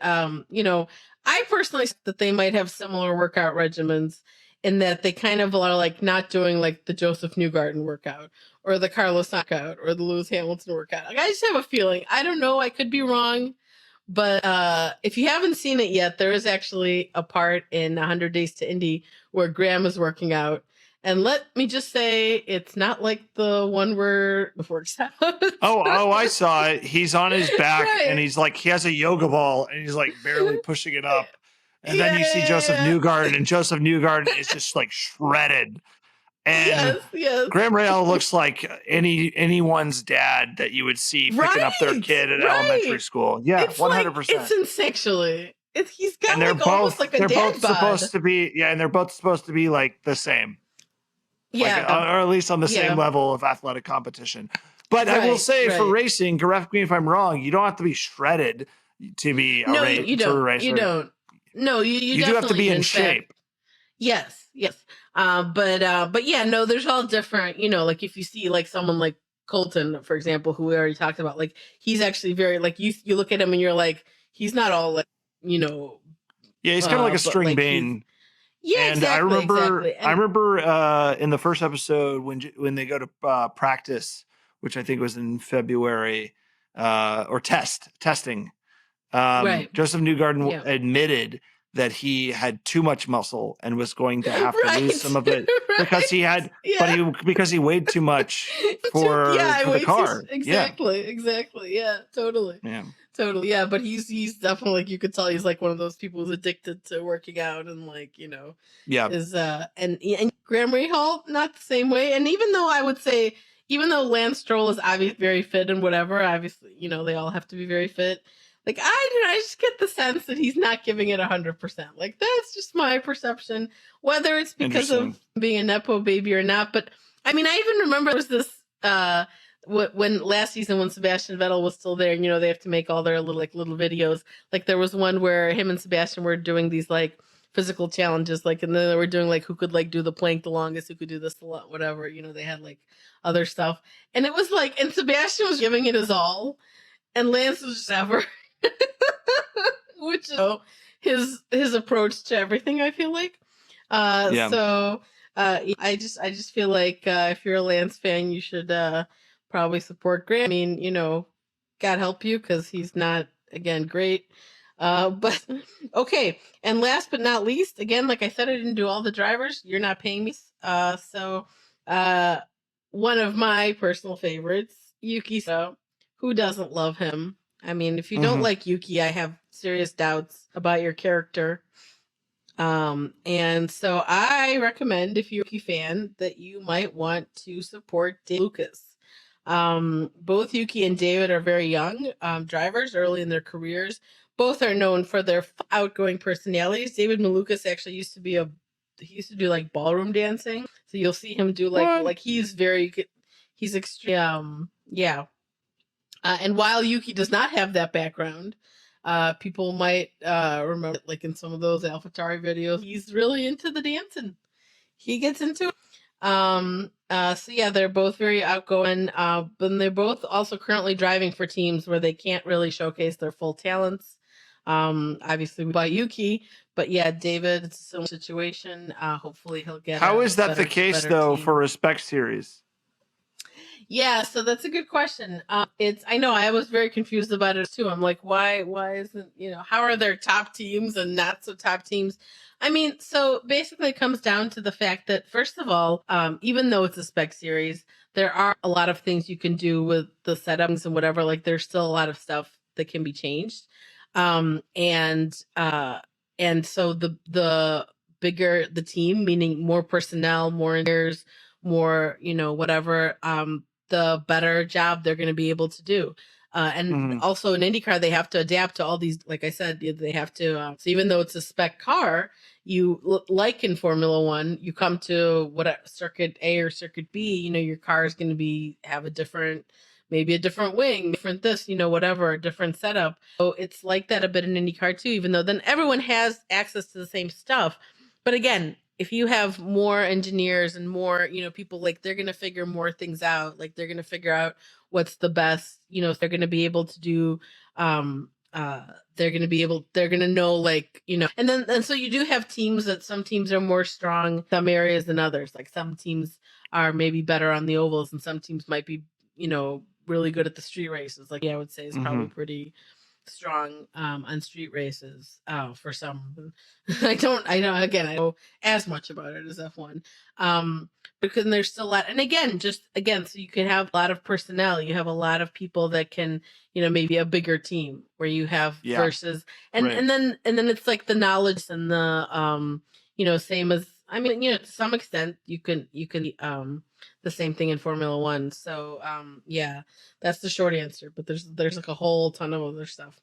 you know, I personally think that they might have similar workout regimens in that they kind of are like not doing like the Joseph Newgarden workout or the Carlos workout or the Lewis Hamilton workout. Like, I just have a feeling. I don't know. I could be wrong. But if you haven't seen it yet, there is actually a part in 100 Days to Indy where Graham is working out. And let me just say, it's not like the one where it works out. Oh, I saw it. He's on his back Right. and he's like, he has a yoga ball and he's like barely pushing it up. And then you see Joseph Newgarden, and Joseph Newgarden is just like shredded. And yes. Graham Rahal looks like anyone's dad that you would see picking up their kid at elementary school. Yeah, it's 100%. Like, it's insane, actually. He's got and they're like both, almost like a they're dad both bod. supposed to be, and they're both supposed to be like the same. Yeah. Like, or at least on the same level of athletic competition. But I will say for racing, correct me if I'm wrong, you don't have to be shredded to be a racer. You don't. No, you do have to be in shape. Yes. But yeah, no, there's all different, you know, like if you see like someone like Colton, for example, who we already talked about, like he's actually very like you look at him and you're like, he's not all like, you know. Yeah, he's kind of like a string bean. Yeah, and exactly, I remember in the first episode when they go to practice, which I think was in February, or testing. Joseph Newgarden admitted that he had too much muscle and was going to have to lose some of it because he had, because he weighed too much for the car. Exactly. Yeah, totally. Yeah. Totally. Yeah, but he's definitely, like, you could tell he's like one of those people who's addicted to working out and like, you know, is and Graham Rahal, not the same way. And even though I would say, even though Lance Stroll is obviously very fit and whatever, obviously, you know, they all have to be very fit. Like, I just get the sense that he's not giving it 100%. Like, that's just my perception, whether it's because of being a nepo baby or not. But I mean, I even remember there was this when last season when Sebastian Vettel was still there, and you know they have to make all their little videos. Like there was one where him and Sebastian were doing these like physical challenges, like, and then they were doing like who could like do the plank the longest, who could do this the whatever. You know, they had like other stuff, and it was like, and Sebastian was giving it his all, and Lance was just ever, which is his approach to everything. I feel like, so I just feel like if you're a Lance fan, you should probably support Graham. I mean, you know, God help you, because he's not, again, great. But okay. And last but not least, again, like I said, I didn't do all the drivers. You're not paying me. So one of my personal favorites, Yuki. So who doesn't love him? I mean, if you don't like Yuki, I have serious doubts about your character. And so I recommend, if you're a Yuki fan, that you might want to support Dave Lucas. Both Yuki and David are very young drivers, early in their careers. Both are known for their outgoing personalities. David Malukas actually used to do like ballroom dancing. So you'll see him do like he's very good. He's extreme. And while Yuki does not have that background, people might remember, like in some of those AlphaTauri videos, he's really into the dancing. He gets into it. So yeah, they're both very outgoing, but they're both also currently driving for teams where they can't really showcase their full talents. Obviously by Yuki, but yeah, David, it's a similar situation. Hopefully he'll get. How is that the case though team for Respect Series? Yeah, so that's a good question. I know I was very confused about it too. I'm like, why isn't, how are there top teams and not so top teams? I mean, so basically it comes down to the fact that first of all, even though it's a spec series, there are a lot of things you can do with the settings and whatever. Like there's still a lot of stuff that can be changed. Um, and, uh, and so the bigger the team, meaning more personnel, more engineers, more, whatever, the better job they're going to be able to do. And Mhm. also in IndyCar, they have to adapt to all these, like I said, they have to, so even though it's a spec car, like in Formula One, you come to what circuit A or circuit B, your car is going to have maybe a different wing, different this, whatever, a different setup. So it's like that a bit in IndyCar too, even though then everyone has access to the same stuff. But again, if you have more engineers and more, people, like they're going to figure more things out. Like they're going to figure out what's the best, if they're going to be able to do, they're going to know, like, and so you do have teams that some teams are more strong in some areas than others. Like some teams are maybe better on the ovals and some teams might be, really good at the street races. Like, yeah, I would say is probably Mhm. pretty strong on street races for some. I don't know as much about it as F1, because there's still a lot, and again, so you can have a lot of personnel, you have a lot of people that can, maybe a bigger team where you have Yeah. versus, Right. and then it's like the knowledge and the same as, I mean, to some extent you can the same thing in Formula One. So yeah, that's the short answer, but there's like a whole ton of other stuff.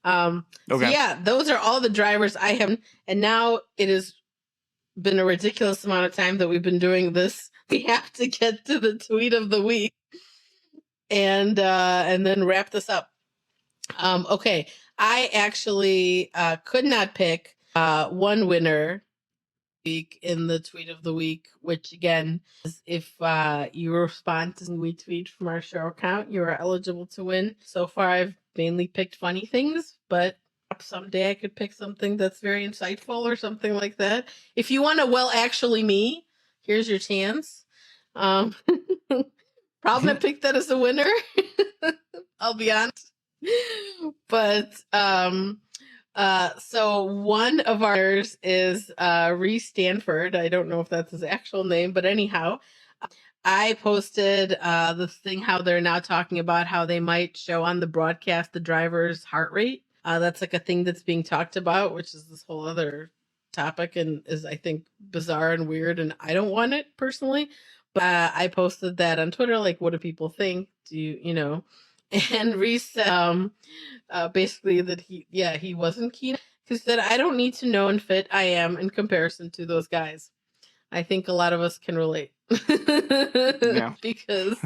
So Okay. yeah, those are all the drivers I have, and now it has been a ridiculous amount of time that we've been doing this. We have to get to the tweet of the week and then wrap this up. Okay, I actually could not pick one winner week in the tweet of the week, which again is if you respond to we tweet from our show account, you are eligible to win. So far, I've mainly picked funny things, but someday I could pick something that's very insightful or something like that. If you want to, well, actually, me, here's your chance. Um, Probably not pick that as a winner. I'll be honest, but so one of ours is Reese Stanford. I don't know if that's his actual name, but anyhow, I posted this thing how they're now talking about how they might show on the broadcast the driver's heart rate. That's like a thing that's being talked about, which is this whole other topic and is, I think, bizarre and weird, and I don't want it personally. But I posted that on Twitter, like, what do people think? Do you? And Reese said, basically that he wasn't keen. He said, I don't need to know and fit I am in comparison to those guys. I think a lot of us can relate. Yeah. Because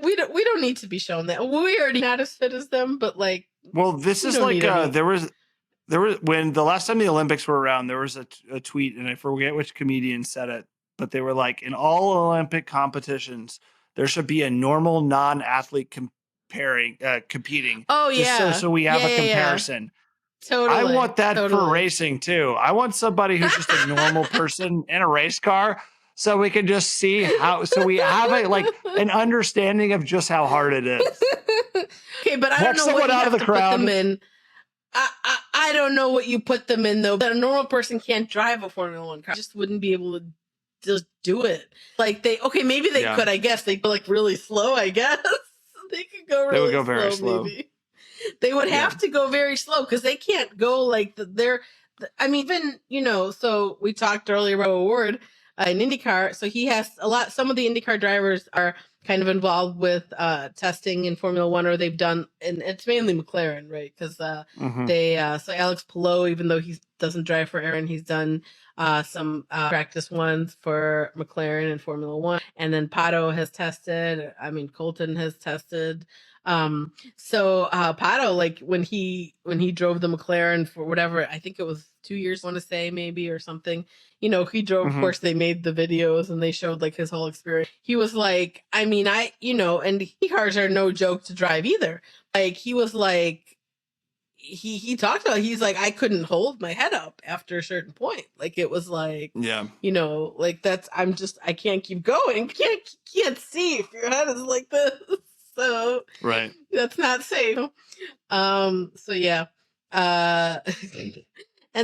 we don't need to be shown that. We already not as fit as them, but like, Well, this we is don't like need any. there was when the last time the Olympics were around, there was a tweet, and I forget which comedian said it, but they were like, in all Olympic competitions, there should be a normal non-athlete competing, Oh just yeah. so we have Yeah, a yeah, yeah. comparison. I Totally. want that for Totally. racing too. I want somebody who's just a normal person in a race car, so we can just see so we have an understanding of just how hard it is. Okay, but I don't Watch know what someone you out of have the to put them crowd. in. I don't know what you put them in though. But a normal person can't drive a Formula One car. Just wouldn't be able to just do it. Like maybe they Yeah, could. I guess they go like really slow. I guess they could go they would really go very slow. slow. Maybe they would Yeah. have to go very slow because they can't go like they're. I mean, even So we talked earlier about Award in IndyCar. So he has a lot. Some of the IndyCar drivers are kind of involved with testing in Formula One, or they've done, and it's mainly McLaren, right? Because Hmm. they so Alex Palou, even though he doesn't drive for Aaron, he's done some practice ones for McLaren and Formula One, and then Pato has tested. I mean, Colton has tested. So Pato, like when he drove the McLaren for whatever, I think it was 2 years, I want to say maybe or something. He drove. Of Hmm. course, they made the videos and they showed like his whole experience. He was like, I mean, and cars are no joke to drive either. Like he was like, he talked about, he's like, I couldn't hold my head up after a certain point. Like, it was like, Yeah. you know, like I can't keep going. Can't see if your head is like this. So Right. that's not safe. So yeah. And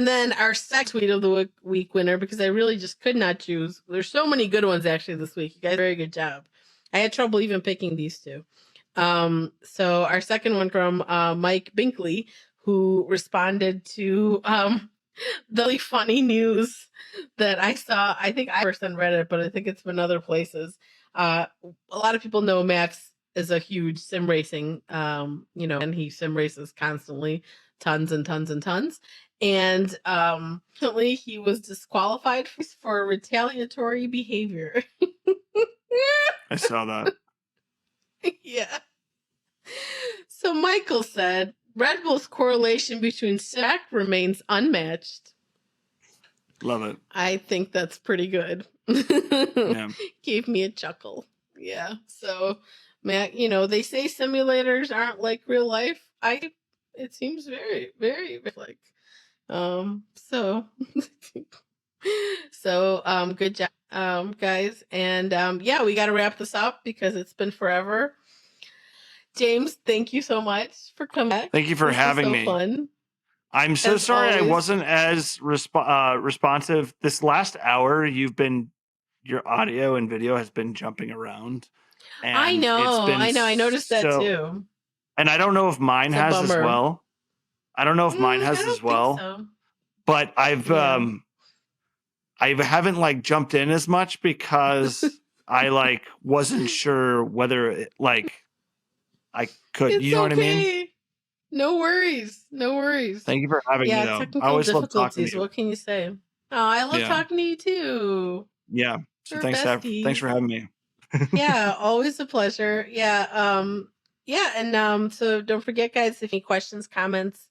then our second tweet of the week winner, because I really just could not choose. There's so many good ones actually this week. You guys did a very good job. I had trouble even picking these two. So our second one from Mike Binkley, who responded to the really funny news that I saw. I think I first on Reddit, but I think it's been other places. A lot of people know Max is a huge sim racing, and he sim races constantly, tons and tons and tons. And recently he was disqualified for retaliatory behavior. I saw that. Yeah. So Michael said, Red Bull's correlation between SAC remains unmatched. Love it. I think that's pretty good. Yeah. Gave me a chuckle. Yeah. So, Matt, they say simulators aren't like real life. It seems very, very like, so, good job, guys. And, yeah, we got to wrap this up because it's been forever. James, thank you so much for coming back. Thank you for having me. Fun. I'm so sorry always. I wasn't as responsive. This last hour, your audio and video has been jumping around. And I know. It's been I noticed that too. And I don't know if mine has as well. I don't know if mine has as well. So. But I haven't like jumped in as much because I like wasn't sure whether it, like I could. It's you know what I mean? No worries. Thank you for having me. Though. Technical I always love talking to you. What can you say? Oh, I love talking to you too. Yeah. So thanks for having me. Yeah, always a pleasure. Yeah. And so don't forget, guys, if any questions, comments,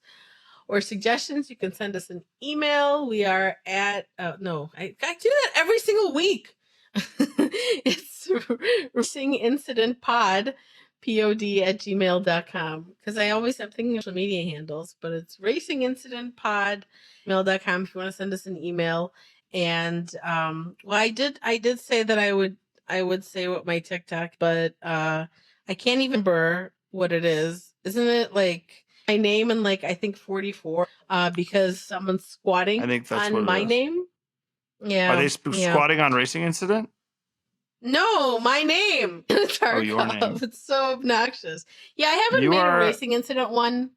or suggestions, you can send us an email. We are at I do that every single week. It's Racing Incident Pod, pod@gmail.com, because I always am thinking of social media handles, but it's Racing Incident Pod gmail.com if you want to send us an email. And I did say that I would say what my TikTok, but I can't even remember what it is. Isn't it like my name and like I think 44 because someone's squatting I think that's on what my name? Yeah. Are they squatting on Racing Incident? No, my name. Oh, your name. It's so obnoxious. Yeah, I haven't made a Racing Incident one.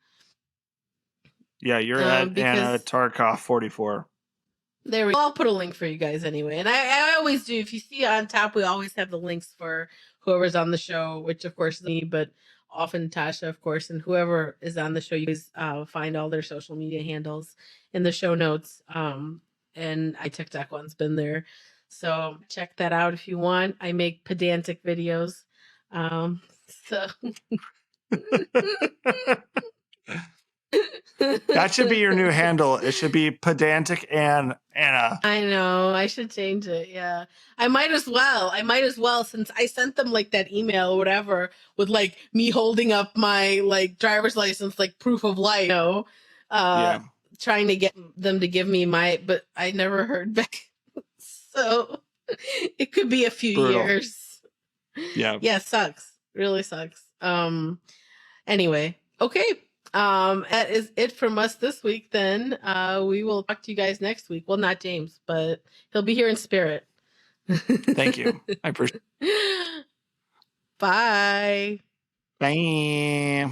Yeah, you're at Anna Tarkov 44. There we go. I'll put a link for you guys anyway. And I always do. If you see on top, we always have the links for whoever's on the show, which of course is me, but often Tasha, of course, and whoever is on the show. You guys find all their social media handles in the show notes. And TikTok one's been there. So check that out if you want. I make pedantic videos. So that should be your new handle. It should be pedantic and Anna. I know. I should change it. Yeah. I might as well, since I sent them like that email or whatever with like me holding up my like driver's license, like proof of life, trying to get them to give me but I never heard back. So it could be a few years. Yeah. Yeah, sucks. Really sucks. Anyway, okay. That is it from us this week then. We will talk to you guys next week. Well, not James, but he'll be here in spirit. Thank you. I appreciate it. Bye. Bye.